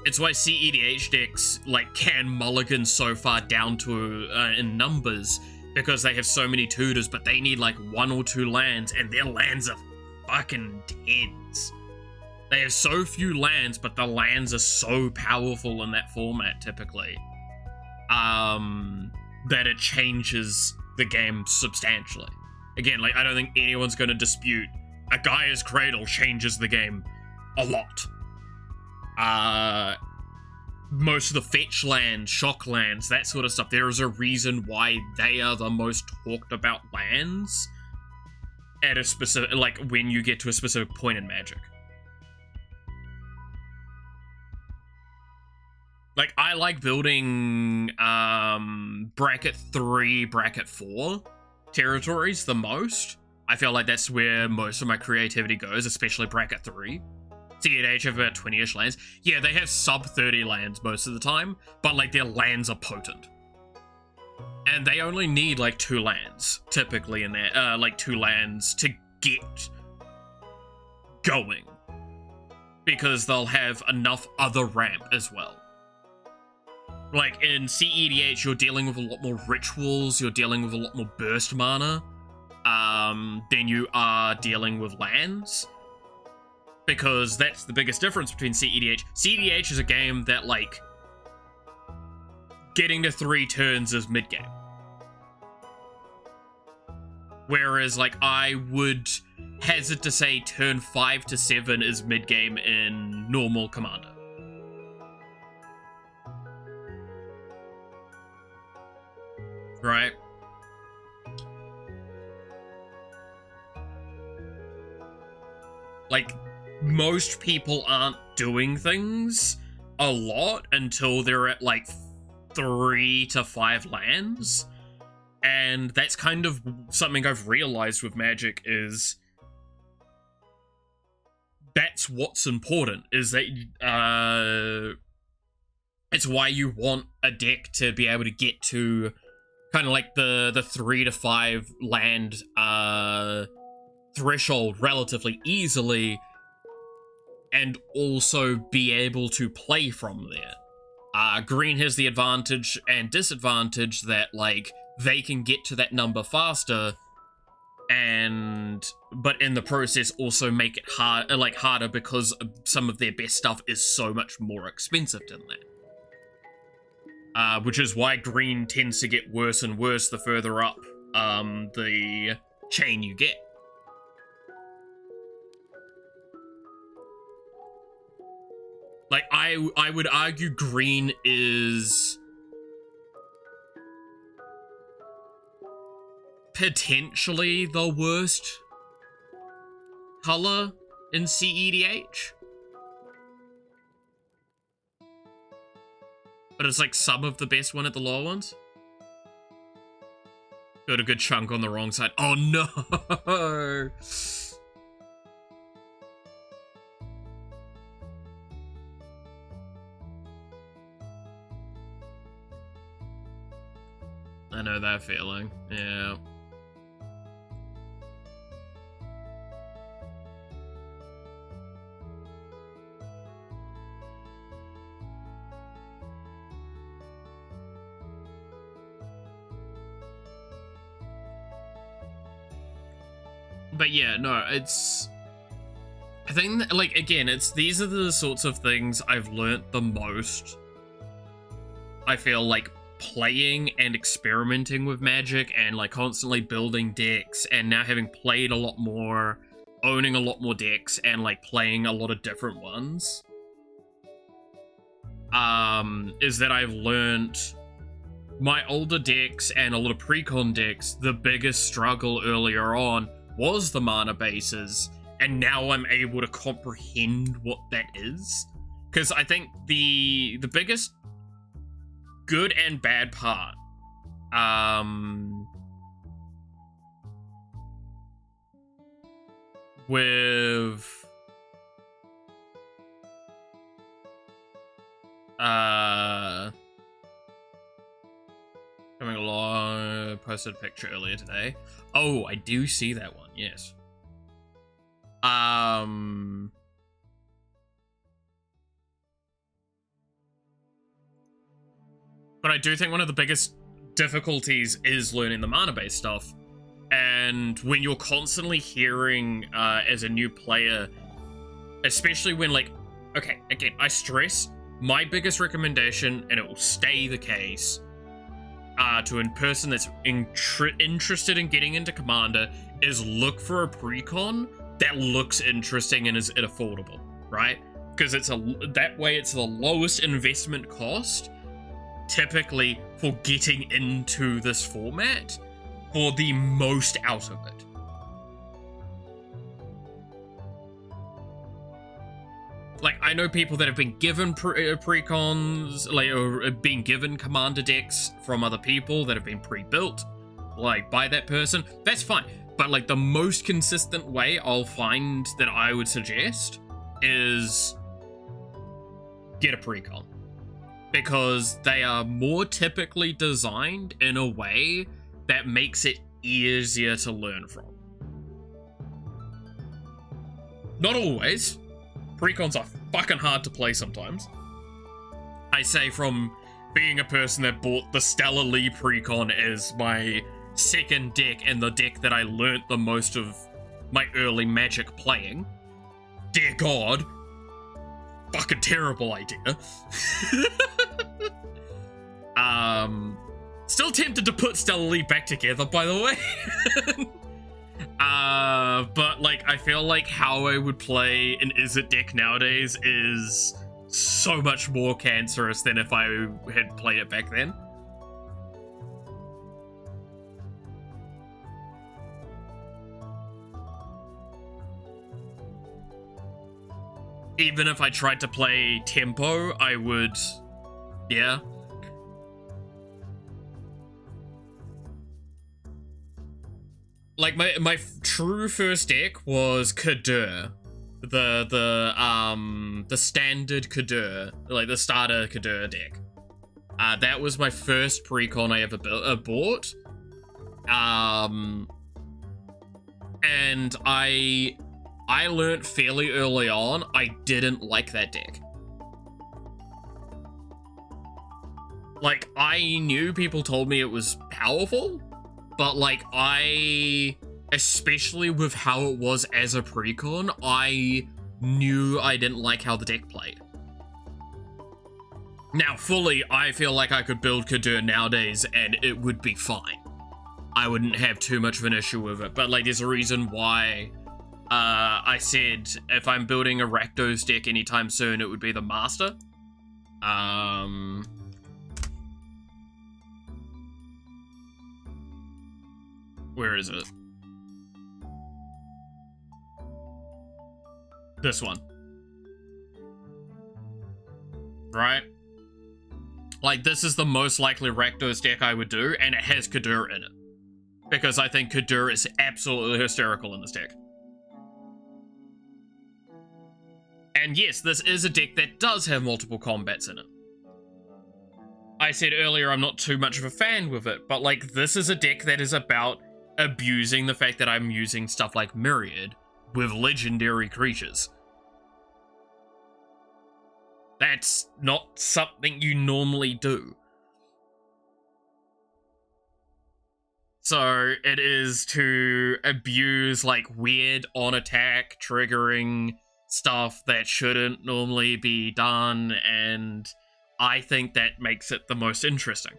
[SPEAKER 1] It's why CEDH decks, like, can mulligan so far down to in numbers, because they have so many tutors, but they need, like, 1 or 2 lands, and their lands are fucking tens. They have so few lands, but the lands are so powerful in that format, typically, that it changes the game substantially. Again, like, I don't think anyone's going to dispute a Gaia's Cradle changes the game a lot. Most of the fetch lands, shock lands, that sort of stuff, there is a reason why they are the most talked about lands at a specific, like, when you get to a specific point in Magic. Like, I like building, bracket 3, bracket 4 territories the most. I feel like that's where most of my creativity goes, especially bracket 3. CEDH have about 20-ish lands. Yeah, they have sub 30 lands most of the time, but, like, their lands are potent. And they only need, like, 2 lands, typically, in there, like, 2 lands to get going. Because they'll have enough other ramp as well. Like, in CEDH, you're dealing with a lot more rituals, you're dealing with a lot more burst mana, than you are dealing with lands. Because that's the biggest difference between CEDH. CEDH is a game that, like, getting to 3 turns is mid-game. Whereas, like, I would hazard to say turn 5 to 7 is mid-game in normal Commander. right? Like, most people aren't doing things a lot until they're at, like, 3 to 5 lands. And that's kind of something I've realized with Magic is that's what's important, is that, it's why you want a deck to be able to get to kind of like the 3 to 5 land, threshold relatively easily, and also be able to play from there. Green has the advantage and disadvantage that, like, they can get to that number faster, but in the process also make it harder because some of their best stuff is so much more expensive than that. Which is why green tends to get worse and worse the further up the chain you get. Like, I would argue green is potentially the worst color in CEDH. But it's like some of the best one at the lower ones. Got a good chunk on the wrong side. Oh no! I know that feeling, yeah. But yeah, no, it's... I think, that, like, again, these are the sorts of things I've learnt the most. I feel like playing and experimenting with Magic and, like, constantly building decks and now having played a lot more, owning a lot more decks and, like, playing a lot of different ones. Is that I've learnt my older decks and a lot of pre-con decks, the biggest struggle earlier on was the mana bases, and now I'm able to comprehend what that is. Because I think the biggest good and bad part, with coming along, posted a picture earlier today. Oh, I do see that one, yes. But I do think one of the biggest difficulties is learning the mana-based stuff. And when you're constantly hearing, as a new player, especially when, like, okay, again, I stress, my biggest recommendation, and it will stay the case, to a person that's interested in getting into Commander, is look for a precon that looks interesting and is affordable, right? Because that way it's the lowest investment cost, typically, for getting into this format, for the most out of it. Like, I know people that have been given precons, like, or been given commander decks from other people that have been pre-built, like, by that person. That's fine. But, like, the most consistent way I'll find that I would suggest is get a precon. Because they are more typically designed in a way that makes it easier to learn from. Not always. Precons are fucking hard to play sometimes. I say from being a person that bought the Stellar Lee precon as my second deck and the deck that I learnt the most of my early Magic playing. Dear God. Fucking terrible idea. Still tempted to put Stellar Lee back together, by the way. But, like, I feel like how I would play an Izzet deck nowadays is so much more cancerous than if I had played it back then. even if I tried to play tempo, I would, yeah. Like, my true first deck was Kadur. The standard Kadur, like the starter Kadur deck. That was my first precon I ever bought. And I learned fairly early on I didn't like that deck. Like, I knew people told me it was powerful, but like, especially with how it was as a precon, I knew I didn't like how the deck played. Now, fully, I feel like I could build Kadur nowadays and it would be fine. I wouldn't have too much of an issue with it, but like, there's a reason why I said if I'm building a Rakdos deck anytime soon, it would be the Master. Where is it? This one. Right? Like, this is the most likely Rakdos deck I would do, and it has Kadur in it. Because I think Kadur is absolutely hysterical in this deck. And yes, this is a deck that does have multiple combats in it. I said earlier I'm not too much of a fan with it, but like, this is a deck that is about abusing the fact that I'm using stuff like Myriad with legendary creatures. That's not something you normally do. So it is to abuse like weird on attack triggering stuff that shouldn't normally be done, and I think that makes it the most interesting.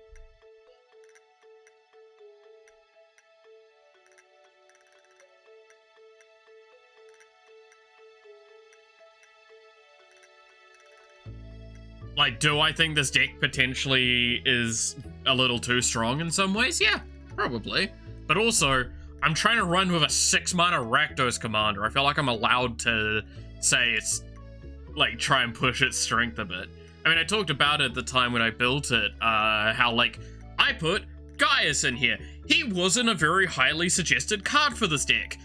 [SPEAKER 1] Like, do I think this deck potentially is a little too strong in some ways? Yeah, probably. But also, I'm trying to run with a 6-mana Rakdos commander. I feel like I'm allowed to say it's, like, try and push its strength a bit. I mean, I talked about it at the time when I built it, how, like, I put Gaius in here. He wasn't a very highly suggested card for this deck.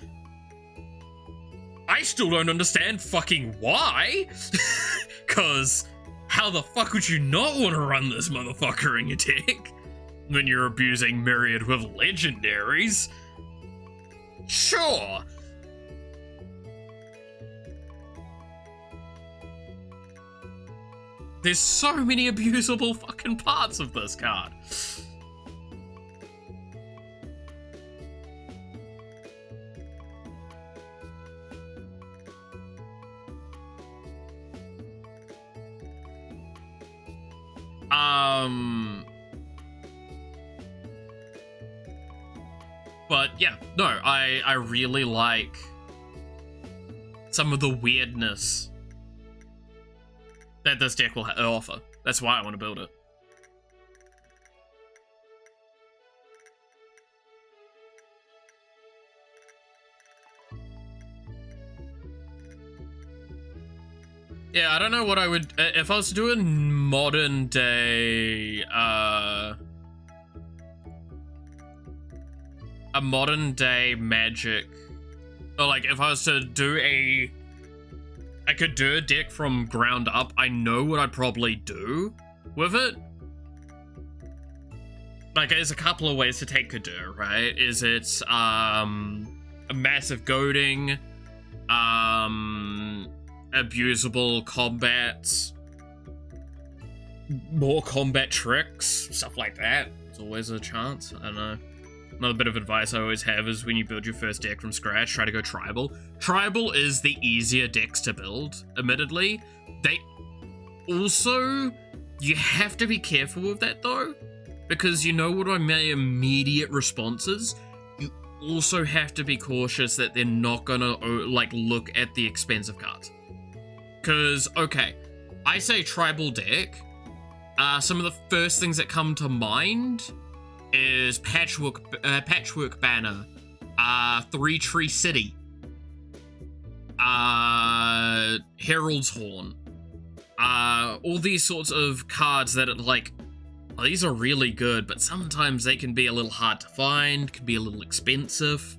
[SPEAKER 1] I still don't understand fucking why. Because how the fuck would you not want to run this motherfucker in your deck when you're abusing Myriad with legendaries? Sure. There's so many abusable fucking parts of this card. But yeah, no, I really like some of the weirdness that this deck will offer. That's why I want to build it. Yeah, I don't know what I would... If I was to do a modern day... a modern day Magic... Or like, if I was to do a Kadur deck from ground up, I know what I'd probably do with it. Like, there's a couple of ways to take Kadur, right? Is it, a massive goading, abusable combats, more combat tricks, stuff like that. It's always a chance. I don't know. Another bit of advice I always have is when you build your first deck from scratch, try to go tribal. Tribal is the easier decks to build, admittedly. They also, you have to be careful with that though, because you know what my immediate response is? You also have to be cautious that they're not gonna like look at the expensive cards. Because, okay, I say tribal deck, some of the first things that come to mind is Patchwork Banner, 3 Tree City, Herald's Horn, all these sorts of cards that are like, oh, these are really good, but sometimes they can be a little hard to find, can be a little expensive.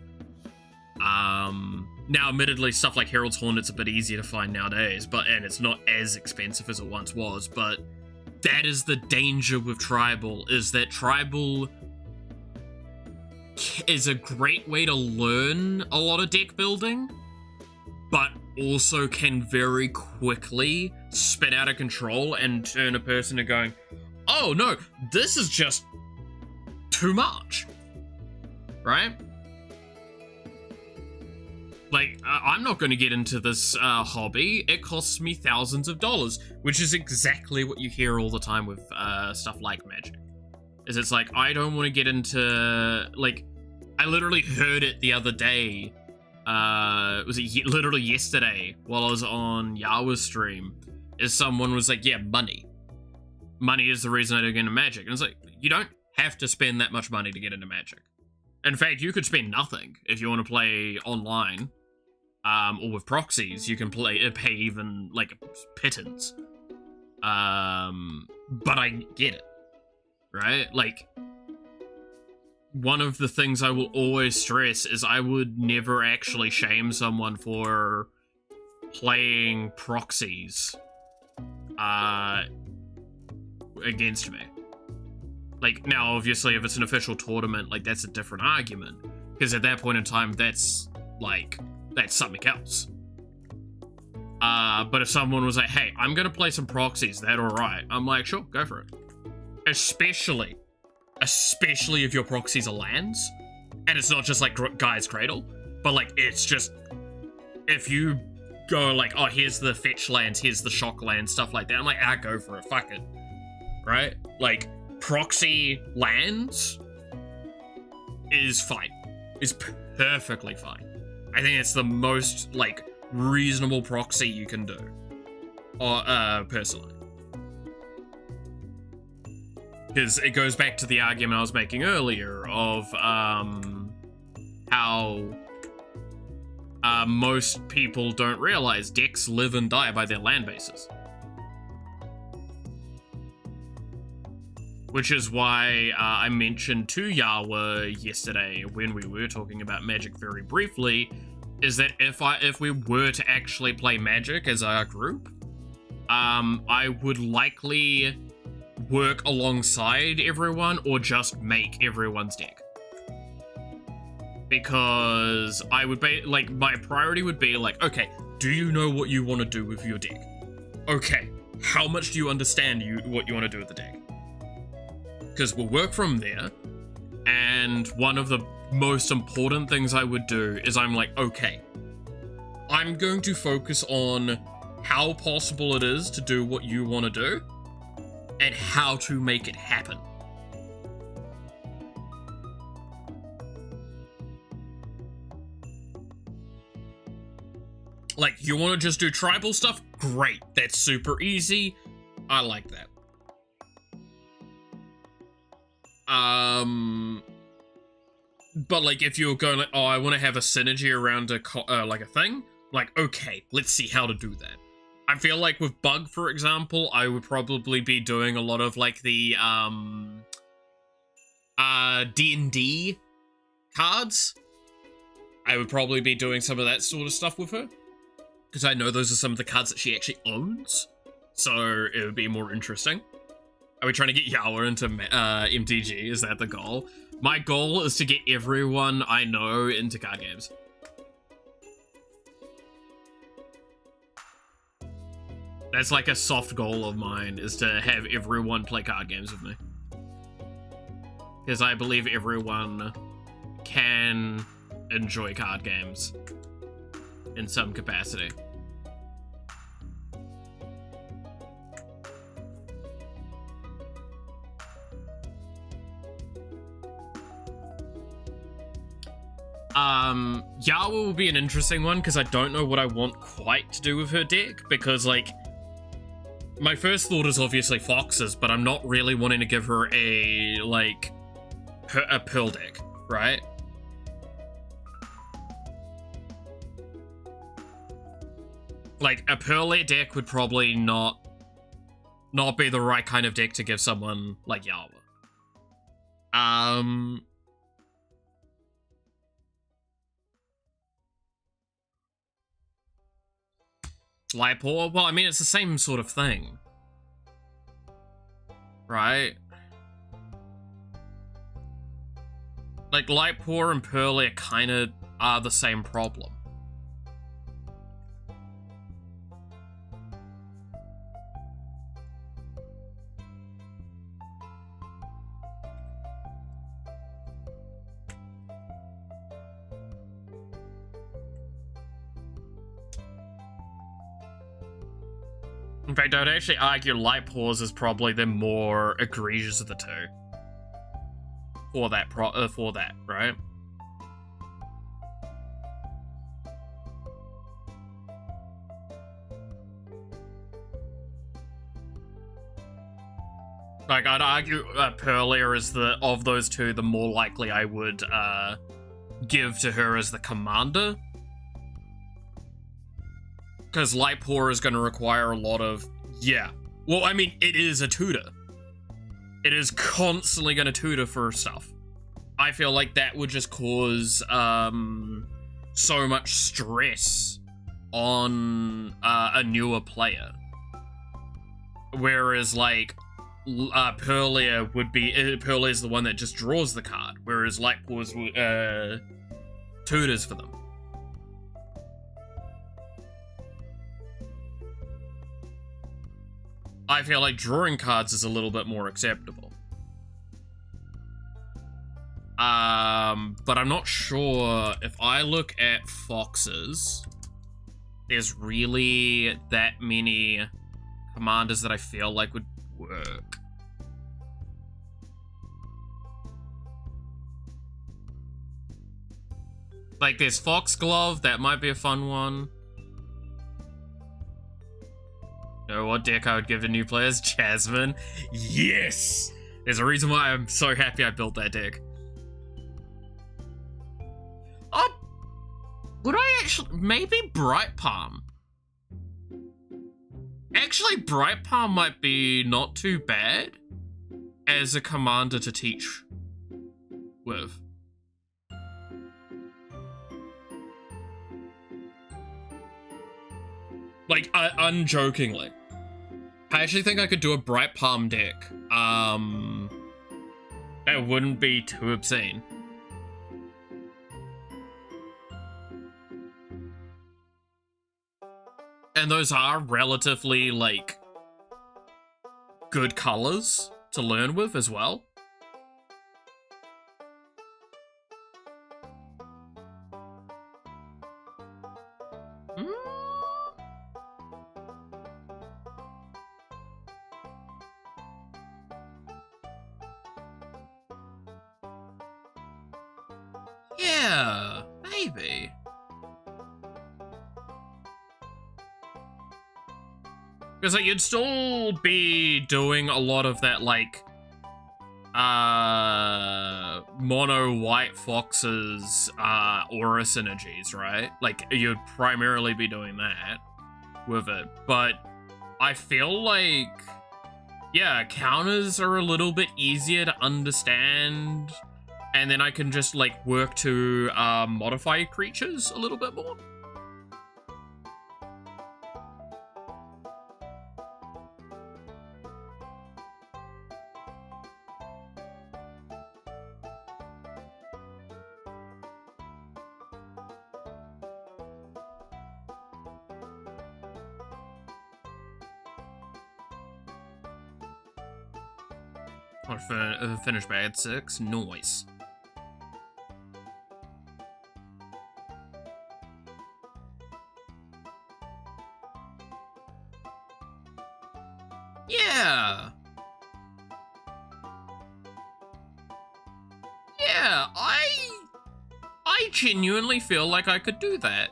[SPEAKER 1] Now, admittedly, stuff like Herald's Horn, it's a bit easier to find nowadays, and it's not as expensive as it once was, but that is the danger with Tribal, is that Tribal is a great way to learn a lot of deck building, but also can very quickly spin out of control and turn a person to going, oh no, this is just too much, right? Like, I'm not going to get into this hobby. It costs me thousands of dollars, which is exactly what you hear all the time with stuff like Magic. Is it's like, I don't want to get into, like, I literally heard it the other day. Was it literally yesterday while I was on Yawa's stream? Is someone was like, yeah, money. Money is the reason I don't get into Magic. And it's like, you don't have to spend that much money to get into Magic. In fact, you could spend nothing if you want to play online. Or with proxies, you can pay even, like, a pittance. But I get it, right? Like, one of the things I will always stress is I would never actually shame someone for playing proxies, against me. Like, now, obviously, if it's an official tournament, like, that's a different argument. Because at that point in time, that's, like, that's something else. But if someone was like, hey, I'm gonna play some proxies, that alright? I'm like, sure, go for it. Especially if your proxies are lands, and it's not just like Guy's Cradle, but like, it's just, if you go like, oh, here's the fetch lands, here's the shock lands, stuff like that, I'm like, go for it, fuck it. Right? Like, proxy lands is fine. Is perfectly fine. I think it's the most, like, reasonable proxy you can do. Or, personally. Because it goes back to the argument I was making earlier of, how, most people don't realize decks live and die by their land bases. Which is why I mentioned to Yawa yesterday when we were talking about Magic very briefly, is that if we were to actually play Magic as our group, I would likely work alongside everyone or just make everyone's deck. Because I would be, like, my priority would be like, okay, do you know what you want to do with your deck? Okay, how much do you understand what you want to do with the deck? Because we'll work from there, and one of the most important things I would do is I'm like, okay, I'm going to focus on how possible it is to do what you want to do, and how to make it happen. Like, you want to just do tribal stuff? Great, that's super easy. I like that. But like, if you're going like, oh, I want to have a synergy around like a thing, like, okay, let's see how to do that. I feel like with Bug, for example, I would probably be doing a lot of like the D&D cards. I would probably be doing some of that sort of stuff with her, because I know those are some of the cards that she actually owns, so it would be more interesting. Are we trying to get Yawa into MTG? Is that the goal? My goal is to get everyone I know into card games. That's like a soft goal of mine, is to have everyone play card games with me. Because I believe everyone can enjoy card games in some capacity. Yawa will be an interesting one, because I don't know what I want quite to do with her deck, because, like, my first thought is obviously Foxes, but I'm not really wanting to give her a, like, a Pearl deck, right? Like, a Pearlier deck would probably not be the right kind of deck to give someone like Yawa. Lightpaw? Well, I mean, it's the same sort of thing. Right? Like, Lightpaw and Pearlier kind of are the same problem. In fact, I would actually argue Lightpaws is probably the more egregious of the two. For that, right? Like, I'd argue Pearlier is of those two, the more likely I would give to her as the commander. Because Lightpaw is going to require a lot of... Yeah. Well, I mean, it is a tutor. It is constantly going to tutor for stuff. I feel like that would just cause so much stress on a newer player. Whereas, like, Pearlier would be... Pearlier is the one that just draws the card. Whereas Lightpaw's tutors for them. I feel like drawing cards is a little bit more acceptable. But I'm not sure if I look at foxes, there's really that many commanders that I feel like would work. Like, there's Foxglove, that might be a fun one. You know what deck I would give to new players? Jasmine. Yes! There's a reason why I'm so happy I built that deck. Oh! Would I actually... Maybe Bright Palm. Actually, Bright Palm might be not too bad as a commander to teach with. Like, unjokingly. I actually think I could do a Bright Palm deck. That wouldn't be too obscene. And those are relatively, like, good colors to learn with as well. Yeah, maybe. Because, like, you'd still be doing a lot of that, like, mono white foxes, aura synergies, right? Like, you'd primarily be doing that with it. But I feel like, yeah, counters are a little bit easier to understand. And then I can just, like, work to modify creatures a little bit more. I'll finish bad 6. Nice. Yeah. Yeah, I genuinely feel like I could do that.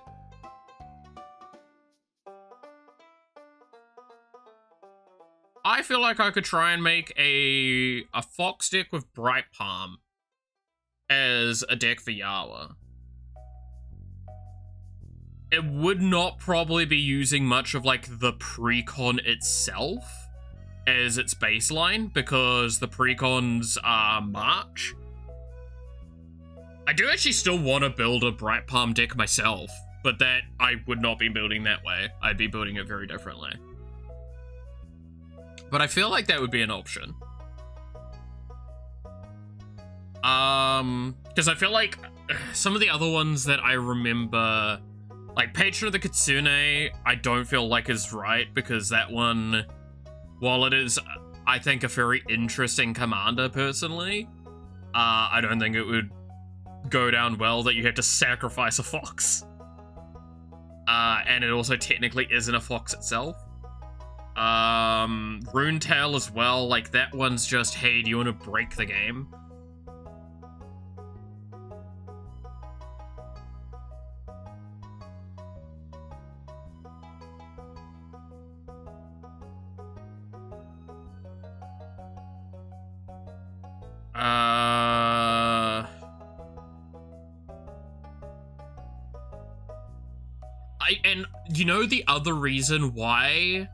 [SPEAKER 1] I feel like I could try and make a fox deck with Bright Palm as a deck for Yawa. it would not probably be using much of like the precon itself as its baseline, because the precons are March. I do actually still want to build a Bright Palm deck myself, but that I would not be building that way. I'd be building it very differently. But I feel like that would be an option. Because I feel like some of the other ones that I remember, like Patron of the Kitsune, I don't feel like is right, because that one, while it is, I think, a very interesting commander personally, I don't think it would go down well that you have to sacrifice a fox. And it also technically isn't a fox itself. Runetail as well, like that one's just, hey, do you want to break the game? And you know the other reason why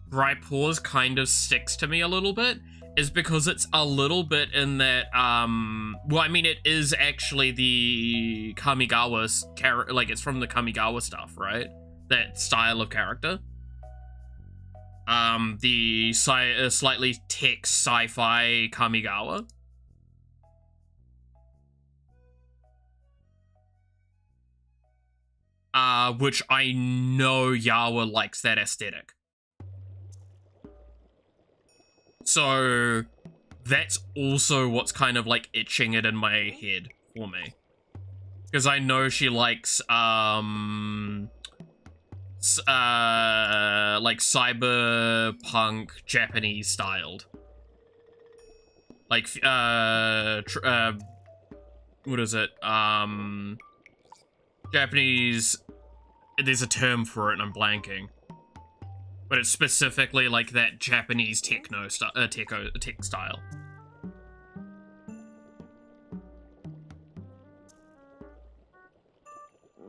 [SPEAKER 1] Bright Paws kind of sticks to me a little bit is because it's a little bit in that, well, I mean, it is actually the Kamigawa's character, like, it's from the Kamigawa stuff, right? That style of character. The slightly tech sci-fi Kamigawa. Which I know Yawa likes that aesthetic. So that's also what's kind of like itching it in my head for me. Because I know she likes, like cyberpunk Japanese styled. Like, what is it? Japanese, there's a term for it and I'm blanking. But it's specifically like that Japanese techno tech style.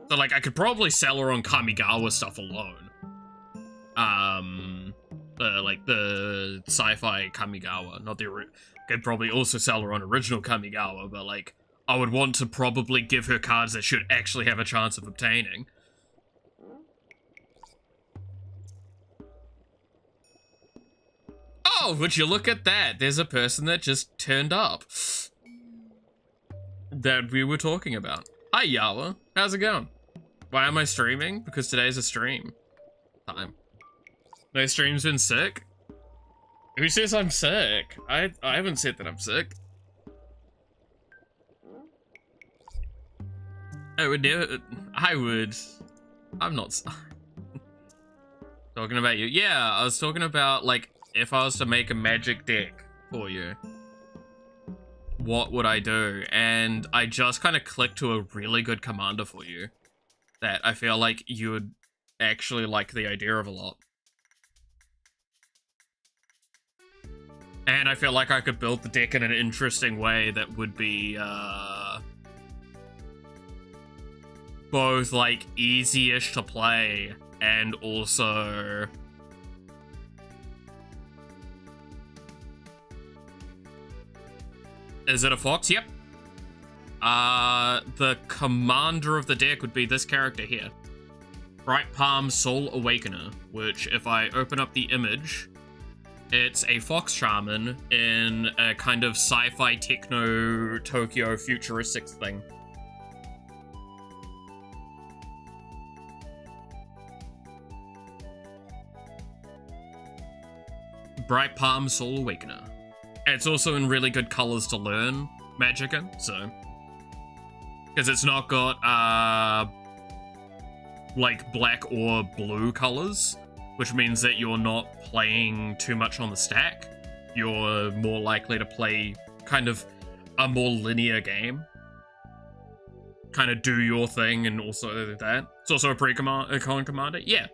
[SPEAKER 1] So like I could probably sell her on Kamigawa stuff alone. Like the sci-fi Kamigawa, not the could probably also sell her on original Kamigawa, but like I would want to probably give her cards that should actually have a chance of obtaining. Oh, would you look at that? There's a person that just turned up that we were talking about. Hi, Yawa. How's it going? Why am I streaming? Because today's a stream time. No stream's been sick? Who says I'm sick? I haven't said that I'm sick. I would never. I would. I'm not talking about you. Yeah, I was talking about like if I was to make a magic deck for you, what would I do? And I just kind of clicked to a really good commander for you that I feel like you would actually like the idea of a lot. And I feel like I could build the deck in an interesting way that would be, both, like, easy-ish to play, and also... Is it a fox? Yep. The commander of the deck would be this character here. Bright Palm Soul Awakener, which, if I open up the image, it's a fox shaman in a kind of sci-fi techno Tokyo futuristic thing. Bright Palm Soul Awakener. It's also in really good colors to learn magic in, so... Because it's not got, like, black or blue colors, which means that you're not playing too much on the stack. You're more likely to play kind of a more linear game. Kind of do your thing and also that. It's also a con commander, yeah.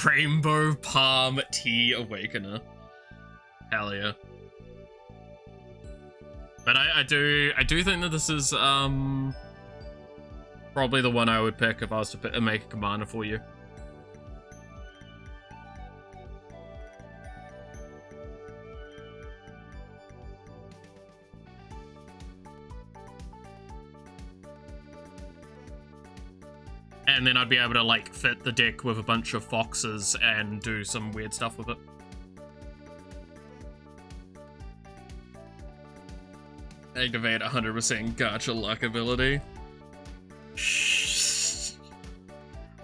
[SPEAKER 1] Rainbow Palm Tea Awakener. Hell yeah. But I do think that this is, Probably the one I would pick if I was to make a commander for you. And then I'd be able to, like, fit the deck with a bunch of foxes and do some weird stuff with it. Activate 100% gacha luck ability.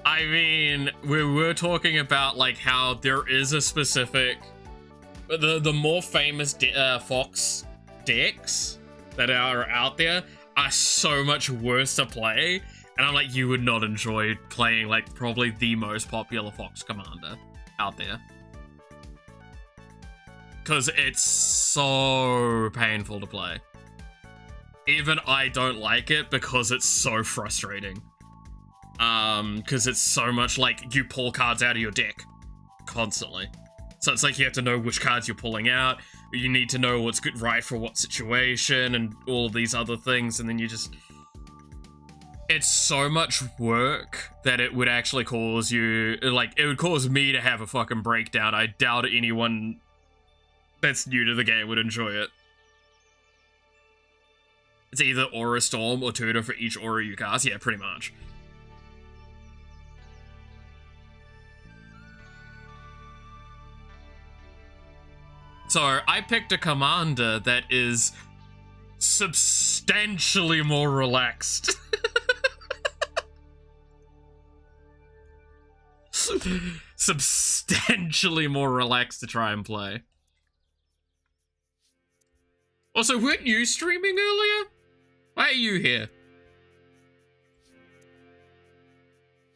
[SPEAKER 1] I mean, we were talking about, like, how there is a specific... The more famous fox decks that are out there are so much worse to play. And I'm like, you would not enjoy playing, like, probably the most popular fox commander out there. Because it's so painful to play. Even I don't like it because it's so frustrating. Because it's so much like you pull cards out of your deck constantly. So it's like you have to know which cards you're pulling out. You need to know what's good, right for what situation and all these other things. And then you just... It's so much work that it would actually cause you... Like, it would cause me to have a fucking breakdown. I doubt anyone that's new to the game would enjoy it. It's either Aura Storm or Tutor for each Aura you cast. Yeah, pretty much. So, I picked a commander that is substantially more relaxed. Substantially more relaxed to try and play. Also, weren't you streaming earlier? Why are you here?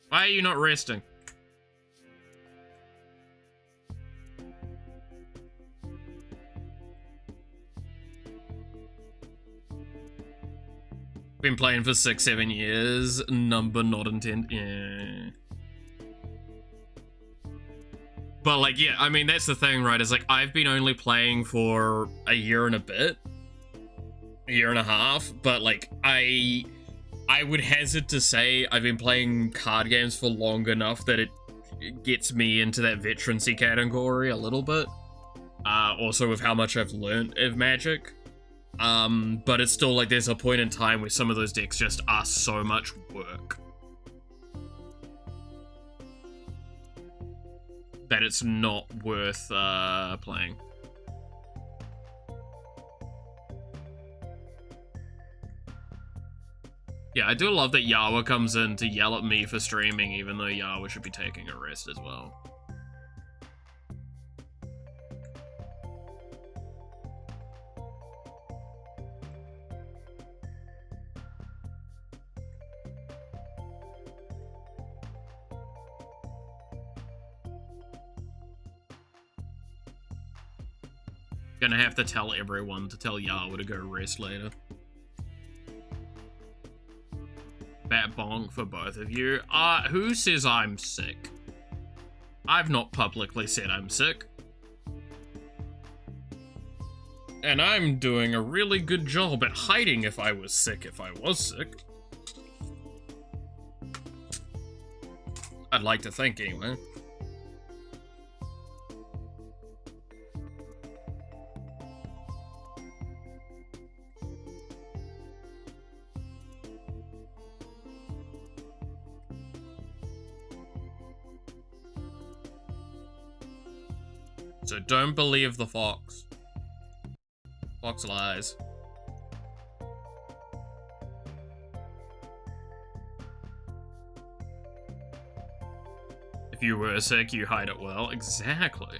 [SPEAKER 1] Why are you not resting? Been playing for 6-7 years. Number not intended. Yeah. But, like, yeah, I mean, that's the thing, right? Is like, I've been only playing for a year and a bit. A year and a half. But, like, I would hazard to say I've been playing card games for long enough that it gets me into that veterancy category a little bit. Also with how much I've learned of Magic. But it's still like there's a point in time where some of those decks just are so much work that it's not worth playing. Yeah, I do love that Yawa comes in to yell at me for streaming, even though Yawa should be taking a rest as well. Gonna have to tell everyone to tell Yawa to go rest later. Bat bong for both of you. Who says I'm sick? I've not publicly said I'm sick. And I'm doing a really good job at hiding if I was sick, sick. I'd like to think, anyway. So don't believe the fox. Fox lies. If you were sick, you hide it well. Exactly.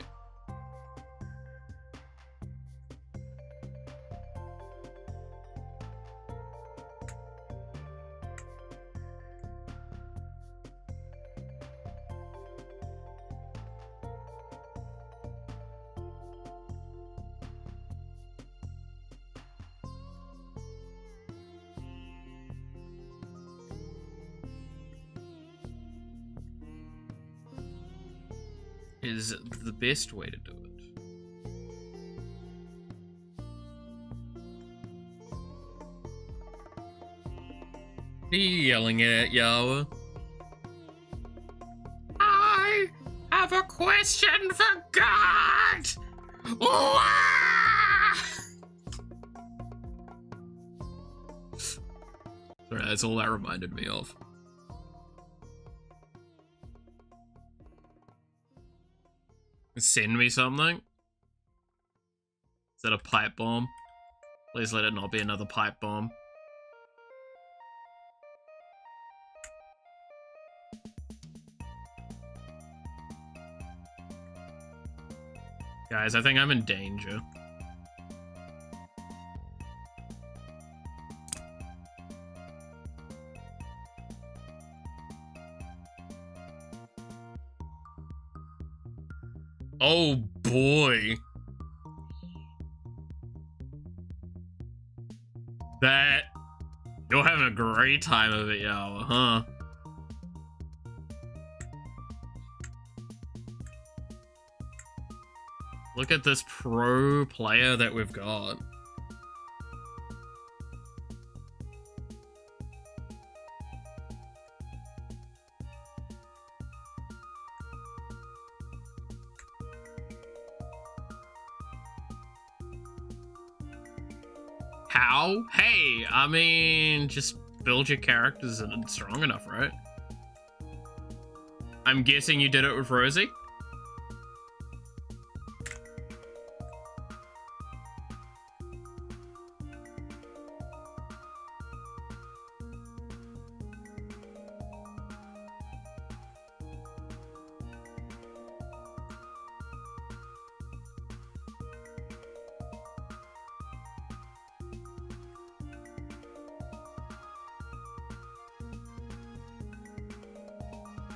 [SPEAKER 1] Is the best way to do it. he yelling at Yawa? I have a question for God! Sorry, that's all that reminded me of. Send me something? Is that a pipe bomb? Please let it not be another pipe bomb. Guys, I think I'm in danger. Oh boy. That... You're having a great time of it, Yawa, huh? Look at this pro player that we've got. How? Hey, I mean, just build your characters and strong enough, right? I'm guessing you did it with Rosie?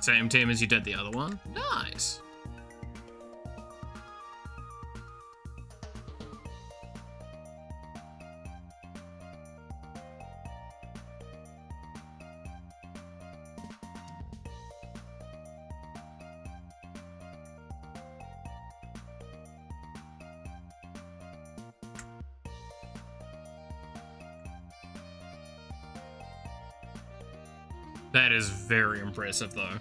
[SPEAKER 1] Same team as you did the other one? Nice. That is very impressive, though.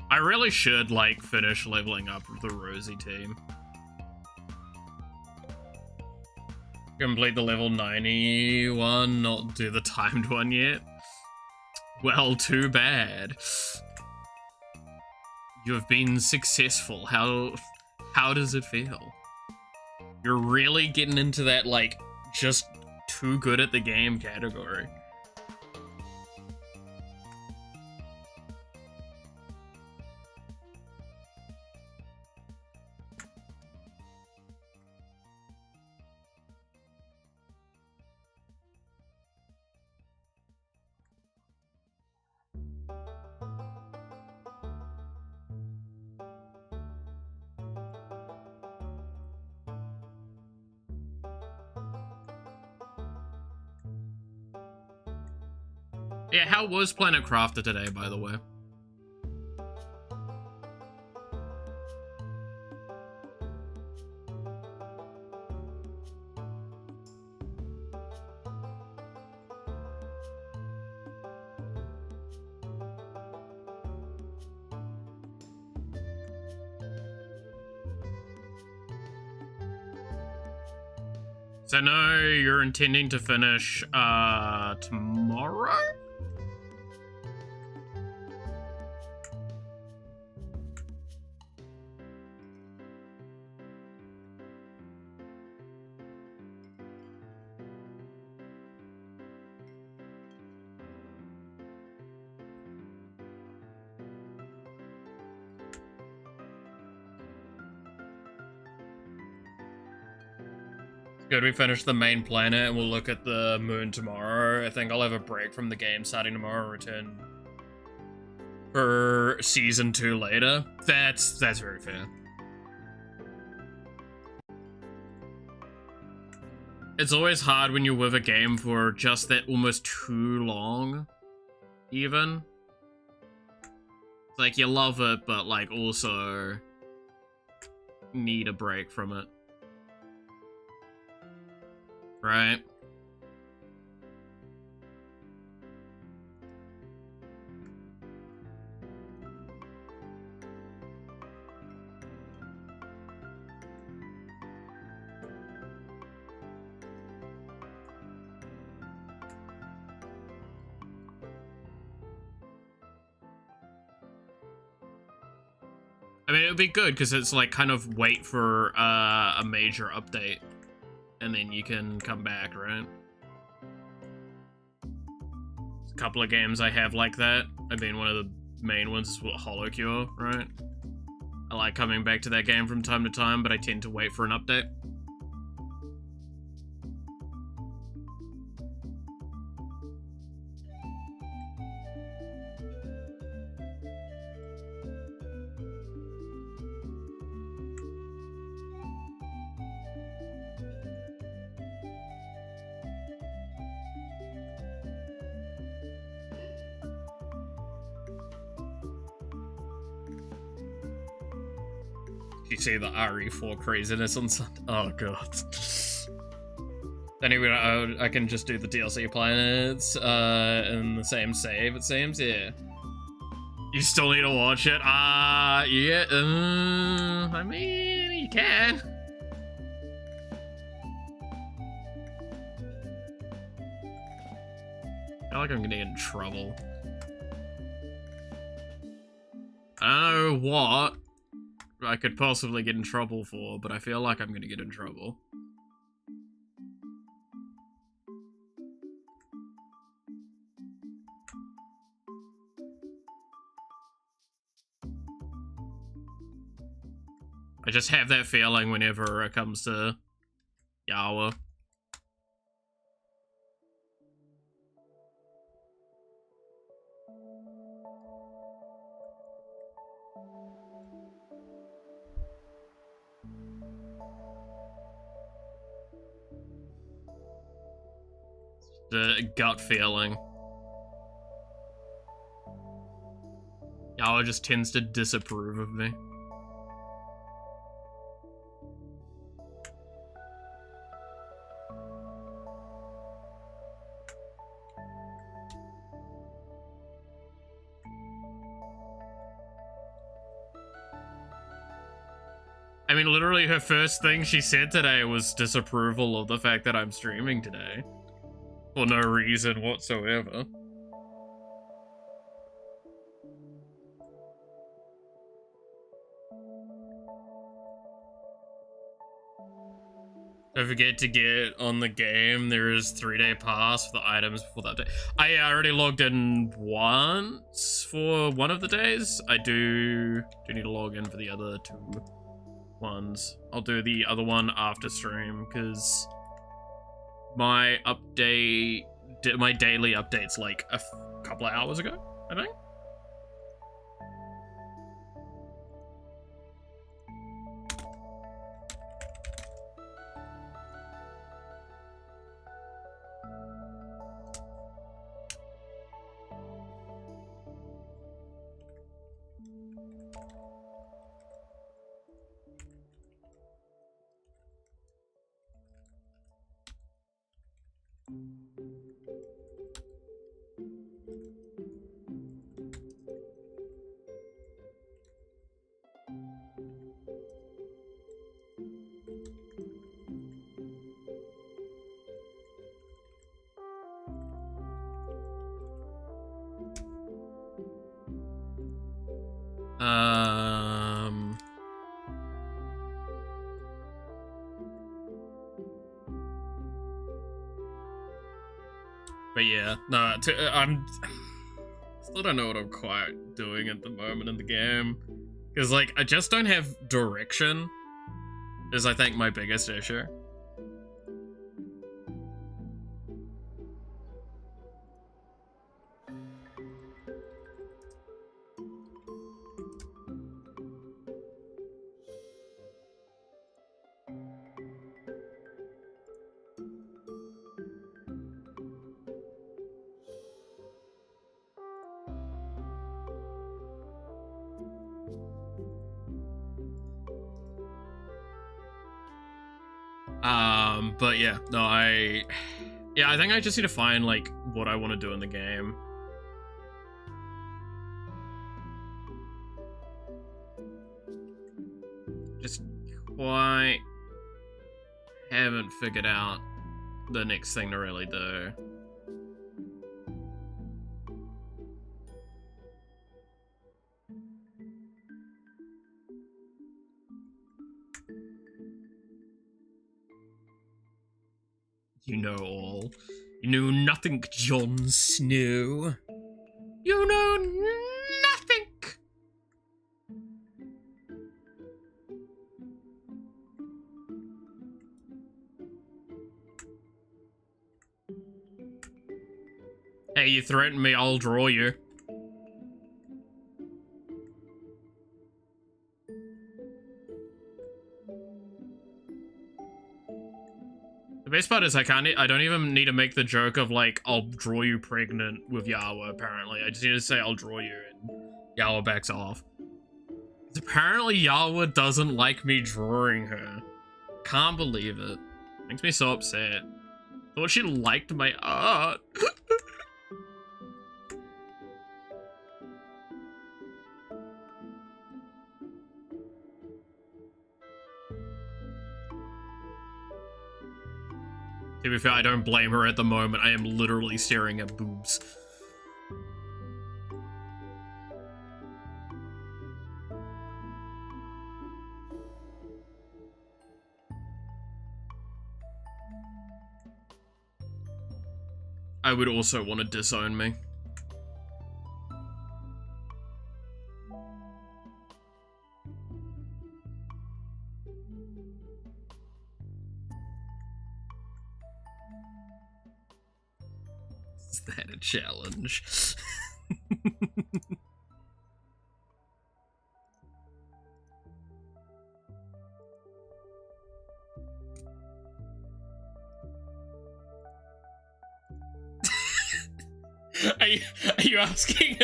[SPEAKER 1] I really should, like, finish leveling up the Rosie team. Complete the level 91, not do the timed one yet. Well, too bad. You have been successful. How does it feel? You're really getting into that, like, just too good at the game category. Yeah, how was Planet Crafter today, by the way? So no, you're intending to finish tomorrow? Good, we finish the main planet and we'll look at the moon tomorrow. I think I'll have a break from the game starting tomorrow and return for season 2 later. That's very fair. It's always hard when you're with a game for just that almost too long, even. It's like, you love it, but, like, also need a break from it. Right? I mean, it would be good, because it's like kind of wait for a major update, and then you can come back, right? There's a couple of games I have like that. I mean, one of the main ones is Holocure, right? I like coming back to that game from time to time, but I tend to wait for an update. You see the RE4 craziness on Sunday? Oh god. Anyway, I can just do the DLC planets in the same save, it seems, yeah. You still need to watch it? Yeah, I mean, you can. I feel like I'm gonna get in trouble. I don't know what I could possibly get in trouble for, but I feel like I'm gonna get in trouble. I just have that feeling whenever it comes to Yawa. The gut feeling. Yawa just tends to disapprove of me. I mean, literally her first thing she said today was disapproval of the fact that I'm streaming today. For no reason whatsoever. Don't forget to get on the game. There is 3-day pass for the items before that day. I already logged in once for one of the days. I do need to log in for the other 2 ones. I'll do the other one after stream, because my update, my daily update's like a couple of hours ago, I think. But yeah, no, I'm still don't know what I'm quite doing at the moment in the game, because like I just don't have direction. Is I think my biggest issue. But yeah, no, I think I just need to find, like, what I want to do in the game. Just quite haven't figured out the next thing to really do. You know all. You know nothing, Jon Snow. You know nothing. Hey, you threaten me, I'll draw you. The best part is I don't even need to make the joke of, like, I'll draw you pregnant with Yawa, apparently. I just need to say I'll draw you and Yawa backs off. Apparently Yawa doesn't like me drawing her. Can't believe it. Makes me so upset. Thought she liked my art. To be fair, I don't blame her at the moment. I am literally staring at boobs. I would also want to disown me. Is that a challenge? Are you asking?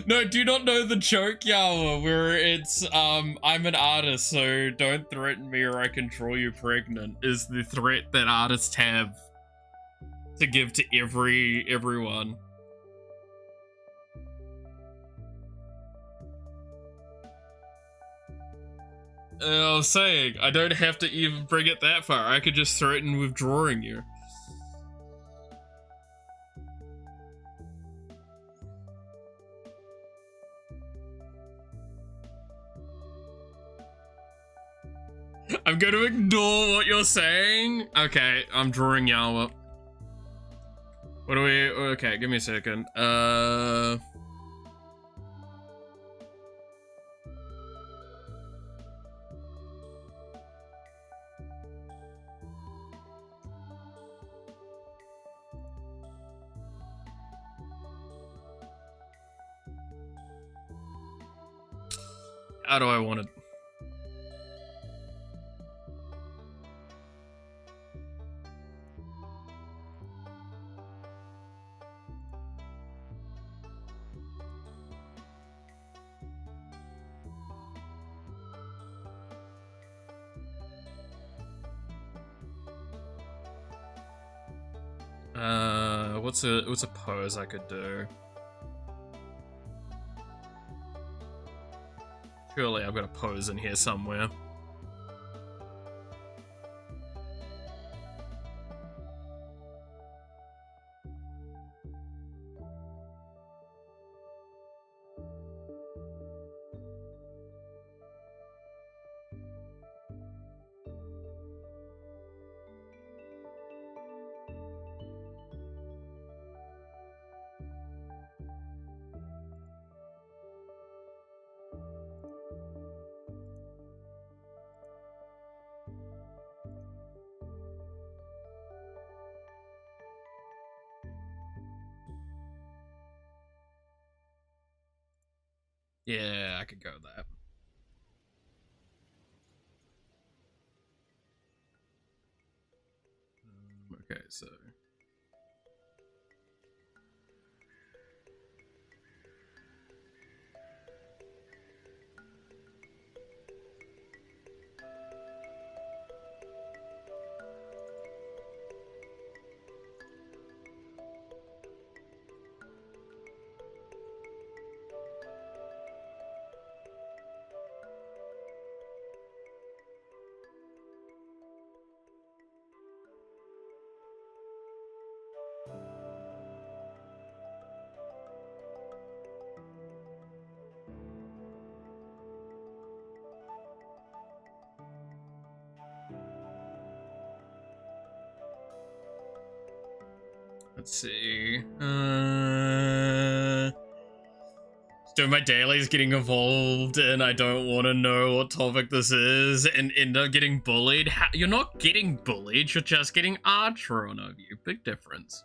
[SPEAKER 1] No, do you not know the joke, Yawa, where it's, I'm an artist, so don't threaten me or I can draw you pregnant, is the threat that artists have to give to everyone. I was saying, I don't have to even bring it that far. I could just threaten with drawing you. I'm going to ignore what you're saying. Okay, I'm drawing Yawa. What do we... Okay, give me a second. How do I want it? What's a pose I could do? Surely I've got a pose in here somewhere. Yeah, I could go with that. Okay, so... Let's see. So my daily's getting involved and I don't want to know what topic this is and end up getting bullied. You're not getting bullied, you're just getting art thrown over you. Big difference.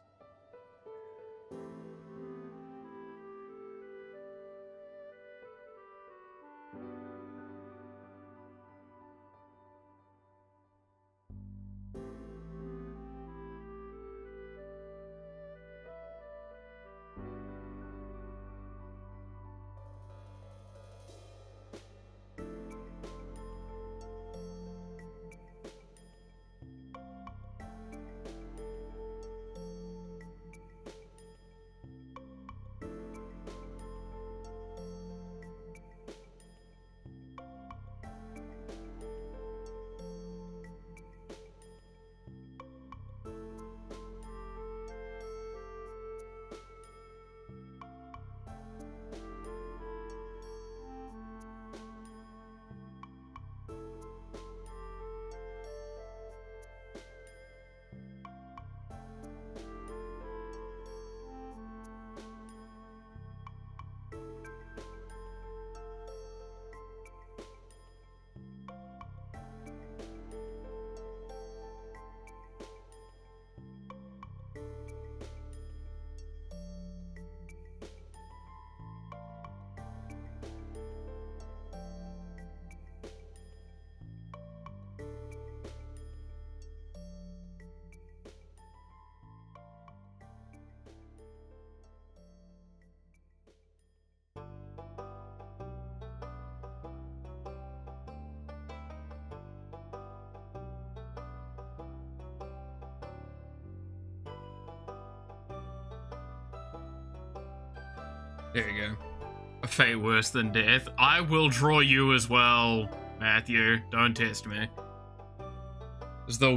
[SPEAKER 1] There you go. A fate worse than death. I will draw you as well, Matthew. Don't test me. Is the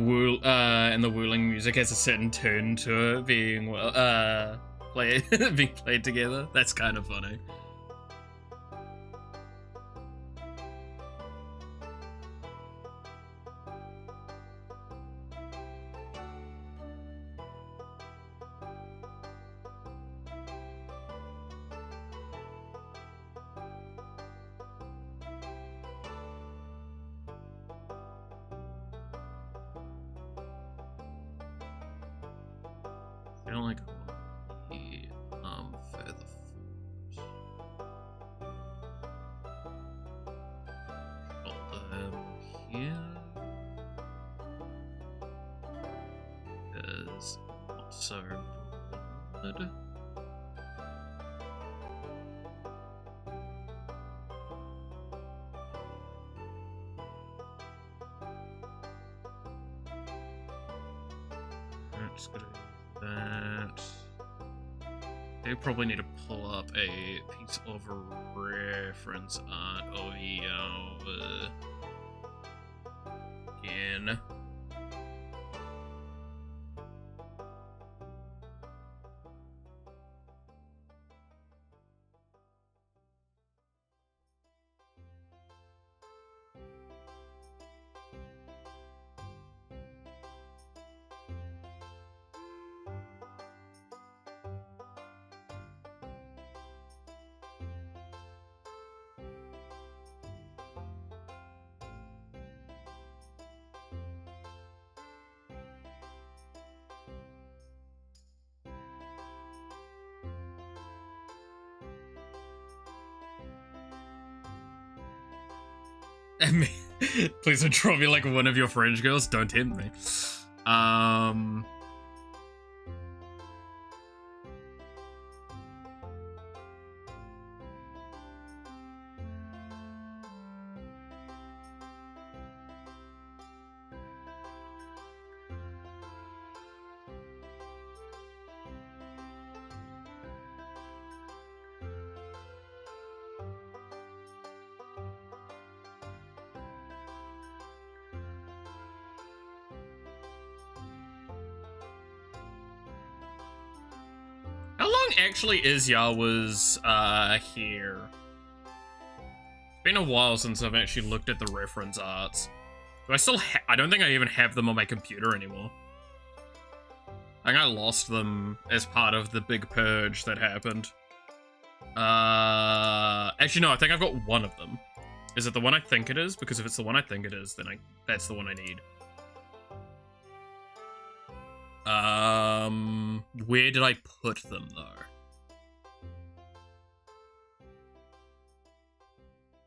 [SPEAKER 1] and the wooling music has a certain tune to it being being played together. That's kind of funny. I don't like the feather force. Hold them here. Because not so good. That's good. That they probably need to pull up a piece of reference art of again. Please don't draw me like one of your French girls. Don't tempt me. How long actually is Yawa's here? It's been a while since I've actually looked at the reference arts. Do I still I don't think I even have them on my computer anymore. think I lost them as part of the big purge that happened. Actually, no, I think I've got one of them. Is it the one I think it is? Because if it's the one I think it is, then that's the one I need. Where did I put them, though?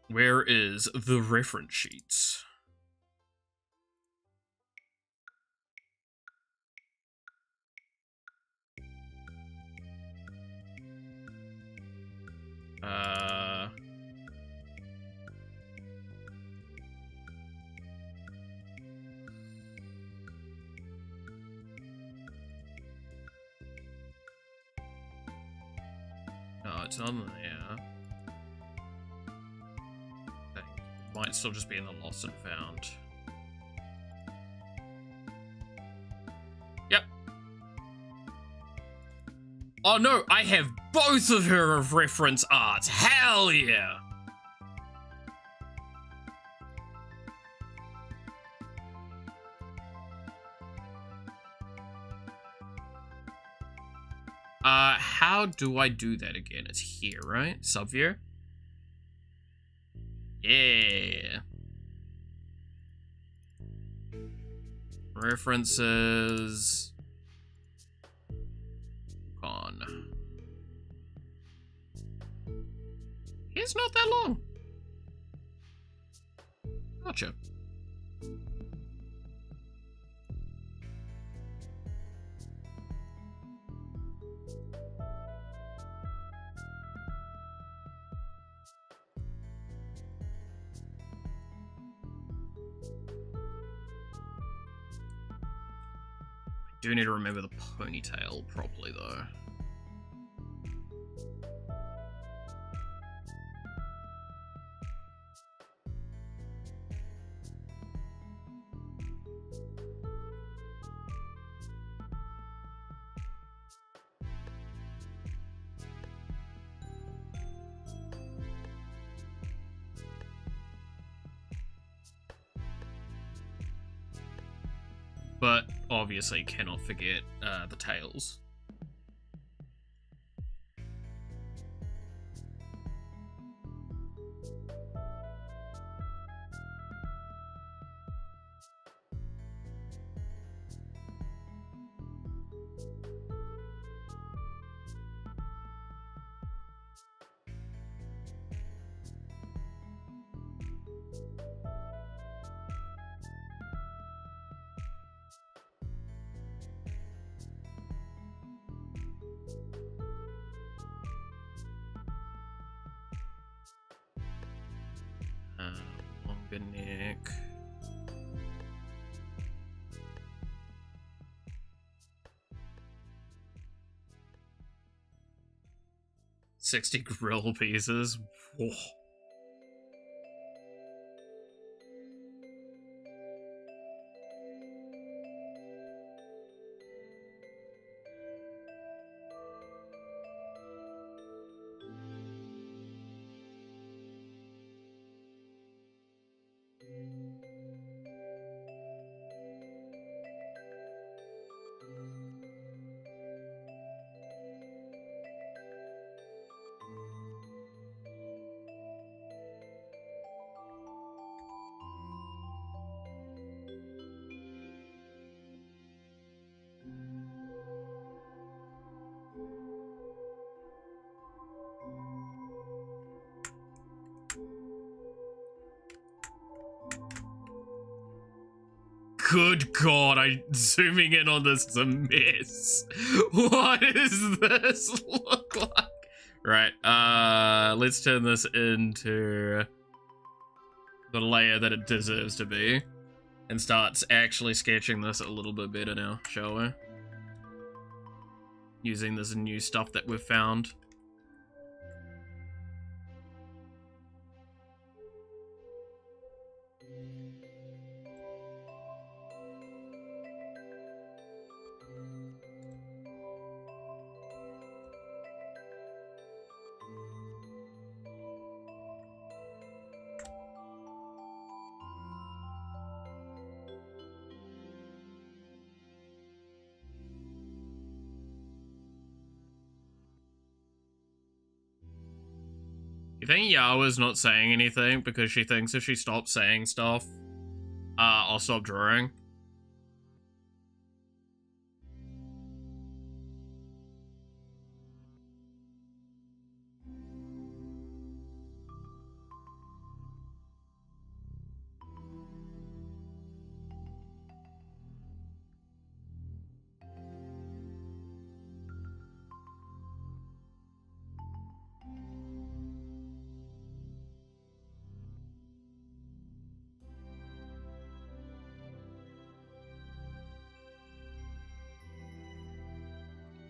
[SPEAKER 1] Where is the reference sheets? No, it's on there. It might still just be in the lost and found. Yep. Oh no, I have both of her reference arts. Hell yeah! How do I do that again? It's here, right? Subview? Yeah. References. On. It's not that long. Gotcha. Do need to remember the ponytail properly, though. But obviously cannot forget the tails. Longer neck. $60 grill pieces. Whoa. Good God, zooming in on this is a mess. What does this look like? Right, let's turn this into the layer that it deserves to be and start actually sketching this a little bit better now, shall we? Using this new stuff that we've found. You think Yawa's not saying anything because she thinks if she stops saying stuff, I'll stop drawing?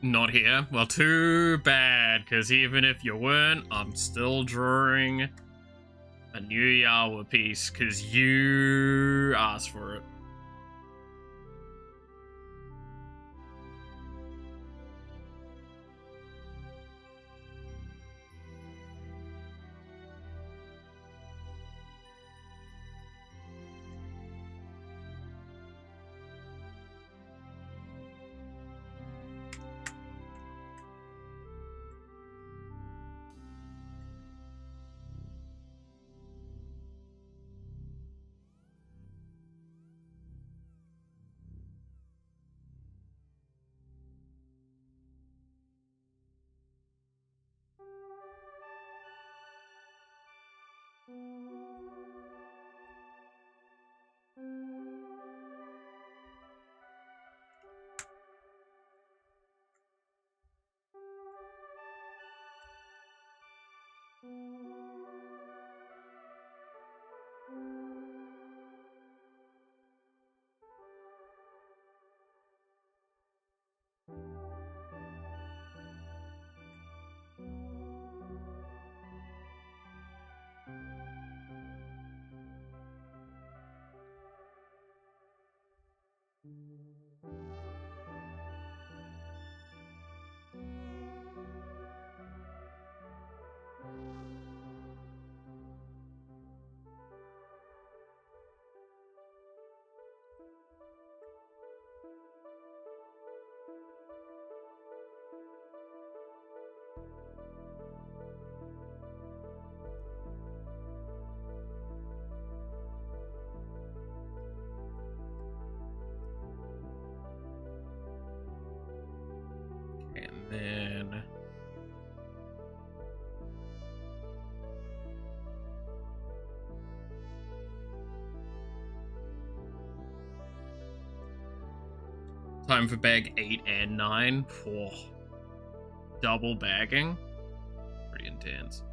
[SPEAKER 1] Not here? Well, too bad, because even if you weren't, I'm still drawing a new Yawa piece, because you asked for it. And then... time for bag 8 and 9. Oh, double bagging. Pretty intense.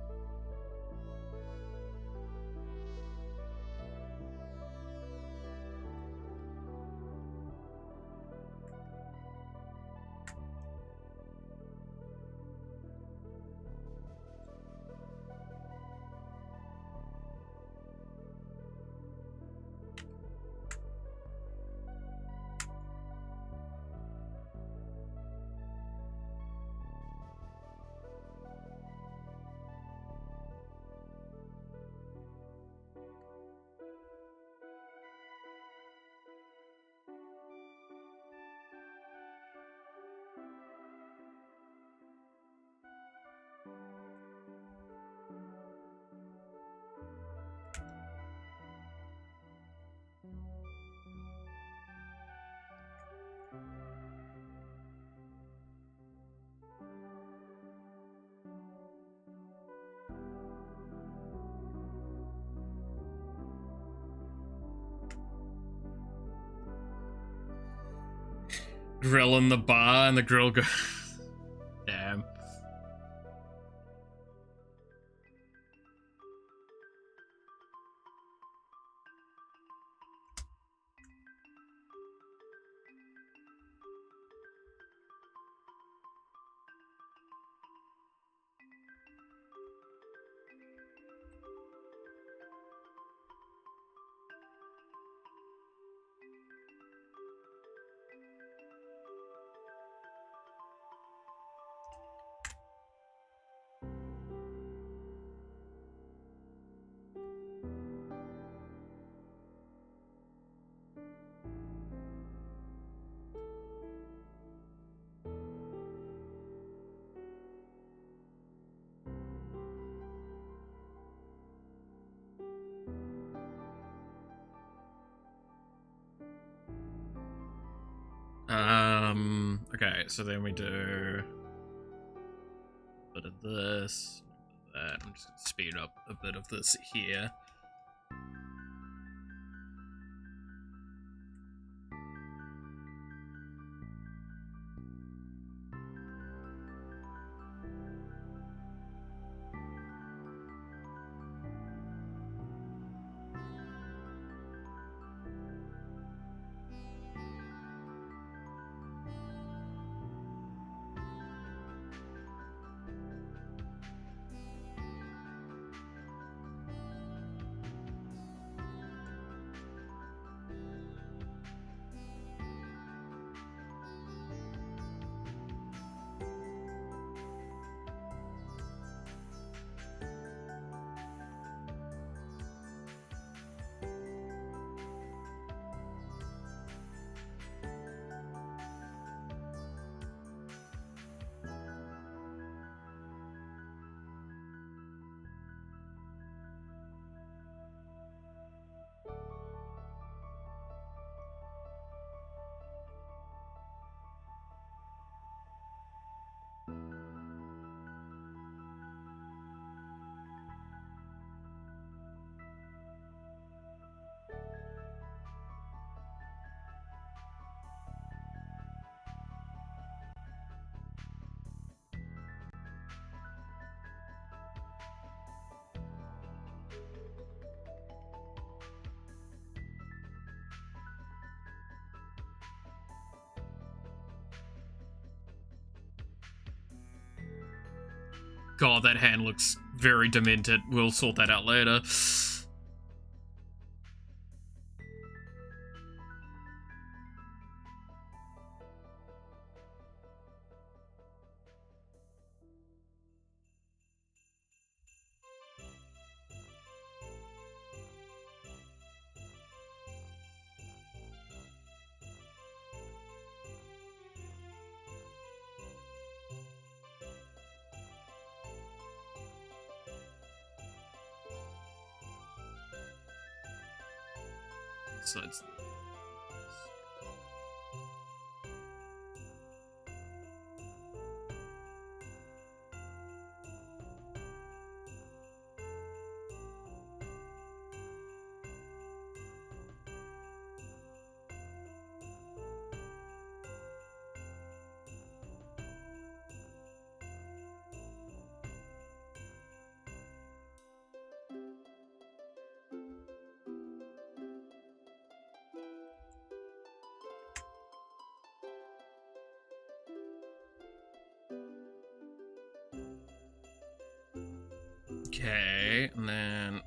[SPEAKER 1] Grill in the bar and the grill goes... Damn. so then we do a bit of this, that. I'm just gonna speed up a bit of this here. God, that hand looks very demented. We'll sort that out later. So it's... Okay, and then...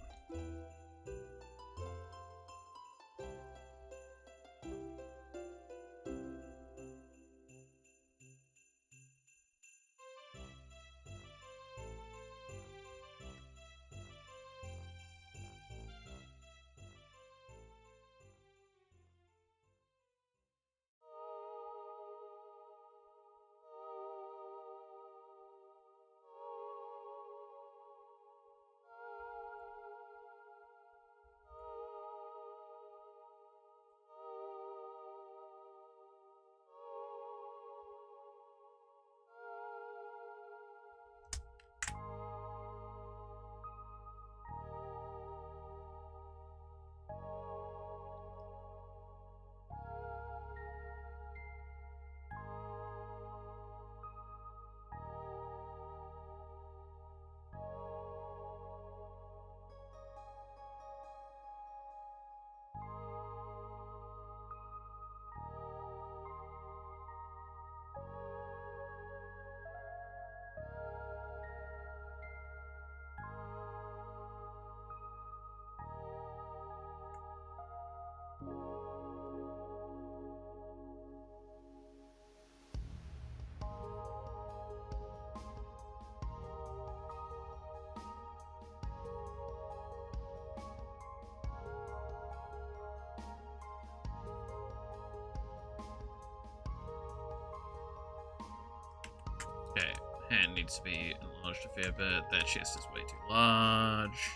[SPEAKER 1] Okay, hand needs to be enlarged a fair bit. That chest is way too large.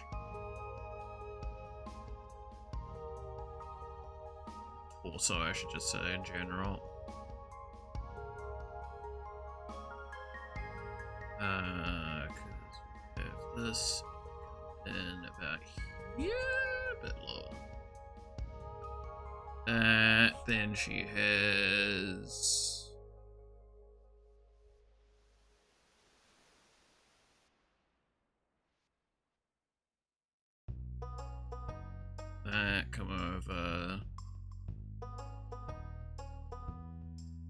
[SPEAKER 1] Also, I should just say in general. this in about here, a bit lower. Then she has that come over.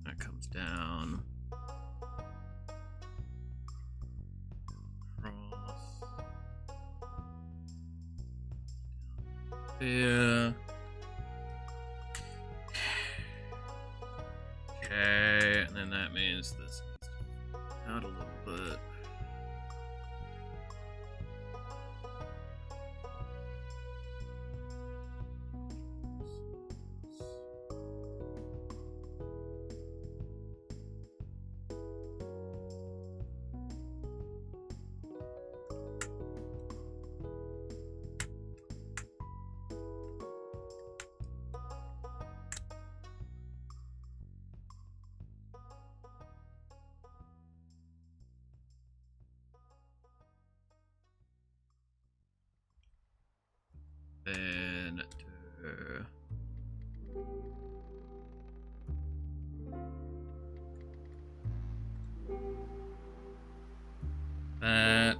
[SPEAKER 1] That comes down. Cross. There. Okay, and then that means this needs to be out a little bit. Then do that.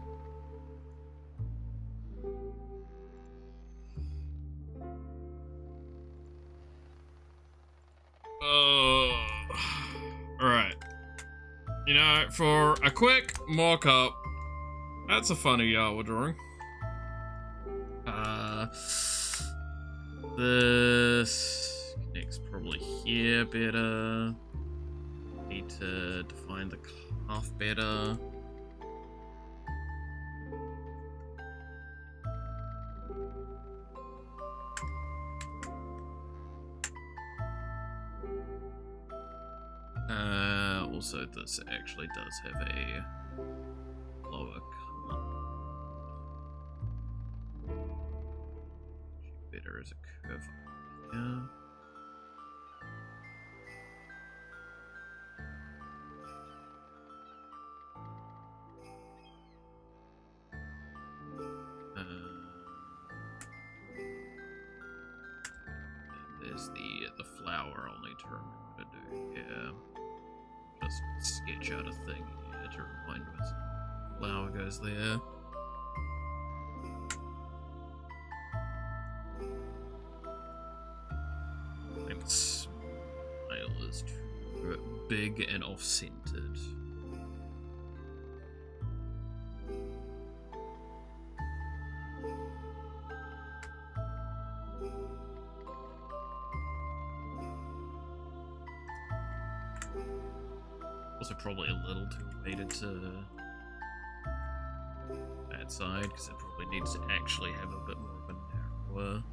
[SPEAKER 1] Alright. You know, for a quick mock-up, that's a funny Yawa drawing. This connects probably here better. Need to define the calf better. Also, this actually does have a lower cut. Better as a curve. Yeah. There's the flower I'll need to remember to do here. Just sketch out a thing here to remind us. Flower goes there. Smile is too big and off-centered. Also probably a little too weighted to that side, because it probably needs to actually have a bit more of a narrower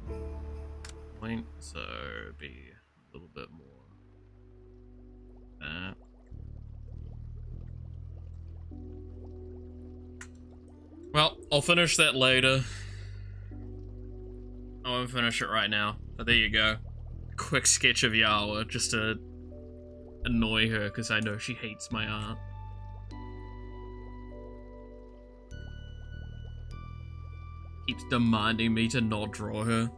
[SPEAKER 1] point, so it'd be a little bit more that. Well, I'll finish that later. I won't finish it right now, but there you go. A quick sketch of Yawa, just to annoy her, because I know she hates my art. Keeps demanding me to not draw her.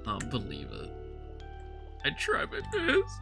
[SPEAKER 1] Can't believe it. I try my best.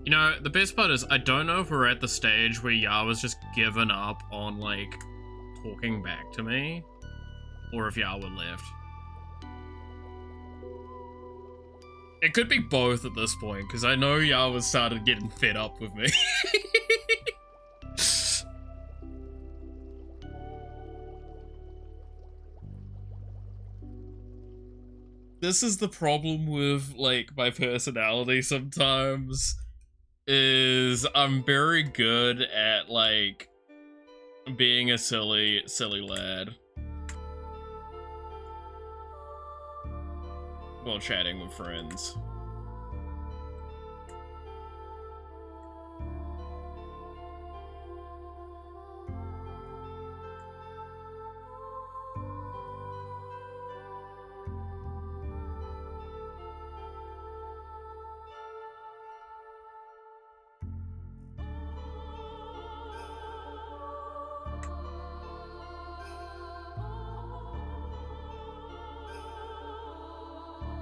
[SPEAKER 1] You know, the best part is I don't know if we're at the stage where Yawa's just given up on, like, talking back to me, or if Yawa left. It could be both at this point, because I know Yawa started getting fed up with me. This is the problem with, like, my personality sometimes, is I'm very good at, like, being a silly lad while chatting with friends.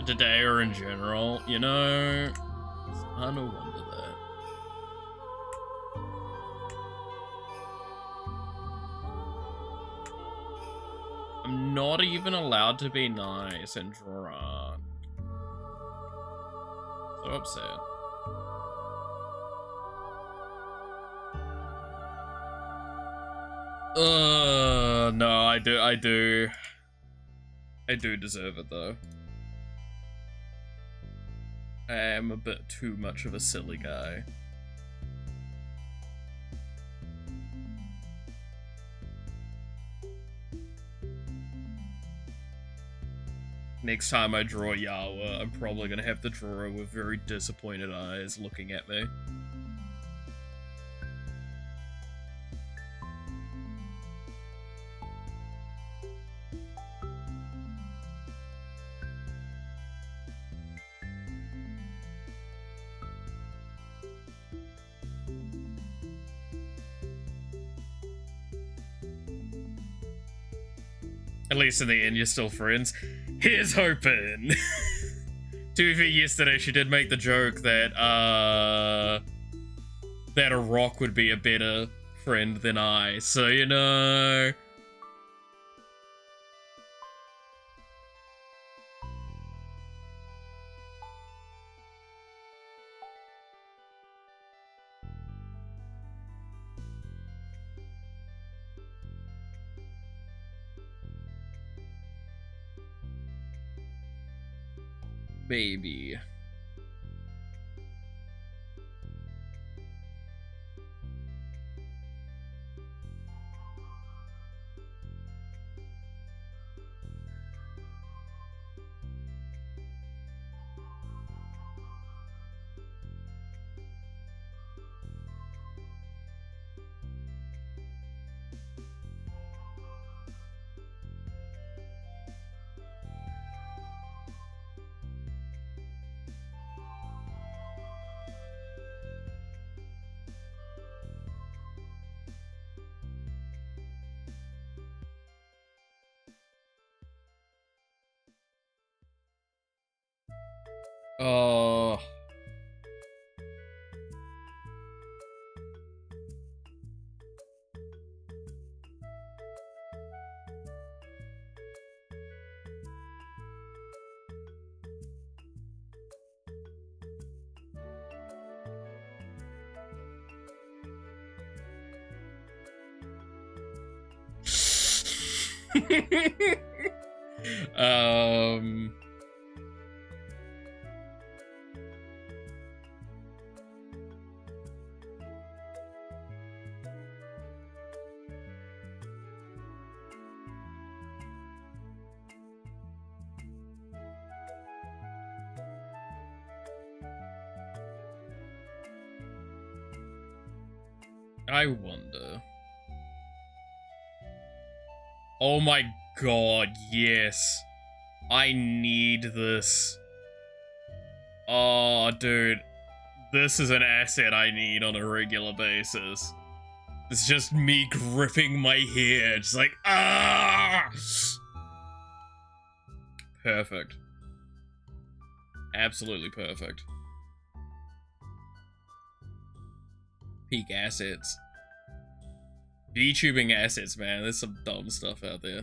[SPEAKER 1] Today or in general, you know, I no wonder that. I'm not even allowed to be nice and drunk. So upset. No, I do deserve it though. I am a bit too much of a silly guy. Next time I draw Yawa, I'm probably gonna have to draw her with very disappointed eyes looking at me. At least in the end, you're still friends. Here's hoping. To be fair, yesterday she did make the joke that that a rock would be a better friend than I. So, you know. Baby. Oh. I wonder. Oh my god, yes. I need this. Oh, dude. This is an asset I need on a regular basis. It's just me gripping my hair, just like, ah! Perfect. Absolutely perfect. Peak assets. VTubing assets, man. There's some dumb stuff out there.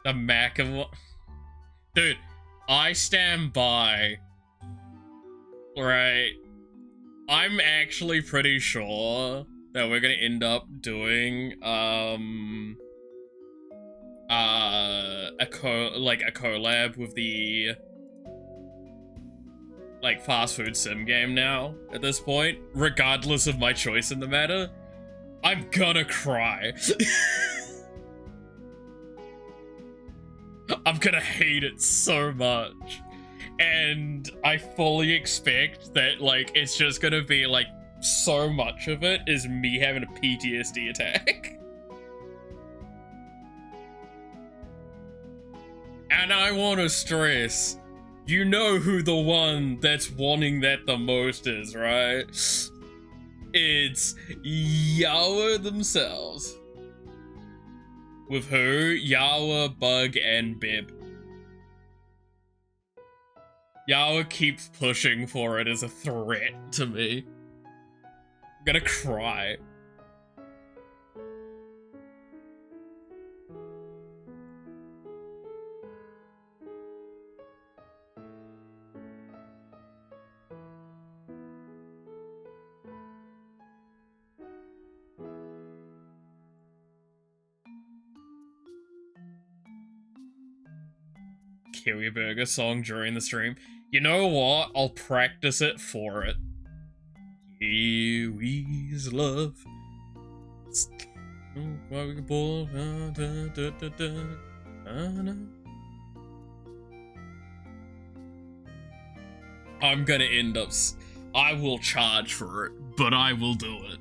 [SPEAKER 1] The Mac of what? Dude, I stand by. Right. I'm actually pretty sure that we're gonna end up doing a collab with the like fast food sim game now at this point, regardless of my choice in the matter. I'm gonna cry. I'm gonna hate it so much. And I fully expect that, like, it's just gonna be, like, so much of it is me having a PTSD attack. And I want to stress, you know who the one that's wanting that the most is, right? It's Yawa themselves. With who? Yawa, Bug, and Bib. Yawa keeps pushing for it as a threat to me. I'm gonna cry. Kiwi Burger song during the stream. You know what? I'll practice it for it. Kiwis love. I'm gonna end up. I will charge for it, but I will do it.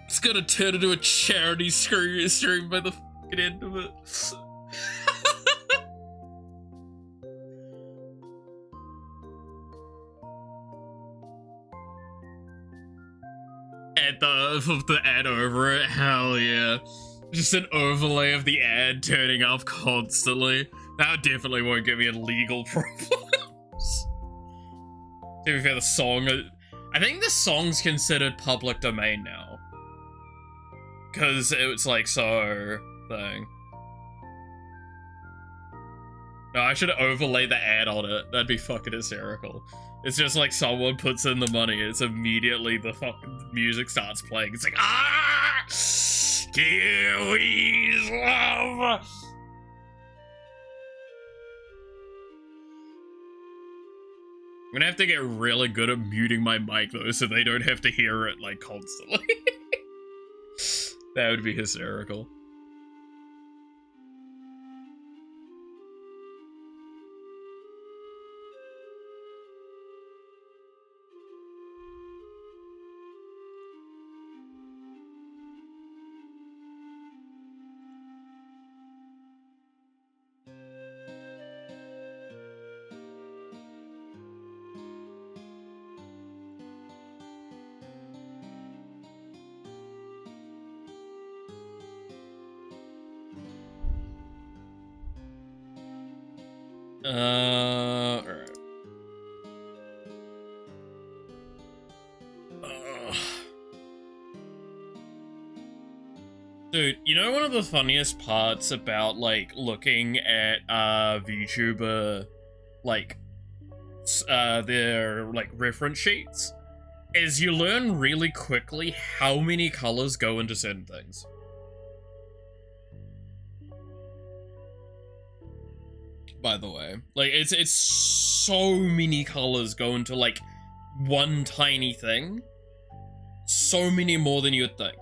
[SPEAKER 1] It's gonna turn into a charity stream by the fucking end of it. And the ad over it, hell yeah. Just an overlay of the ad turning up constantly. That definitely won't give me legal problems. To be fair, the song, I think the song's considered public domain now. Because it's like so thing. No, I should overlay the ad on it. That'd be fucking hysterical. It's just like someone puts in the money, it's immediately the fucking music starts playing. It's like, ah! Kiwis love! I'm gonna have to get really good at muting my mic though, so they don't have to hear it like constantly. That would be hysterical. Alright. Dude, you know one of the funniest parts about, like, looking at, VTuber, like, their, like, reference sheets? Is you learn really quickly how many colors go into certain things. By the way, like, it's so many colors go into, like, one tiny thing. So many more than you'd think.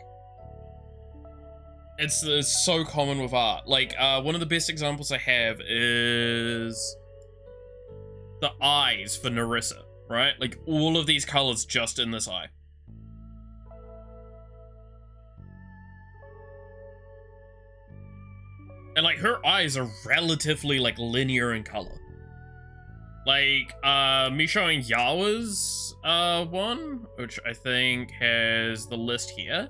[SPEAKER 1] It's so common with art. Like, one of the best examples I have is the eyes for Narissa, right? Like, all of these colors just in this eye. And, like, her eyes are relatively, like, linear in color. Like, me showing Yawa's, one, which I think has the list here.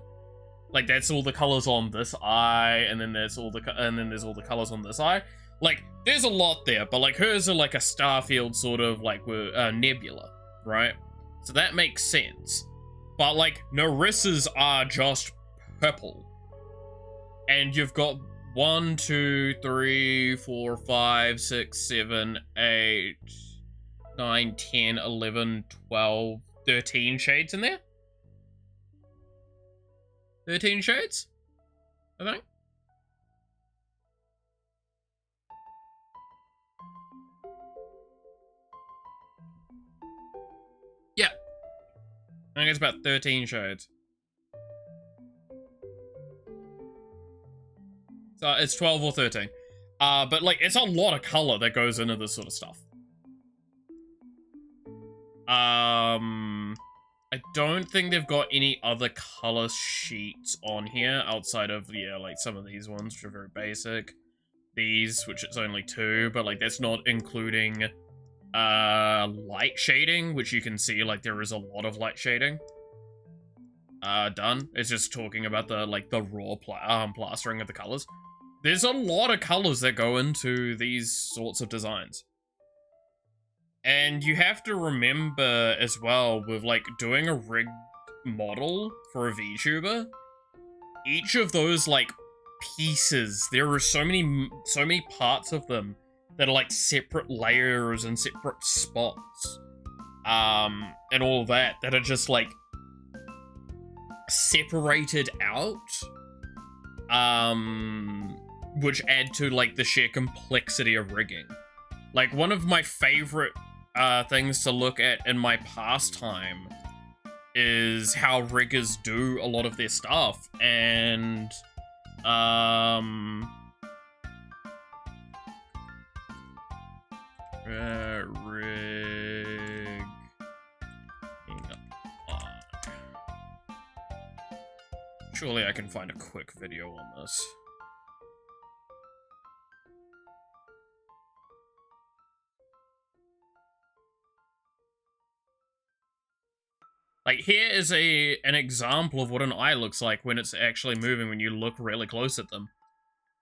[SPEAKER 1] Like, that's all the colors on this eye, and then there's all the colors on this eye. Like, there's a lot there, but, like, hers are, like, a starfield sort of, like, nebula, right? So that makes sense. But, like, Narissa's are just purple. And you've got 1, 2, 3, 4, 5, 6, 7, 8, 9, 10, 11, 12, 13 shades in there? 13 shades? I think. Yeah. I think it's about 13 shades. So it's 12 or 13. But like, it's a lot of color that goes into this sort of stuff. I don't think they've got any other color sheets on here outside of, yeah, like some of these ones, which are very basic. These, which is only 2, but like that's not including light shading, which you can see like there is a lot of light shading done. It's just talking about the like the raw plastering of the colors. There's a lot of colors that go into these sorts of designs. And you have to remember as well, with like doing a rigged model for a VTuber, each of those like pieces, there are so many parts of them that are like separate layers and separate spots, and all that are just like separated out, which add to like the sheer complexity of rigging. Like, one of my favorite things to look at in my pastime is how riggers do a lot of their stuff, and rig. Surely I can find a quick video on this. Like, here is an example of what an eye looks like when it's actually moving, when you look really close at them.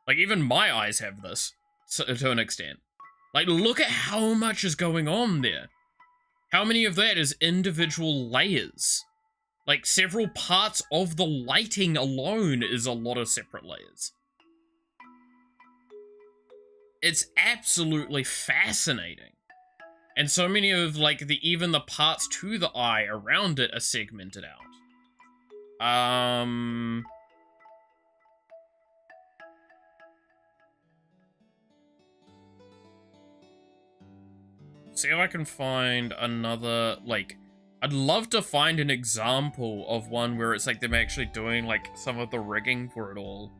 [SPEAKER 1] Like, even my eyes have this, to an extent. Like, look at how much is going on there. How many of that is individual layers? Like, several parts of the lighting alone is a lot of separate layers. It's absolutely fascinating. And so many of, like, even the parts to the eye around it are segmented out. See if I can find another, like, I'd love to find an example of one where it's like them actually doing, like, some of the rigging for it all.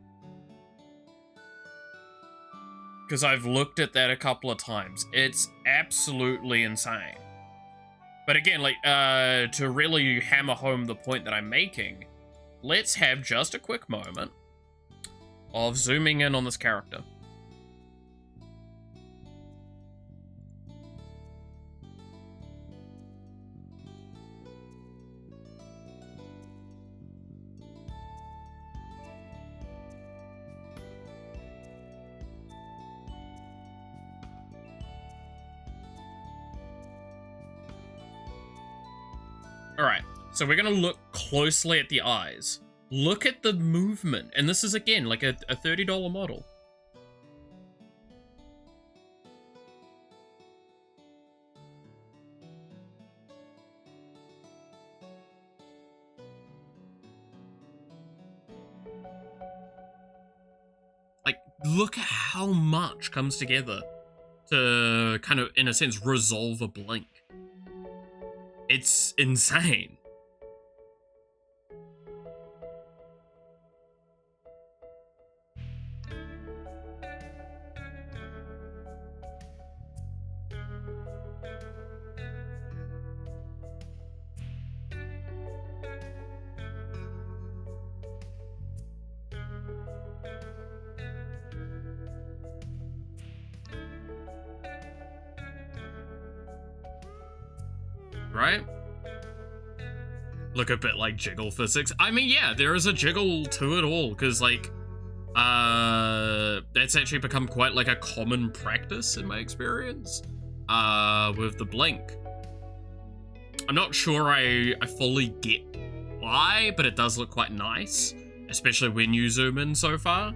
[SPEAKER 1] Because I've looked at that a couple of times. It's absolutely insane. But again, like, to really hammer home the point that I'm making, let's have just a quick moment of zooming in on this character. Alright, so we're gonna look closely at the eyes. Look at the movement, and this is, again, like a $30 model. Like, look at how much comes together to kind of, in a sense, resolve a blink. It's insane. right? Look a bit like jiggle physics. I mean, yeah, there is a jiggle to it all, because, like, that's actually become quite, like, a common practice in my experience, with the blink. I'm not sure I fully get why, but it does look quite nice, especially when you zoom in so far.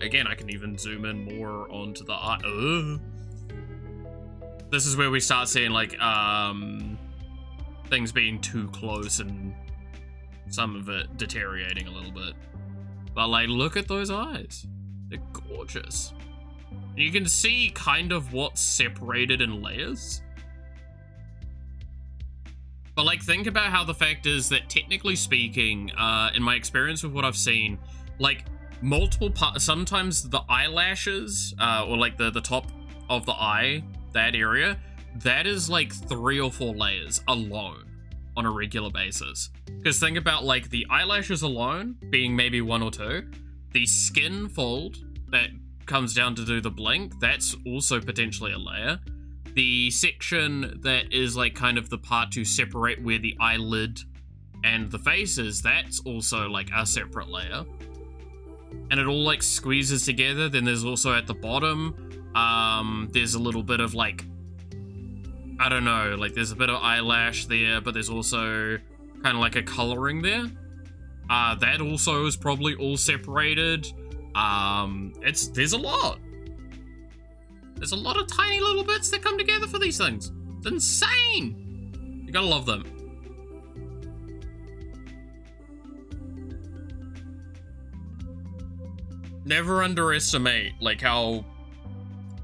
[SPEAKER 1] Again, I can even zoom in more onto the eye. This is where we start seeing, like, things being too close and some of it deteriorating a little bit. But, like, look at those eyes. They're gorgeous. And you can see kind of what's separated in layers. But, like, think about how the fact is that, technically speaking, in my experience with what I've seen, like, multiple parts, sometimes the eyelashes, or, like, the top of the eye, that area, that is, like, 3 or 4 layers alone on a regular basis. Because think about, like, the eyelashes alone being maybe 1 or 2, the skin fold that comes down to do the blink, that's also potentially a layer. The section that is, like, kind of the part to separate where the eyelid and the face is, that's also, like, a separate layer. And it all, like, squeezes together. Then there's also at the bottom, there's a little bit of, like, I don't know, like, there's a bit of eyelash there, but there's also kind of like a coloring there. That also is probably all separated. There's a lot. There's a lot of tiny little bits that come together for these things. It's insane. You gotta love them. Never underestimate, like, how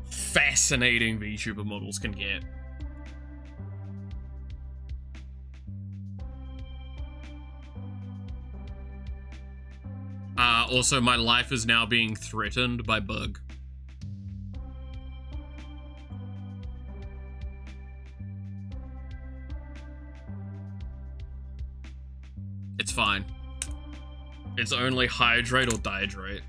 [SPEAKER 1] fascinating VTuber models can get. Also, my life is now being threatened by bug. It's fine. It's only hydrate or dihydrate.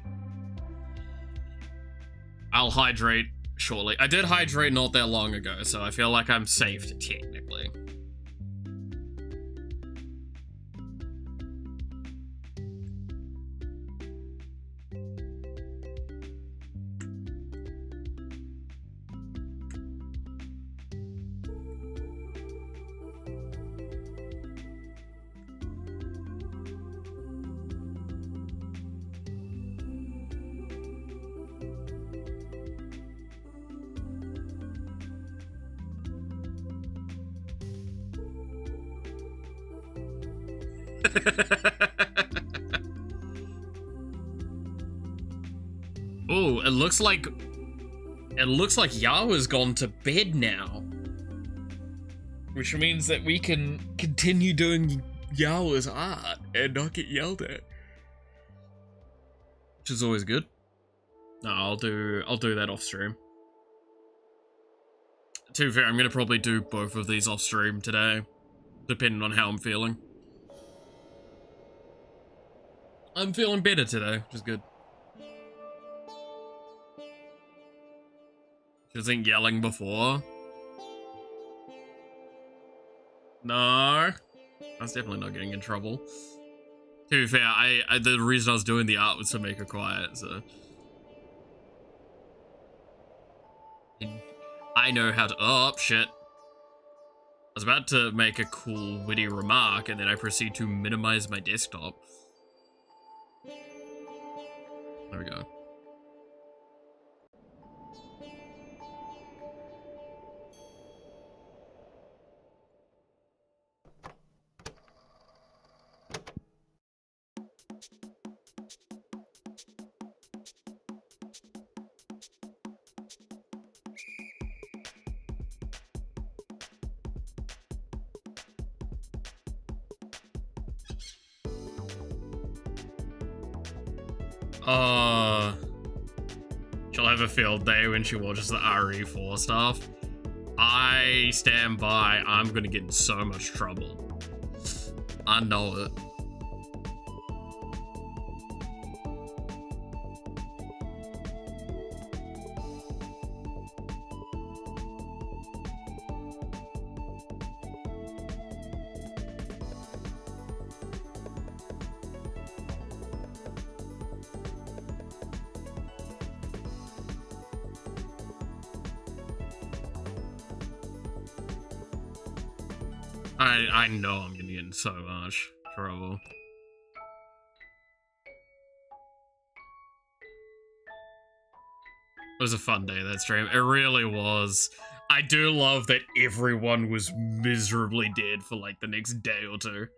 [SPEAKER 1] I'll hydrate shortly. I did hydrate not that long ago, so I feel like I'm safe technically. Oh, it looks like Yawa's gone to bed now. Which means that we can continue doing Yawa's art and not get yelled at. Which is always good. No, I'll do that off stream. To be fair, I'm gonna probably do both of these off stream today, depending on how I'm feeling. I'm feeling better today, which is good. She wasn't yelling before. No. I was definitely not getting in trouble. To be fair, the reason I was doing the art was to make her quiet, so. I know how to- oh, shit. I was about to make a cool, witty remark, and then I proceed to minimize my desktop. There we go. She'll have a field day when she watches the RE4 stuff. I stand by. I'm gonna get in so much trouble. I know it. I know I'm gonna get in so much trouble. It was a fun day, that stream. It really was. I do love that everyone was miserably dead for like the next day or two.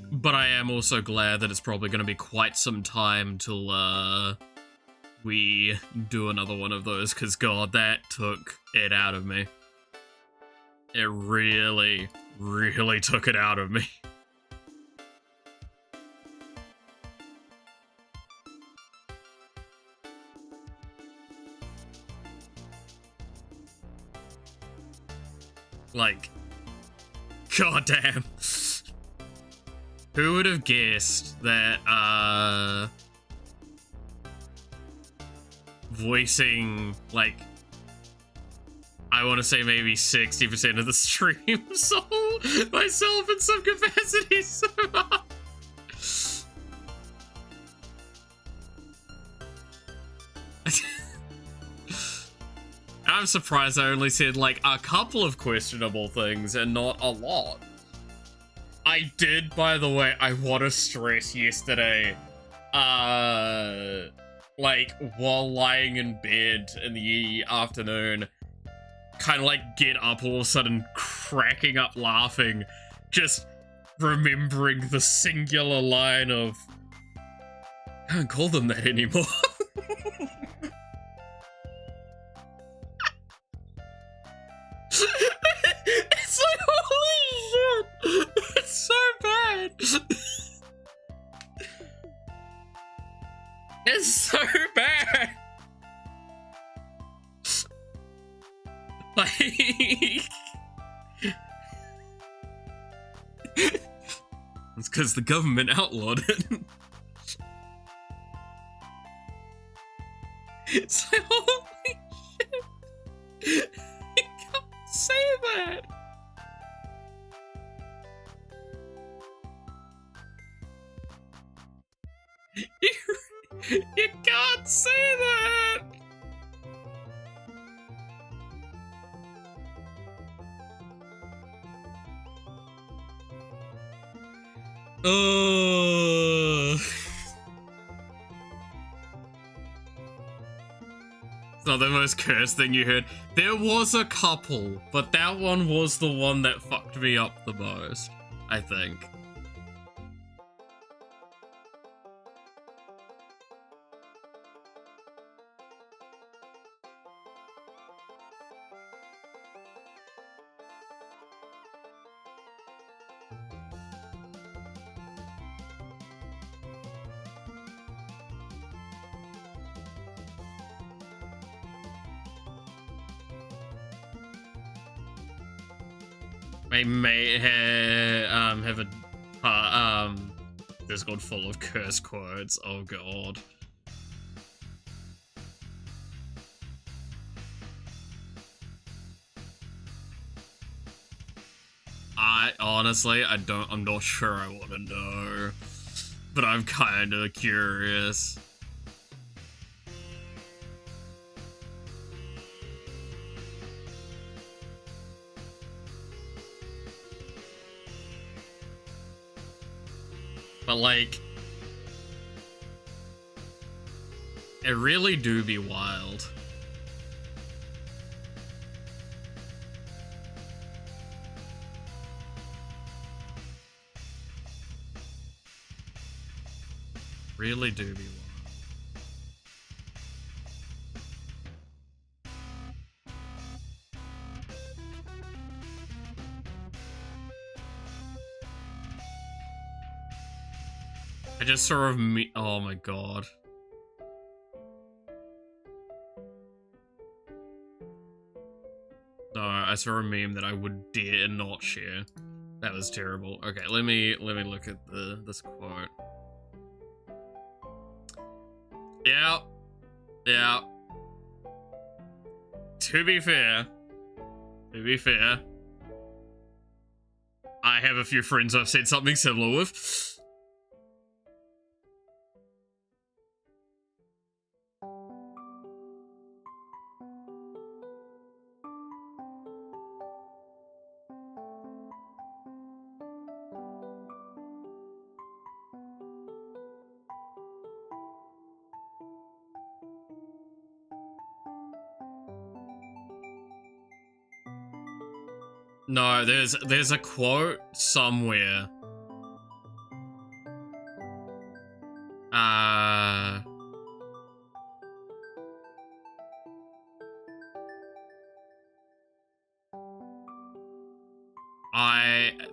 [SPEAKER 1] But I am also glad that it's probably going to be quite some time till, we do another one of those, because god, that took it out of me. It really, really took it out of me. Like, goddamn. Who would have guessed that, voicing, like, I want to say maybe 60% of the stream saw myself in some capacity somehow. I'm surprised I only said, like, a couple of questionable things and not a lot. I did, by the way, I want to stress yesterday, like, while lying in bed in the afternoon, kind of like get up all of a sudden, cracking up laughing, just remembering the singular line of, I can't call them that anymore. It's like, holy shit! It's so bad! It's so bad! Like... It's because the government outlawed it. It's like, holy shit! Say that. You can't say that. It's not the most cursed thing you heard. There was a couple, but that one was the one that fucked me up the most, I think. I may have a Discord full of curse quotes. Oh god. I'm not sure I want to know, but I'm kind of curious. But like, it really do be wild. Really do be wild. I just sort of oh my god. No, I saw a meme that I would dare not share. That was terrible. Okay, let me look at this quote. Yeah. Yeah. To be fair, I have a few friends I've said something similar with. No, there's a quote somewhere.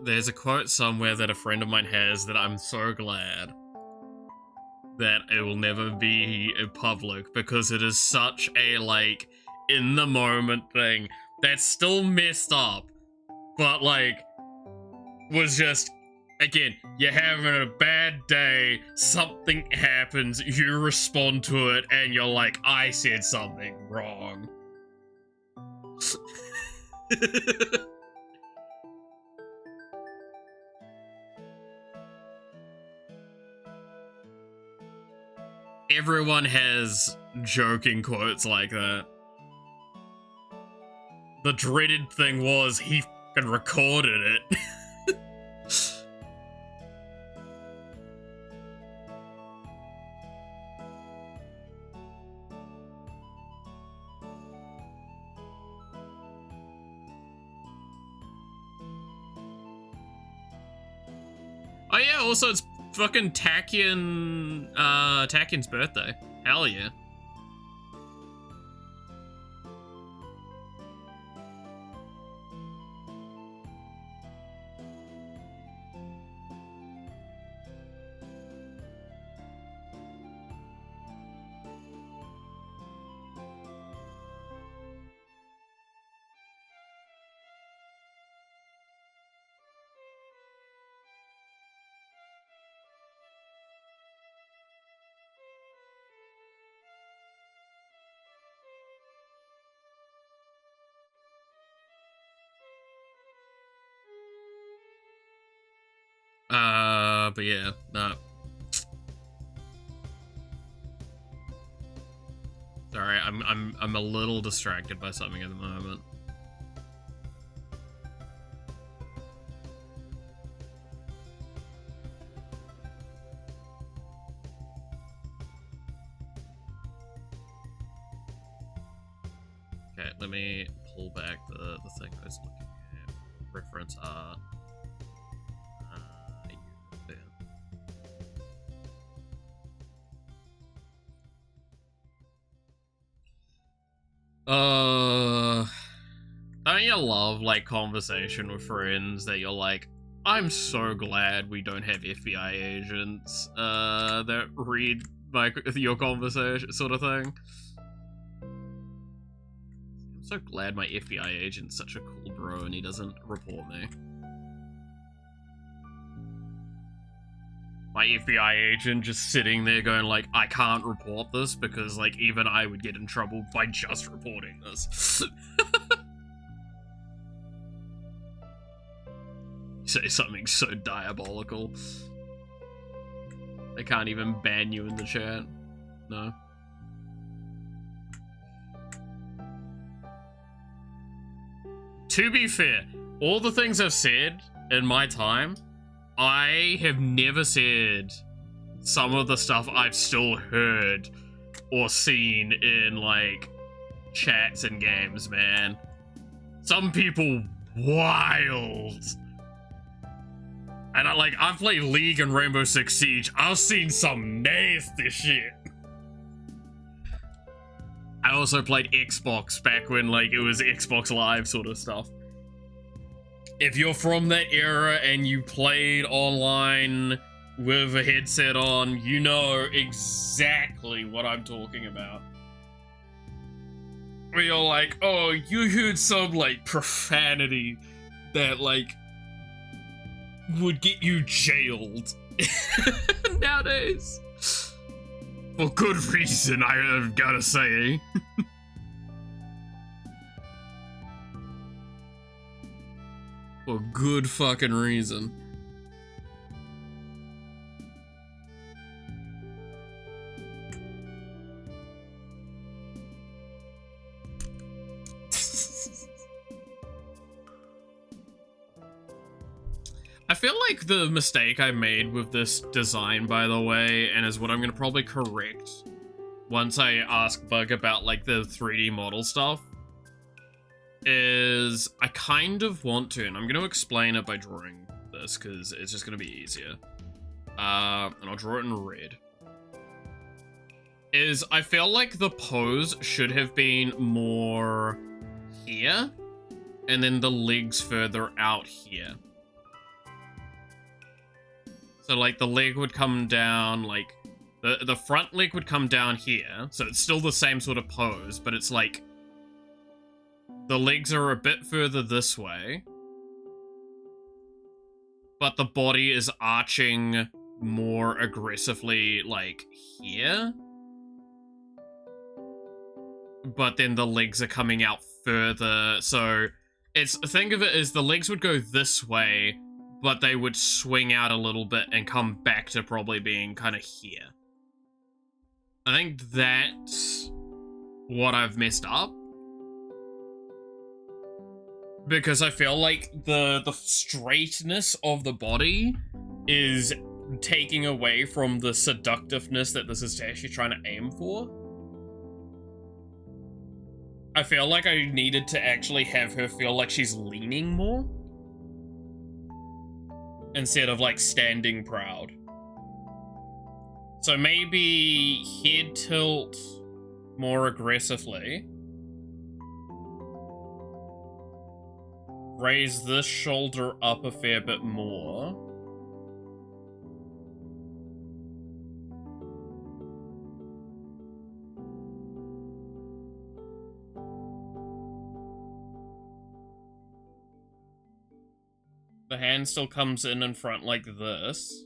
[SPEAKER 1] There's a quote somewhere that a friend of mine has that I'm so glad that it will never be public, because it is such a, like, in the moment thing that's still messed up, but, like, was just, again, you're having a bad day, something happens, you respond to it, and you're like, I said something wrong. Everyone has joking quotes like that. The dreaded thing was he f***ing recorded it. Oh yeah, also it's fucking Takian's birthday. Hell yeah. But yeah, no. Sorry, I'm a little distracted by something at the moment. Okay, let me pull back the thing I was looking at. Reference R. Don't you love, like, conversation with friends that you're like, I'm so glad we don't have FBI agents, that read, like, your conversation, sort of thing? I'm so glad my FBI agent's such a cool bro and he doesn't report me. My FBI agent just sitting there going like, I can't report this because, like, even I would get in trouble by just reporting this. Say something so diabolical. They can't even ban you in the chat. No. To be fair, all the things I've said in my time, I have never said some of the stuff I've still heard or seen in, like, chats and games, man. Some people wild. And I've played League and Rainbow Six Siege. I've seen some nasty shit. I also played Xbox back when, like, it was Xbox Live sort of stuff. If you're from that era and you played online with a headset on, you know exactly what I'm talking about. where you're like, oh, you heard some, like, profanity that, like, would get you jailed nowadays. For good reason, I have gotta say. For good fucking reason. I feel like the mistake I made with this design, by the way, and is what I'm gonna probably correct once I ask Bug about, like, the 3D model stuff, is I kind of want to, and I'm gonna explain it by drawing this, because it's just gonna be easier. And I'll draw it in red. Is I feel like the pose should have been more here, and then the legs further out here. So, like, the leg would come down, like, the front leg would come down here. So it's still the same sort of pose, but it's like, the legs are a bit further this way. But the body is arching more aggressively, like, here. But then the legs are coming out further. So, think of it as the legs would go this way, but they would swing out a little bit and come back to probably being kind of here. I think that's what I've messed up. Because I feel like the straightness of the body is taking away from the seductiveness that this is actually trying to aim for. I feel like I needed to actually have her feel like she's leaning more, instead of, like, standing proud. So maybe head tilt more aggressively. Raise this shoulder up a fair bit more. The hand still comes in front like this.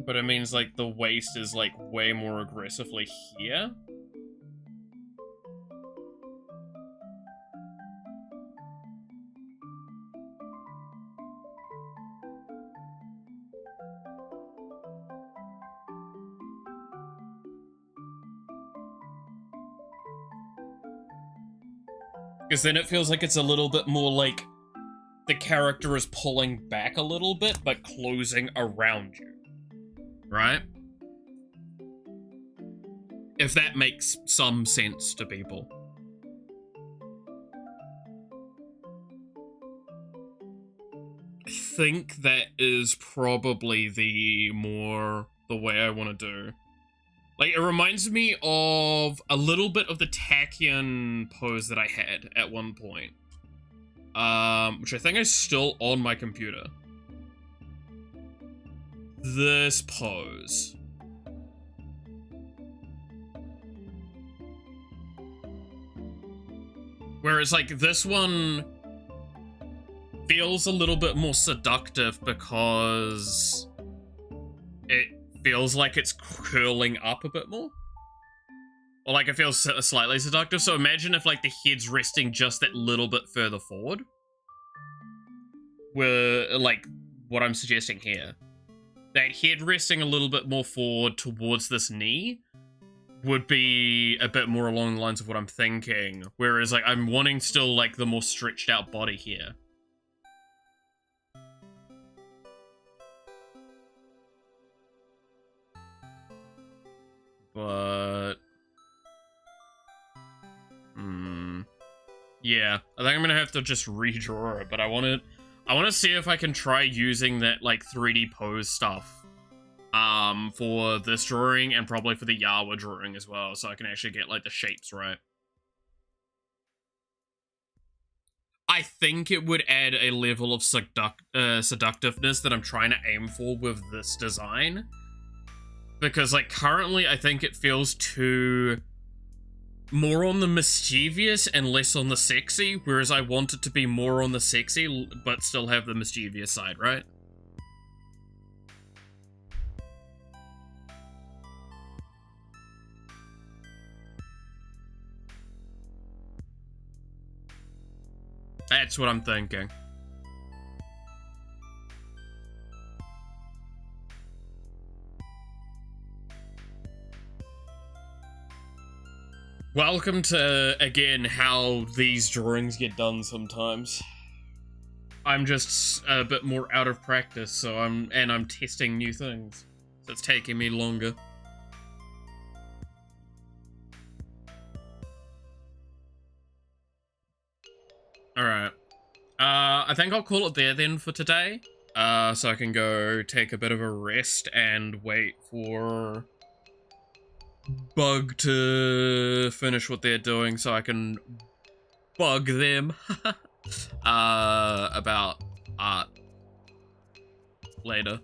[SPEAKER 1] But it means, like, the waist is, like, way more aggressively here. Because then it feels like it's a little bit more like the character is pulling back a little bit, but closing around you. Right? If that makes some sense to people. I think that is probably the way I want to do. Like, it reminds me of a little bit of the Tachyon pose that I had at one point. Which I think is still on my computer. This pose. Whereas, like, this one feels a little bit more seductive because it feels like it's curling up a bit more. Or, like, it feels slightly seductive. So imagine if, like, the head's resting just that little bit further forward. Where, like, what I'm suggesting here. That head resting a little bit more forward towards this knee would be a bit more along the lines of what I'm thinking. Whereas, like, I'm wanting still, like, the more stretched out body here. But... yeah, I think I'm gonna have to just redraw it, but I want to see if I can try using that, like, 3D pose stuff for this drawing and probably for the Yawa drawing as well, so I can actually get, like, the shapes right. I think it would add a level of seductiveness that I'm trying to aim for with this design. Because, like, currently I think it feels too... more on the mischievous and less on the sexy, whereas I want it to be more on the sexy, but still have the mischievous side, right? That's what I'm thinking. Welcome to, again, how these drawings get done sometimes. I'm just a bit more out of practice, so I'm testing new things. So it's taking me longer. Alright. I think I'll call it there then for today. So I can go take a bit of a rest and wait for Bug to finish what they're doing so I can bug them about art later.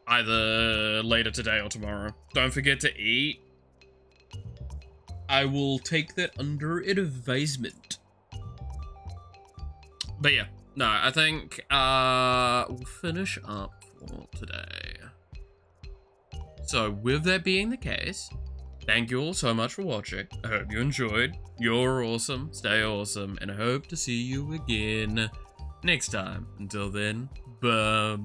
[SPEAKER 1] Either later today or tomorrow. Don't forget to eat. I will take that under advisement. But yeah, no, I think we'll finish up for today. So with that being the case, thank you all so much for watching. I hope you enjoyed. You're awesome, stay awesome, and I hope to see you again next time. Until then, bye-bye.